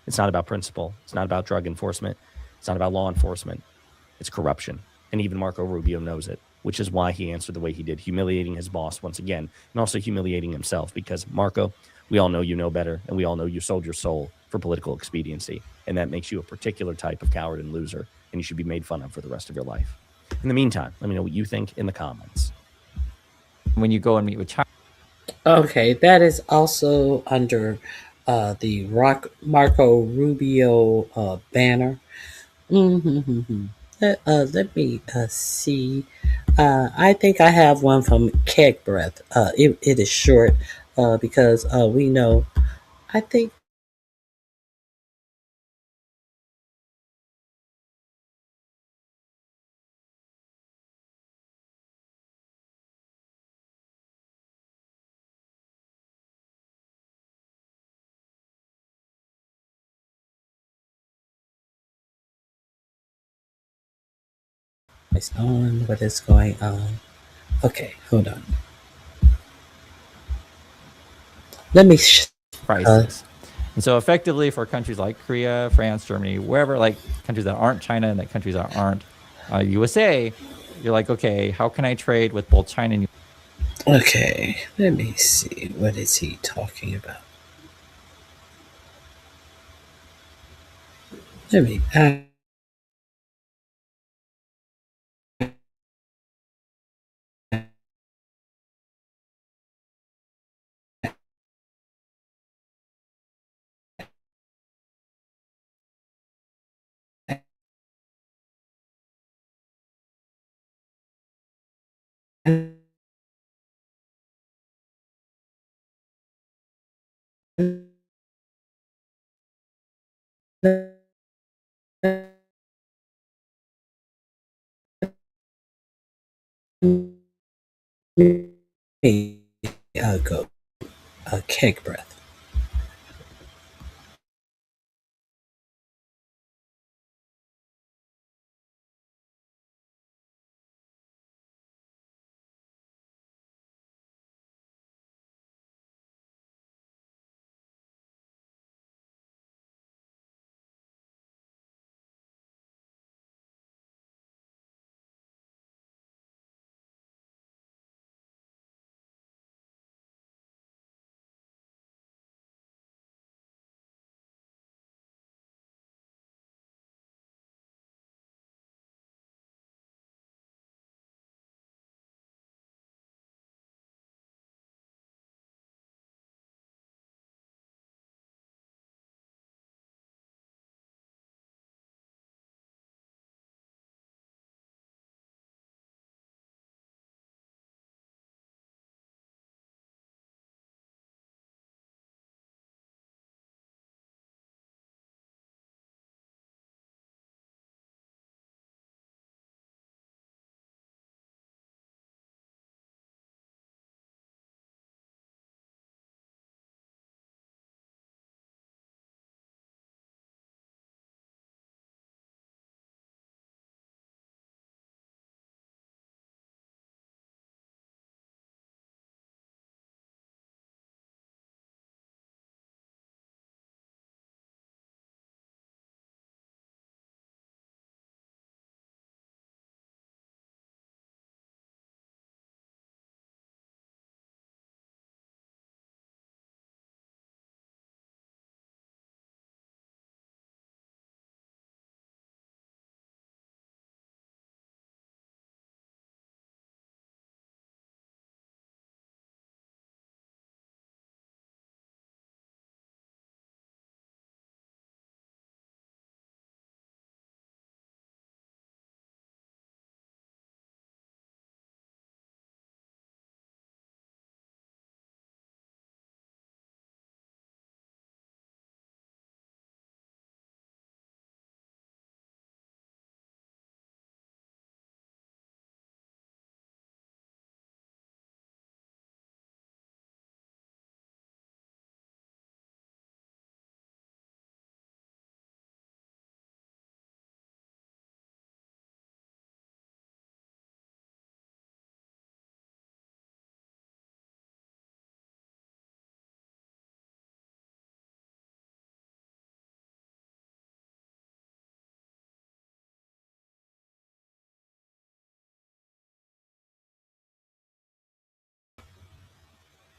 It's not about principle. It's not about drug enforcement. It's not about law enforcement. It's corruption. And even Marco Rubio knows it, which is why he answered the way he did, humiliating his boss once again, and also humiliating himself because, Marco, we all know you know better, and we all know you sold your soul for political expediency, and that makes you a particular type of coward and loser, and you should be made fun of for the rest of your life. In the meantime, let me know what you think in the comments. When you go and meet with China. Okay, that is also under the Marco Rubio banner. Let me see. I think I have one from Keg Breath. It is short because we know. I think on what is going on. Okay, hold on. Let me. Prices. And so effectively for countries like Korea, France, Germany, wherever, like countries that aren't China and that countries that aren't USA, you're like, okay, how can I trade with both China and Okay, let me see. What is he talking about? Let me. Go. Cake breath.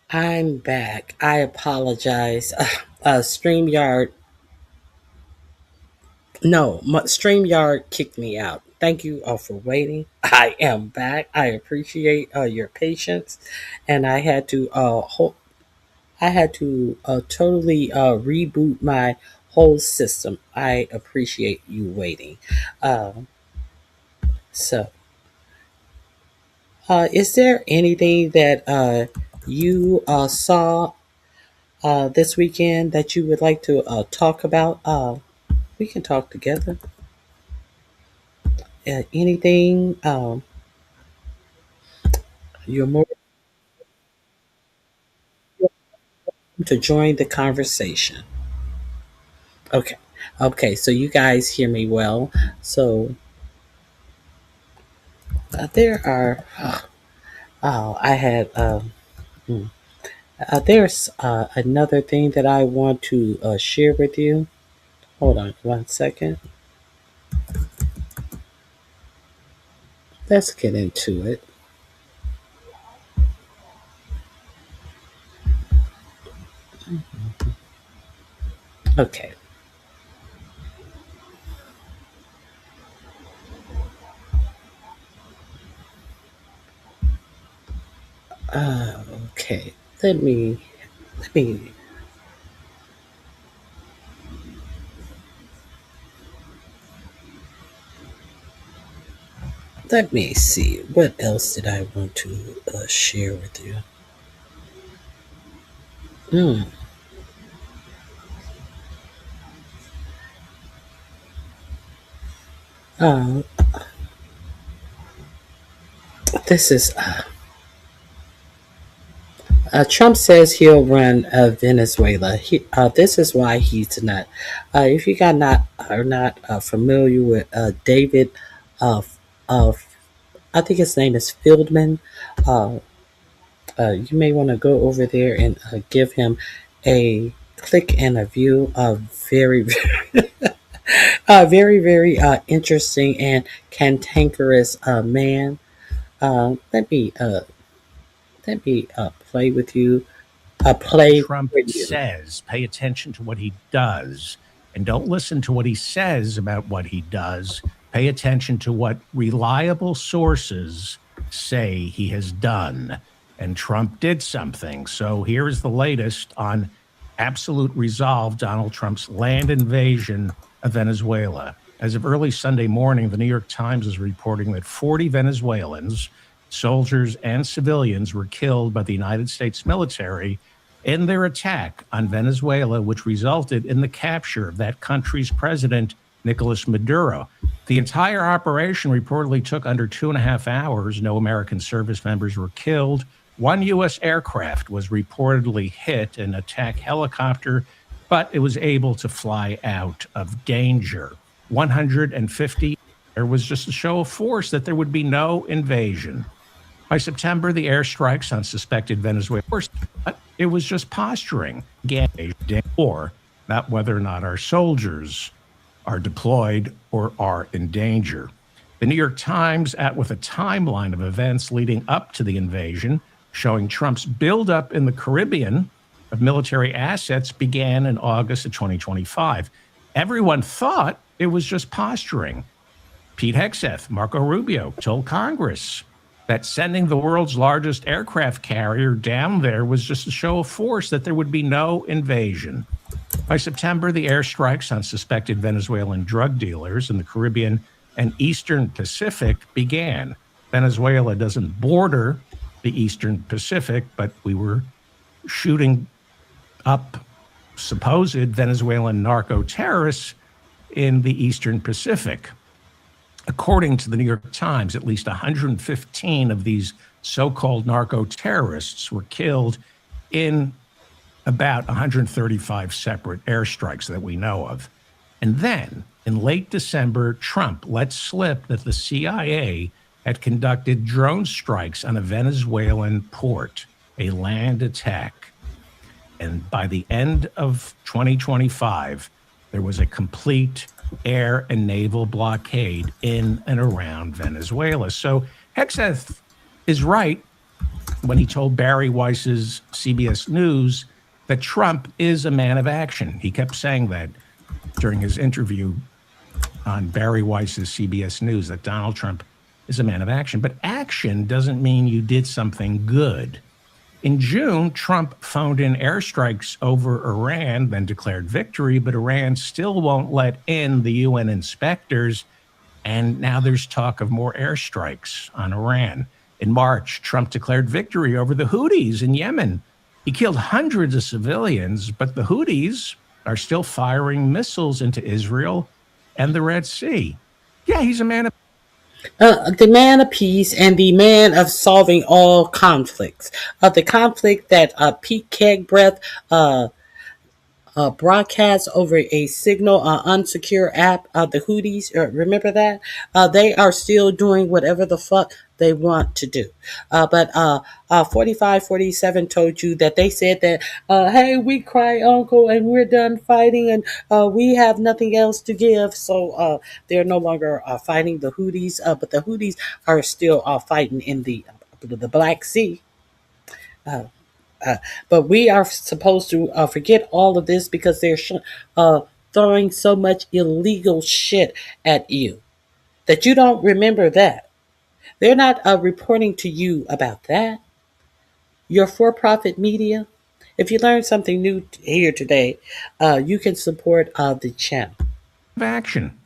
I'm back. I apologize. StreamYard. No, StreamYard kicked me out. Thank you all for waiting. I am back. I appreciate your patience, and I had to totally reboot my whole system. I appreciate you waiting. Um, so, is there anything that you saw this weekend that you would like to talk about? We can talk together. Anything? You're more welcome to join the conversation. Okay. Okay. So you guys hear me well. So There are. Oh, I had. There's another thing that I want to share with you. Hold on 1 second. Let's get into it. Okay. Okay. Let me see. What else did I want to share with you? Uh, this is Trump says he'll run Venezuela. This is why he's not. If you are not familiar with David, uh, uh, I think his name is Fieldman. Uh, you may want to go over there and give him a click and a view. Very, very interesting and cantankerous man. Let me play with you. Play Trump with you. says, pay attention to what he does, and don't listen to what he says about what he does. Pay attention to what reliable sources say he has done. And Trump did something. So here is the latest on absolute resolve, Donald Trump's land invasion of Venezuela. As of early Sunday morning, the New York Times is reporting that 40 Venezuelans, soldiers and civilians, were killed by the United States military in their attack on Venezuela, which resulted in the capture of that country's president, Nicolas Maduro. The entire operation reportedly took under 2.5 hours. No American service members were killed. One U.S. aircraft was reportedly hit, an attack helicopter, but it was able to fly out of danger. 150. There was just a show of force that there would be no invasion. By September, the airstrikes on suspected Venezuelan forces, it was just posturing. Or not whether or not our soldiers are deployed or are in danger. The New York Times, with a timeline of events leading up to the invasion, showing Trump's buildup in the Caribbean of military assets, began in August of 2025. Everyone thought it was just posturing. Pete Hegseth, Marco Rubio, told Congress that sending the world's largest aircraft carrier down there was just a show of force, that there would be no invasion. By September, the airstrikes on suspected Venezuelan drug dealers in the Caribbean and Eastern Pacific began. Venezuela doesn't border the Eastern Pacific, but we were shooting up supposed Venezuelan narco-terrorists in the Eastern Pacific. According to the New York Times, at least 115 of these so-called narco-terrorists were killed in about 135 separate airstrikes that we know of. And then, in late December, Trump let slip that the CIA had conducted drone strikes on a Venezuelan port, a land attack. And by the end of 2025, there was a complete air and naval blockade in and around Venezuela. So Hegseth is right when he told Barry Weiss's CBS News that Trump is a man of action. He kept saying that during his interview on Barry Weiss's CBS News, that Donald Trump is a man of action. But action doesn't mean you did something good. In June, Trump phoned in airstrikes over Iran, then declared victory, but Iran still won't let in the UN inspectors. And now there's talk of more airstrikes on Iran. In March, Trump declared victory over the Houthis in Yemen. He killed hundreds of civilians, but the Houthis are still firing missiles into Israel and the Red Sea. Yeah, he's a man of the man of peace and the man of solving all conflicts. The conflict that Pete Kegbreath broadcast over a Signal unsecure app, the Houthis, remember that? They are still doing whatever the fuck they want to do. But 4547 told you that they said that, hey, we cry uncle and we're done fighting and we have nothing else to give. So they're no longer fighting the Houthis, but the Houthis are still fighting in the Black Sea. But we are supposed to forget all of this because they're throwing so much illegal shit at you that you don't remember that. They're not reporting to you about that. Your for-profit media. If you learned something new here today, you can support the channel. Action.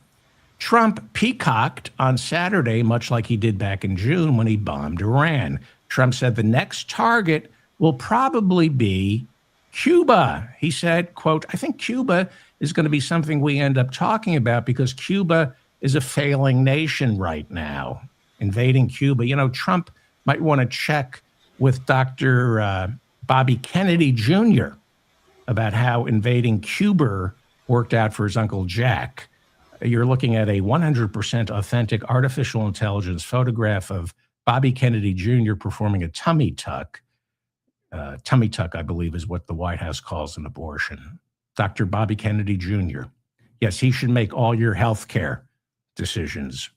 Trump peacocked on Saturday, much like he did back in June when he bombed Iran. Trump said the next target will probably be Cuba. He said, quote, I think Cuba is going to be something we end up talking about because Cuba is a failing nation right now. Invading Cuba. You know, Trump might want to check with Dr. Bobby Kennedy Jr. about how invading Cuba worked out for his Uncle Jack. You're looking at a 100% authentic artificial intelligence photograph of Bobby Kennedy Jr. performing a tummy tuck. Tummy tuck, I believe, is what the White House calls an abortion. Dr. Bobby Kennedy Jr. Yes, he should make all your health care decisions.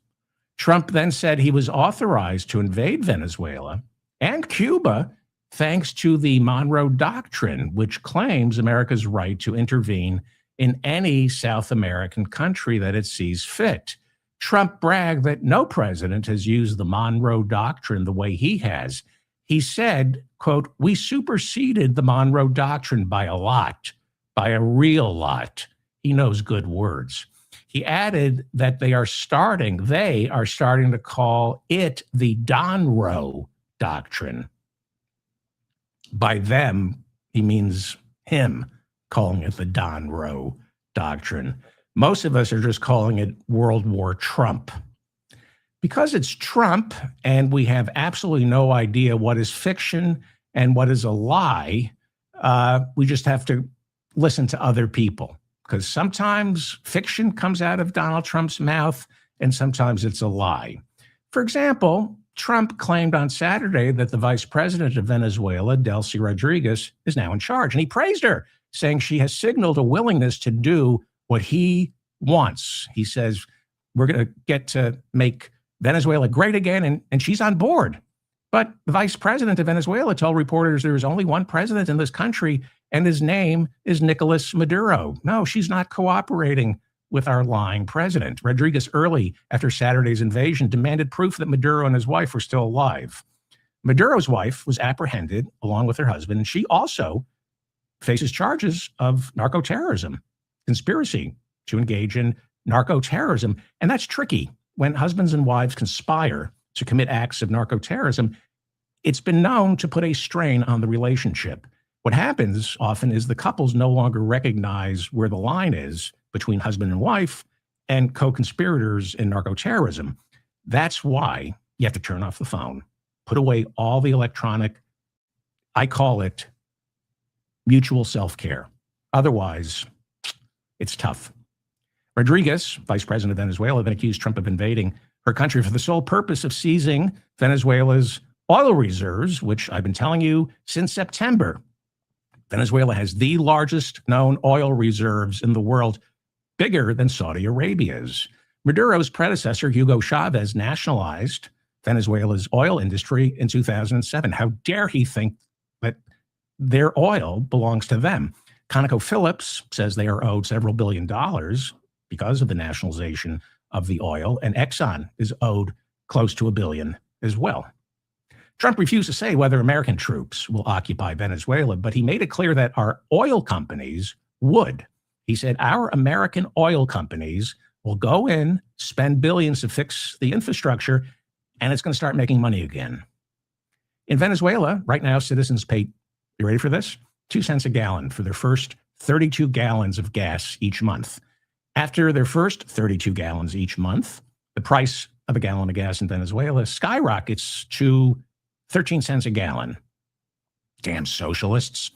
Trump then said he was authorized to invade Venezuela and Cuba thanks to the Monroe Doctrine, which claims America's right to intervene in any South American country that it sees fit. Trump bragged that no president has used the Monroe Doctrine the way he has. He said, quote, we superseded the Monroe Doctrine by a lot, by a real lot. He knows good words. He added that they are starting to call it the Donroe Doctrine. By them, he means him, calling it the Donroe Doctrine. Most of us are just calling it World War Trump. Because it's Trump and we have absolutely no idea what is fiction and what is a lie, we just have to listen to other people. Because sometimes fiction comes out of Donald Trump's mouth and sometimes it's a lie. For example, Trump claimed on Saturday that the vice president of Venezuela, Delcy Rodriguez, is now in charge. And he praised her, saying she has signaled a willingness to do what he wants. He says, we're going to get to make Venezuela great again, and she's on board. But the vice president of Venezuela told reporters there is only one president in this country, and his name is Nicolas Maduro. No, she's not cooperating with our lying president. Rodriguez, early after Saturday's invasion, demanded proof that Maduro and his wife were still alive. Maduro's wife was apprehended along with her husband, and she also faces charges of narco-terrorism, conspiracy to engage in narco-terrorism. And that's tricky. When husbands and wives conspire to commit acts of narco-terrorism, it's been known to put a strain on the relationship. What happens often is the couples no longer recognize where the line is between husband and wife and co-conspirators in narco-terrorism. That's why you have to turn off the phone, put away all the electronic, I call it mutual self-care. Otherwise, it's tough. Rodriguez, vice president of Venezuela, then accused Trump of invading her country for the sole purpose of seizing Venezuela's oil reserves, which I've been telling you since September. Venezuela has the largest known oil reserves in the world, bigger than Saudi Arabia's. Maduro's predecessor, Hugo Chavez, nationalized Venezuela's oil industry in 2007. How dare he think that their oil belongs to them? ConocoPhillips says they are owed several $billions because of the nationalization of the oil, and Exxon is owed close to $1 billion as well. Trump refused to say whether American troops will occupy Venezuela, but he made it clear that our oil companies would. He said our American oil companies will go in, spend billions to fix the infrastructure, and it's going to start making money again. In Venezuela, right now, citizens pay, you ready for this? 2 cents a gallon for their first 32 gallons of gas each month. After their first 32 gallons each month, the price of a gallon of gas in Venezuela skyrockets to 13 cents a gallon. Damn socialists.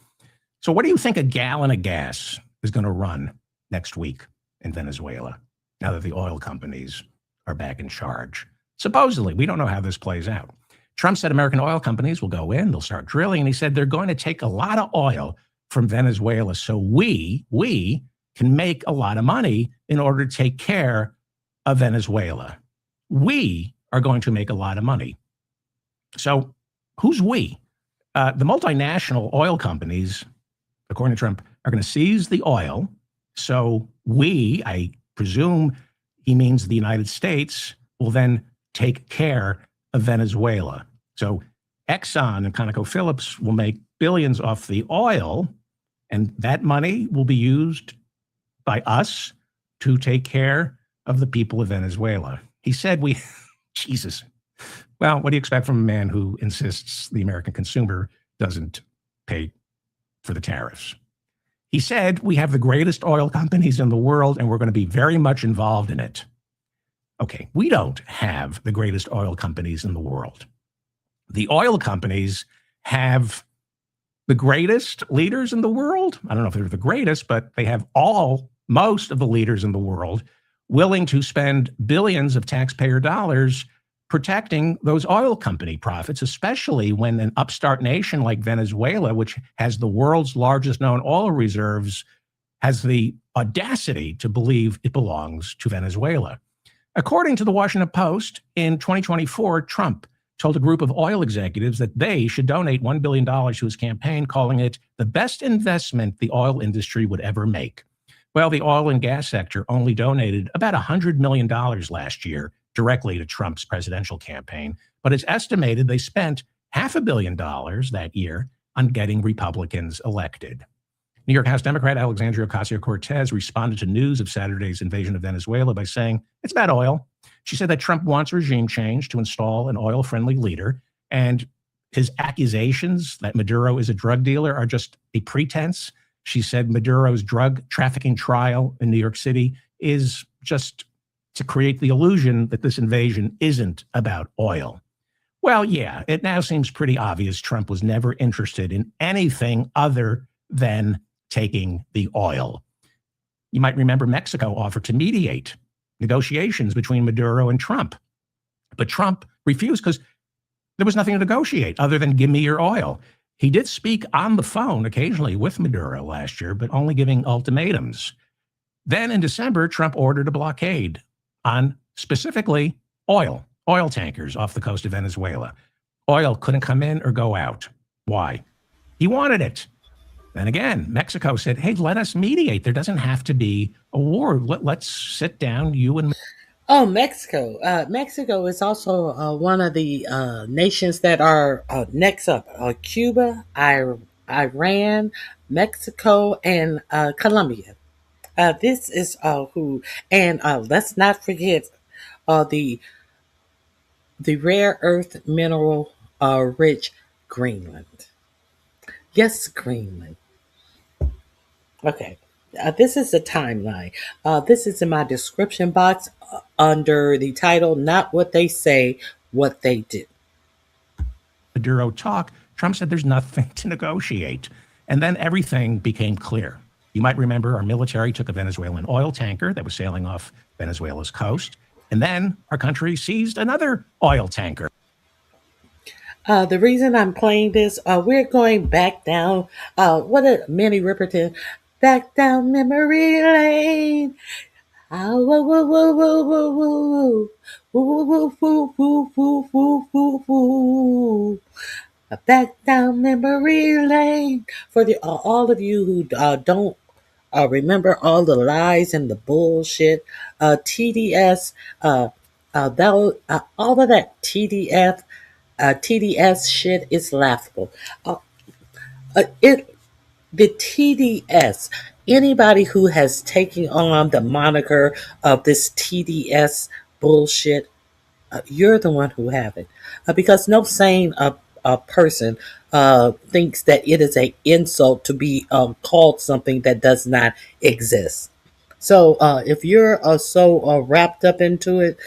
So what do you think a gallon of gas is going to run next week in Venezuela, now that the oil companies are back in charge? Supposedly, we don't know how this plays out. Trump said American oil companies will go in, they'll start drilling, and he said they're going to take a lot of oil from Venezuela so we can make a lot of money in order to take care of Venezuela. We are going to make a lot of money. So who's we? The multinational oil companies, according to Trump, are going to seize the oil. So we, I presume he means the United States, will then take care of Venezuela. So Exxon and ConocoPhillips will make billions off the oil, and that money will be used by us to take care of the people of Venezuela. He said Jesus. Well, what do you expect from a man who insists the American consumer doesn't pay for the tariffs? He said we have the greatest oil companies in the world and we're going to be very much involved in it. Okay, we don't have the greatest oil companies in the world. The oil companies have the greatest leaders in the world. I don't know if they're the greatest, but they have most of the leaders in the world willing to spend billions of taxpayer dollars protecting those oil company profits, especially when an upstart nation like Venezuela, which has the world's largest known oil reserves, has the audacity to believe it belongs to Venezuela. According to the Washington Post, in 2024, Trump told a group of oil executives that they should donate $1 billion to his campaign, calling it the best investment the oil industry would ever make. Well, the oil and gas sector only donated about $100 million last year directly to Trump's presidential campaign, but it's estimated they spent $500 million that year on getting Republicans elected. New York House Democrat Alexandria Ocasio-Cortez responded to news of Saturday's invasion of Venezuela by saying, it's about oil. She said that Trump wants regime change to install an oil-friendly leader, and his accusations that Maduro is a drug dealer are just a pretense. She said Maduro's drug trafficking trial in New York City is just to create the illusion that this invasion isn't about oil. Well, yeah, it now seems pretty obvious Trump was never interested in anything other than taking the oil. You might remember Mexico offered to mediate negotiations between Maduro and Trump, but Trump refused because there was nothing to negotiate other than give me your oil. He did speak on the phone occasionally with Maduro last year, but only giving ultimatums. Then in December, Trump ordered a blockade on specifically oil tankers off the coast of Venezuela. Oil couldn't come in or go out. Why? He wanted it. Then again, Mexico said, hey, let us mediate. There doesn't have to be a war. Let's sit down, you and me. Oh, Mexico. Mexico is also one of the nations that are next up. Cuba, Iran, Mexico, and Colombia. This is who, and let's not forget the rare earth mineral rich Greenland. Yes, Greenland. Okay. This is the timeline. This is in my description box under the title, Not What They Say, What They Do. Maduro talk, Trump said there's nothing to negotiate. And then everything became clear. You might remember our military took a Venezuelan oil tanker that was sailing off Venezuela's coast. And then our country seized another oil tanker. The reason I'm playing this, we're going back down, what a Minnie Riperton, back down memory lane. Woo, woo, woo, woo, woo, woo, woo. Woo, woo, woo, woo, woo, woo, woo, woo. Back down memory lane. For all of you who don't remember all the lies and the bullshit, TDS, all of that TDS shit is laughable. The TDS, anybody who has taken on the moniker of this TDS bullshit, you're the one who have it. Because no sane person thinks that it is an insult to be called something that does not exist. So if you're so wrapped up into it,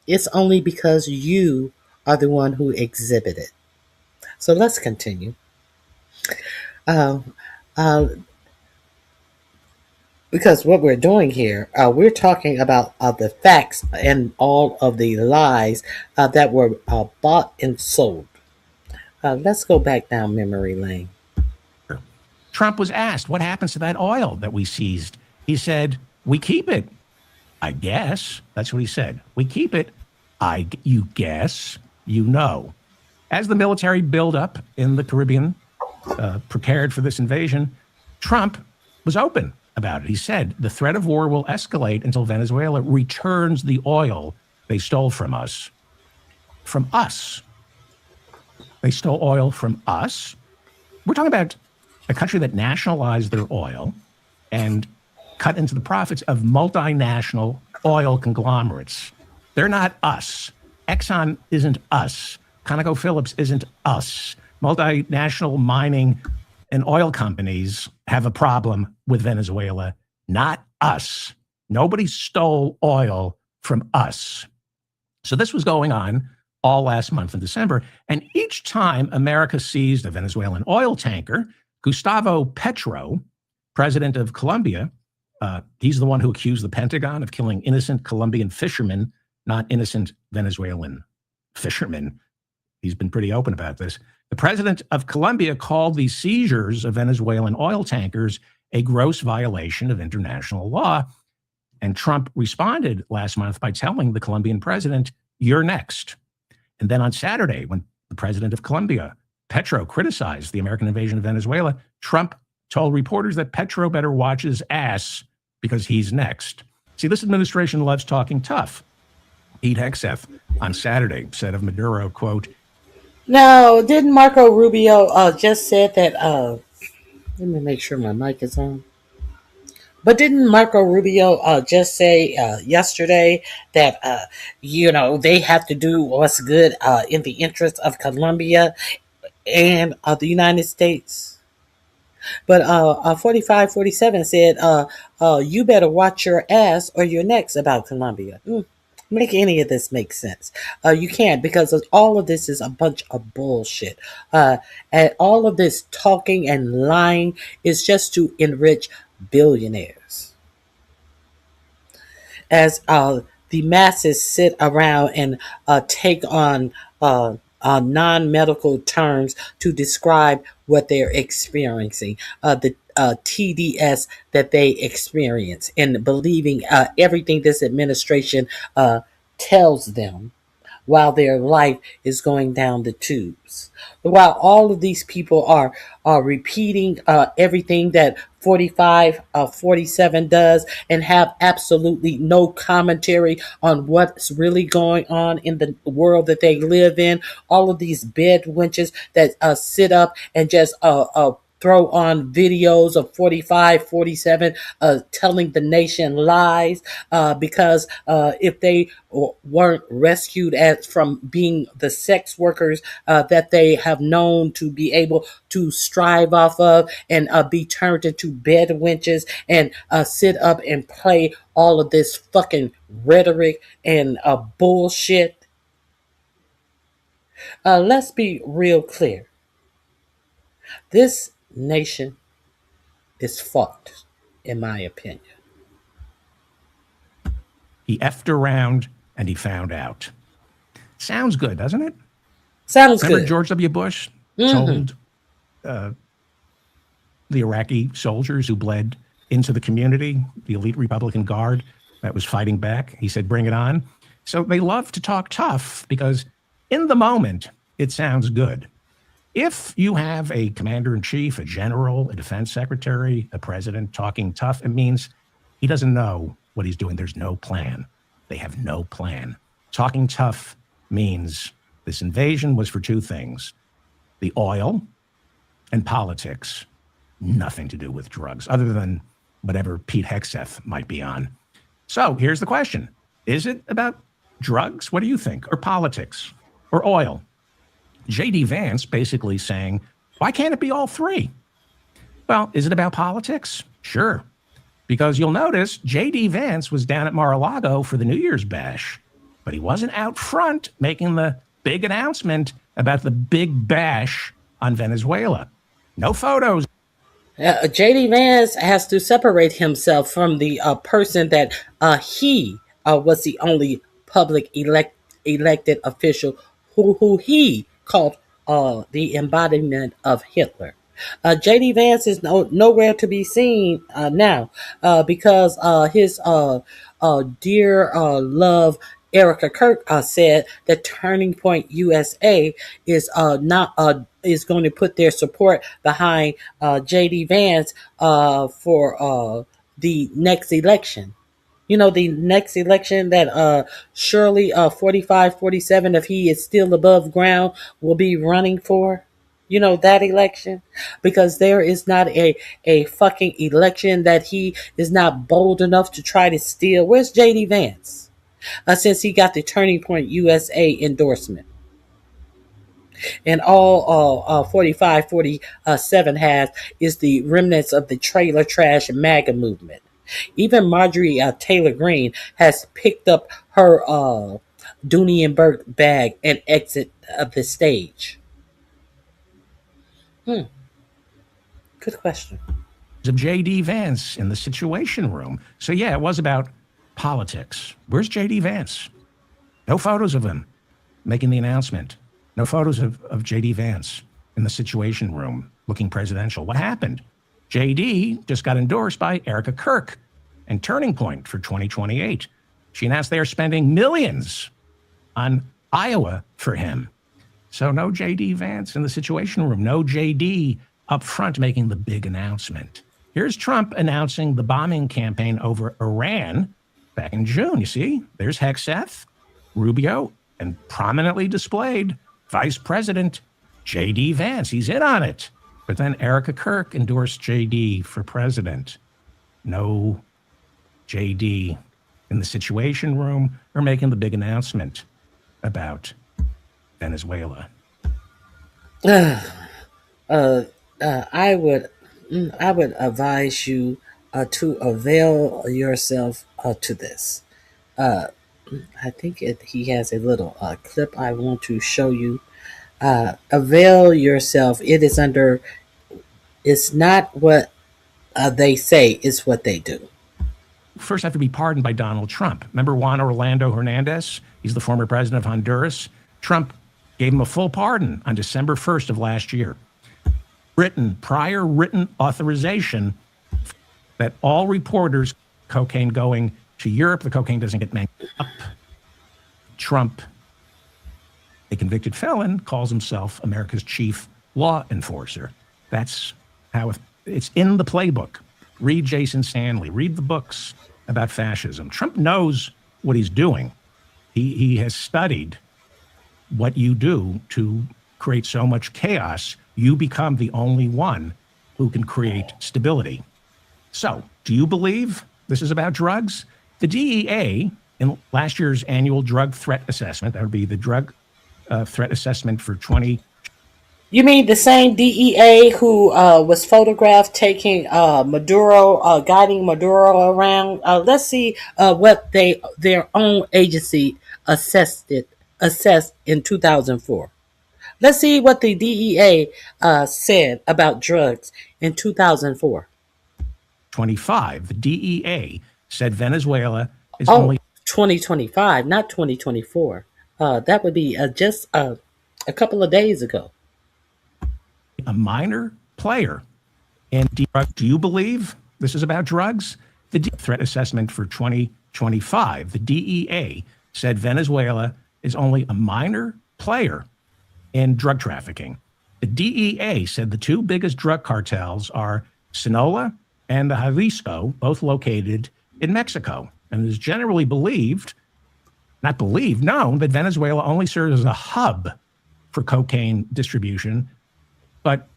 it's only because you are the one who exhibit it. So let's continue. Because what we're doing here, we're talking about the facts and all of the lies that were bought and sold. Let's go back down memory lane. Trump was asked, what happens to that oil that we seized? He said, we keep it. I guess. That's what he said. We keep it. You guess. You know. As the military buildup in the Caribbean prepared for this invasion, Trump was open about it. He said, the threat of war will escalate until Venezuela returns the oil they stole from us. From us. They stole oil from us. We're talking about a country that nationalized their oil and cut into the profits of multinational oil conglomerates. They're not us. Exxon isn't us. ConocoPhillips isn't us. Multinational mining and oil companies have a problem with Venezuela, not us. Nobody stole oil from us. So this was going on all last month in December. And each time America seized a Venezuelan oil tanker, Gustavo Petro, president of Colombia, he's the one who accused the Pentagon of killing innocent Colombian fishermen, not innocent Venezuelan fishermen. He's been pretty open about this. The president of Colombia called the seizures of Venezuelan oil tankers a gross violation of international law. And Trump responded last month by telling the Colombian president, you're next. And then on Saturday, when the president of Colombia, Petro, criticized the American invasion of Venezuela, Trump told reporters that Petro better watch his ass because he's next. See, this administration loves talking tough. Pete Hegseth on Saturday said of Maduro, quote, No, didn't Marco Rubio just said that, let me make sure my mic is on. But didn't Marco Rubio just say yesterday that, they have to do what's good in the interest of Colombia and the United States? But 47's said, you better watch your ass or you're next about Colombia. Make any of this make sense? You can't, because all of this is a bunch of bullshit. And all of this talking and lying is just to enrich billionaires. As the masses sit around and take on non-medical terms to describe what they're experiencing, the TDS that they experience, and believing everything this administration tells them while their life is going down the tubes. While all of these people are repeating everything that 47 does and have absolutely no commentary on what's really going on in the world that they live in. All of these bed wenches that sit up and just throw on videos of 47 telling the nation lies because if they weren't rescued from being the sex workers that they have known to be able to strive off of and be turned into bed wenches and sit up and play all of this fucking rhetoric and bullshit. Let's be real clear. This nation is fucked, in my opinion. He effed around and he found out. Sounds good, doesn't it? Sounds Remember good. George W. Bush told the Iraqi soldiers who bled into the community, the elite Republican Guard that was fighting back. He said, bring it on. So they love to talk tough because in the moment, it sounds good. If you have a commander-in-chief, a general, a defense secretary, a president talking tough, it means he doesn't know what he's doing. There's no plan. They have no plan. Talking tough means this invasion was for two things: the oil and politics. Nothing to do with drugs, other than whatever Pete Hegseth might be on. So here's the question. Is it about drugs? What do you think? Or politics? Or oil? J.D. Vance basically saying, why can't it be all three? Well, is it about politics? Sure. Because you'll notice J.D. Vance was down at Mar-a-Lago for the New Year's bash, but he wasn't out front making the big announcement about the big bash on Venezuela. No photos. JD Vance has to separate himself from the person that he was the only public elected official who he called the embodiment of Hitler. JD Vance is nowhere to be seen now because his dear love Erica Kirk said that Turning Point USA is going to put their support behind JD Vance for the next election. You know, the next election that surely 45, 47, if he is still above ground, will be running for. You know, that election? Because there is not a fucking election that he is not bold enough to try to steal. Where's JD Vance? Since he got the Turning Point USA endorsement. And all 45, 47 has is the remnants of the trailer trash MAGA movement. Even Marjorie Taylor Greene has picked up her Dooney and Burke bag and exit of the stage. Good question. Of J.D. Vance in the Situation Room. So yeah, it was about politics. Where's J.D. Vance? No photos of him making the announcement. No photos of J.D. Vance in the Situation Room looking presidential. What happened? J.D. just got endorsed by Erica Kirk and Turning Point for 2028. She announced they are spending millions on Iowa for him. So no J.D. Vance in the Situation Room. No J.D. up front making the big announcement. Here's Trump announcing the bombing campaign over Iran back in June. You see, there's Hegseth, Rubio, and prominently displayed Vice President J.D. Vance. He's in on it. But then Erica Kirk endorsed J.D. for president. No J.D. in the Situation Room or making the big announcement about Venezuela. I would advise you to avail yourself to this. I think he has a little clip I want to show you. Avail yourself. It is under. It's not what they say; it's what they do. First, have to be pardoned by Donald Trump. Remember Juan Orlando Hernandez? He's the former president of Honduras. Trump gave him a full pardon on December 1st of last year. Prior written authorization that all reporters, cocaine going to Europe, the cocaine doesn't get mangled up. Trump, a convicted felon, calls himself America's chief law enforcer. That's how it's in the playbook. Read Jason Stanley, read the books about fascism. Trump knows what he's doing. He has studied what you do to create so much chaos. You become the only one who can create stability. So, do you believe this is about drugs? The DEA, in last year's annual drug threat assessment, that would be the drug threat assessment for 20. You mean the same DEA who was photographed taking Maduro, guiding Maduro around? Let's see what their own agency assessed in 2004. Let's see what the DEA said about drugs in 2004. 25. The DEA said Venezuela is only 2025, not 2024. That would be just a couple of days ago. A minor player in drugs. Do you believe this is about drugs? The threat assessment for 2025, the DEA said Venezuela is only a minor player in drug trafficking. The DEA said the two biggest drug cartels are Sinaloa and the Jalisco, both located in Mexico. And it is generally known that Venezuela only serves as a hub for cocaine distribution, but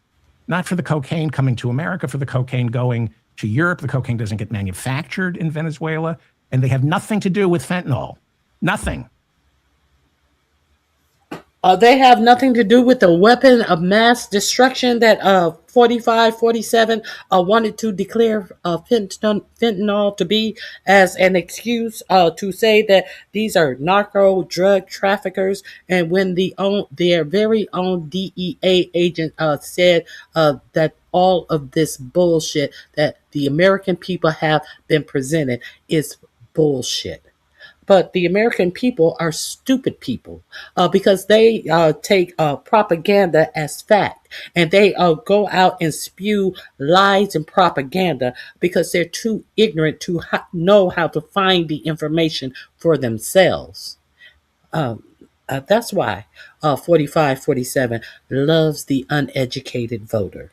not for the cocaine coming to America, for the cocaine going to Europe. The cocaine doesn't get manufactured in Venezuela, and they have nothing to do with fentanyl. Nothing. They have nothing to do with the weapon of mass destruction that 45, 47 wanted to declare fentanyl to be as an excuse to say that these are narco drug traffickers. And when their very own DEA agent said that all of this bullshit that the American people have been presented is bullshit. But the American people are stupid people because they take propaganda as fact, and they go out and spew lies and propaganda because they're too ignorant to know how to find the information for themselves. That's why 45, 47 loves the uneducated voter.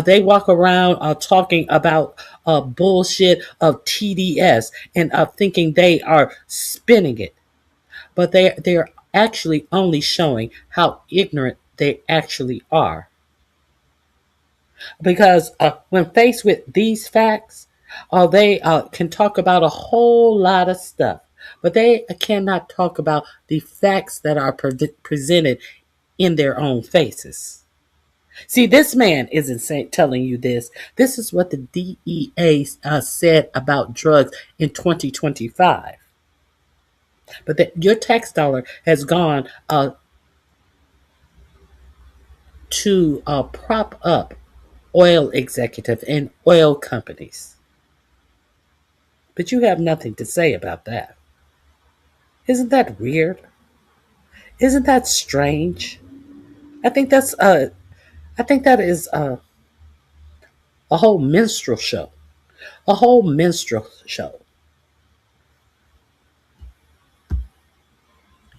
They walk around talking about bullshit of TDS and thinking they are spinning it, but they're actually only showing how ignorant they actually are. Because when faced with these facts, they can talk about a whole lot of stuff, but they cannot talk about the facts that are presented in their own faces. See, this man isn't telling you this. This is what the DEA said about drugs in 2025. But your tax dollar has gone to prop up oil executives and oil companies. But you have nothing to say about that. Isn't that weird? Isn't that strange? I think that is a whole minstrel show. A whole minstrel show.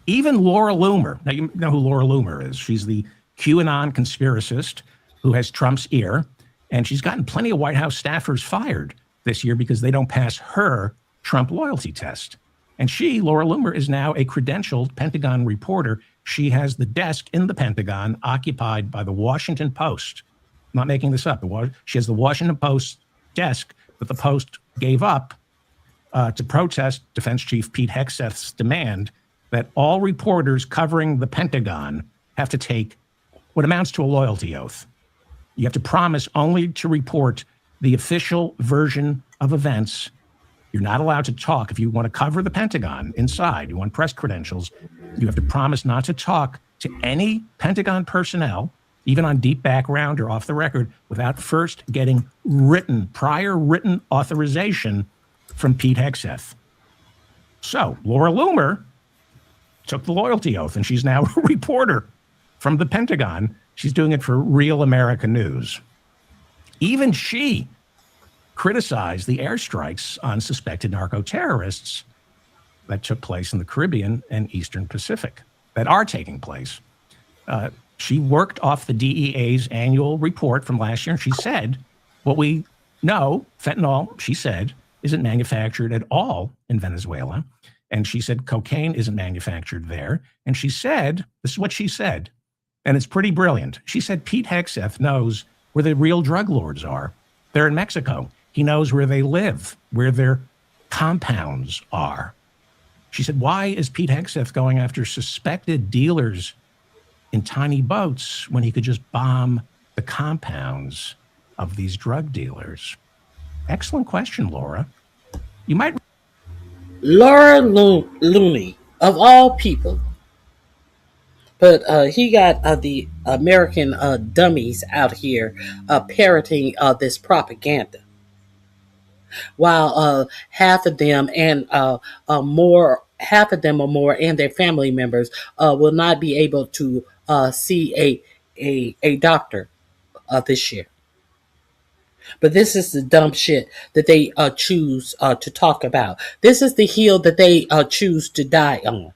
Even Laura Loomer. Now, you know who Laura Loomer is. She's the QAnon conspiracist who has Trump's ear, and she's gotten plenty of White House staffers fired this year because they don't pass her Trump loyalty test. And Laura Loomer, is now a credentialed Pentagon reporter. She has the desk in the Pentagon occupied by the Washington Post. I'm not making this up. She has the Washington Post desk that the Post gave up to protest Defense Chief Pete Hegseth's demand that all reporters covering the Pentagon have to take what amounts to a loyalty oath. You have to promise only to report the official version of events. You're not allowed to talk. If you want to cover the Pentagon inside, you want press credentials, you have to promise not to talk to any Pentagon personnel, even on deep background or off the record, without first getting prior written authorization from Pete Hegseth. So Laura Loomer took the loyalty oath, and she's now a reporter from the Pentagon. She's doing it for Real America News. Even she criticized the airstrikes on suspected narco-terrorists that took place in the Caribbean and Eastern Pacific, that are taking place. She worked off the DEA's annual report from last year, and she said, what we know, fentanyl, she said, isn't manufactured at all in Venezuela. And she said cocaine isn't manufactured there. And she said, this is what she said, and it's pretty brilliant. She said Pete Hegseth knows where the real drug lords are. They're in Mexico. He knows where they live, where their compounds are. She said, why is Pete Hegseth going after suspected dealers in tiny boats when he could just bomb the compounds of these drug dealers? Excellent question, Laura. You might... Laura Looney, of all people. But he got the American dummies out here parroting this propaganda. While half of them or more and their family members will not be able to see a doctor this year. But this is the dumb shit that they choose to talk about. This is the hill that they choose to die on.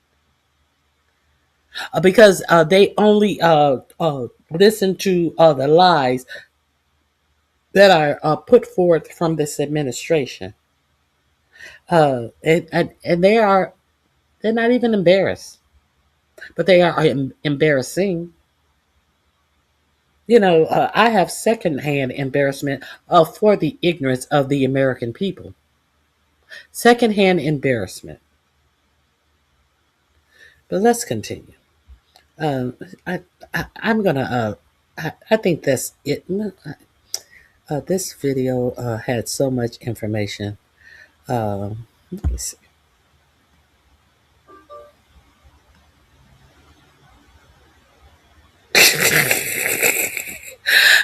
Because they only listen to the lies that are put forth from this administration. And they're not even embarrassed. But they are embarrassing. You know, I have secondhand embarrassment for the ignorance of the American people. Secondhand embarrassment. But let's continue. I'm gonna. I think that's it. This video had so much information. Let me see.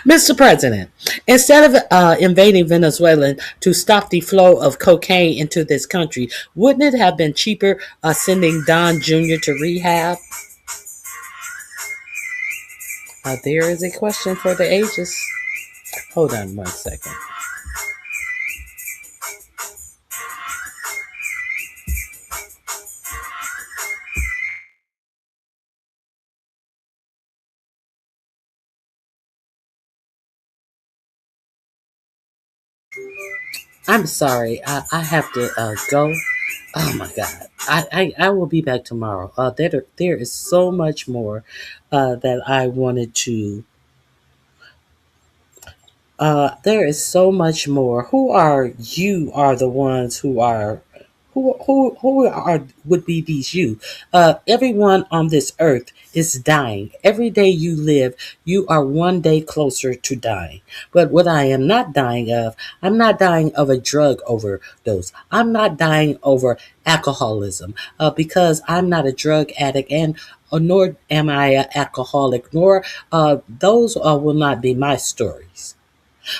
Mr. President, instead of invading Venezuela to stop the flow of cocaine into this country, wouldn't it have been cheaper sending Don Jr. to rehab? There is a question for the ages. Hold on 1 second. I'm sorry. I have to go. Oh my God. I will be back tomorrow. There is so much more that I wanted to. There is so much more. Who are you? Are the ones who are who are would be these you? Everyone on this earth is dying. Every day you live, you are one day closer to dying. But what I am not dying of, I'm not dying of a drug overdose. I'm not dying over alcoholism because I'm not a drug addict and nor am I an alcoholic, nor those will not be my stories.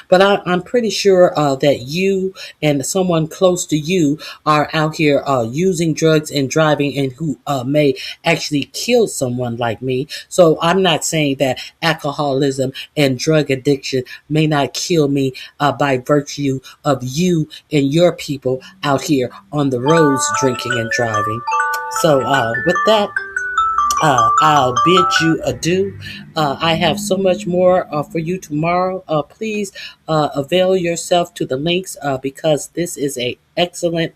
But I'm pretty sure that you and someone close to you are out here using drugs and driving and who may actually kill someone like me. So I'm not saying that alcoholism and drug addiction may not kill me by virtue of you and your people out here on the roads drinking and driving. So with that, I'll bid you adieu. I have so much more for you tomorrow. Please avail yourself to the links because this is a excellent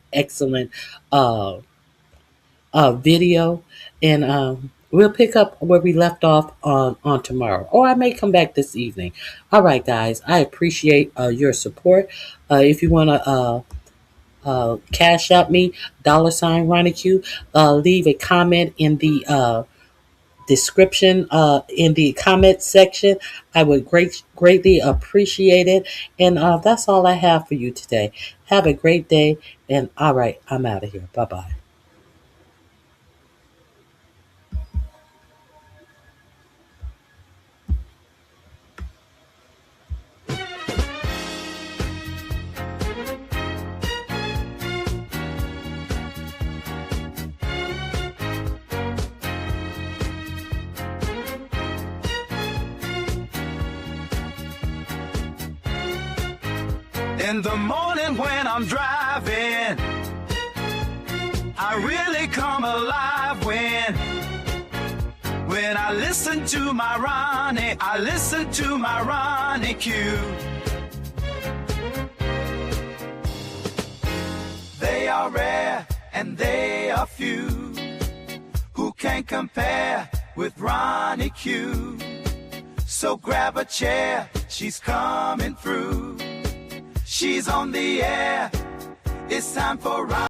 video, and we'll pick up where we left off on tomorrow, or I may come back this evening. All right, guys, I appreciate your support. If you want to cash out me, $ Ronnie Q, leave a comment in the description in the comment section. I would greatly appreciate it. And that's all I have for you today. Have a great day. And all right, I'm out of here. Bye-bye. In the morning when I'm driving, I really come alive when I listen to my Ronnie, I listen to my Ronnie Q. They are rare and they are few who can compare with Ronnie Q. So grab a chair, she's coming through. She's on the air. It's time for Ronnie.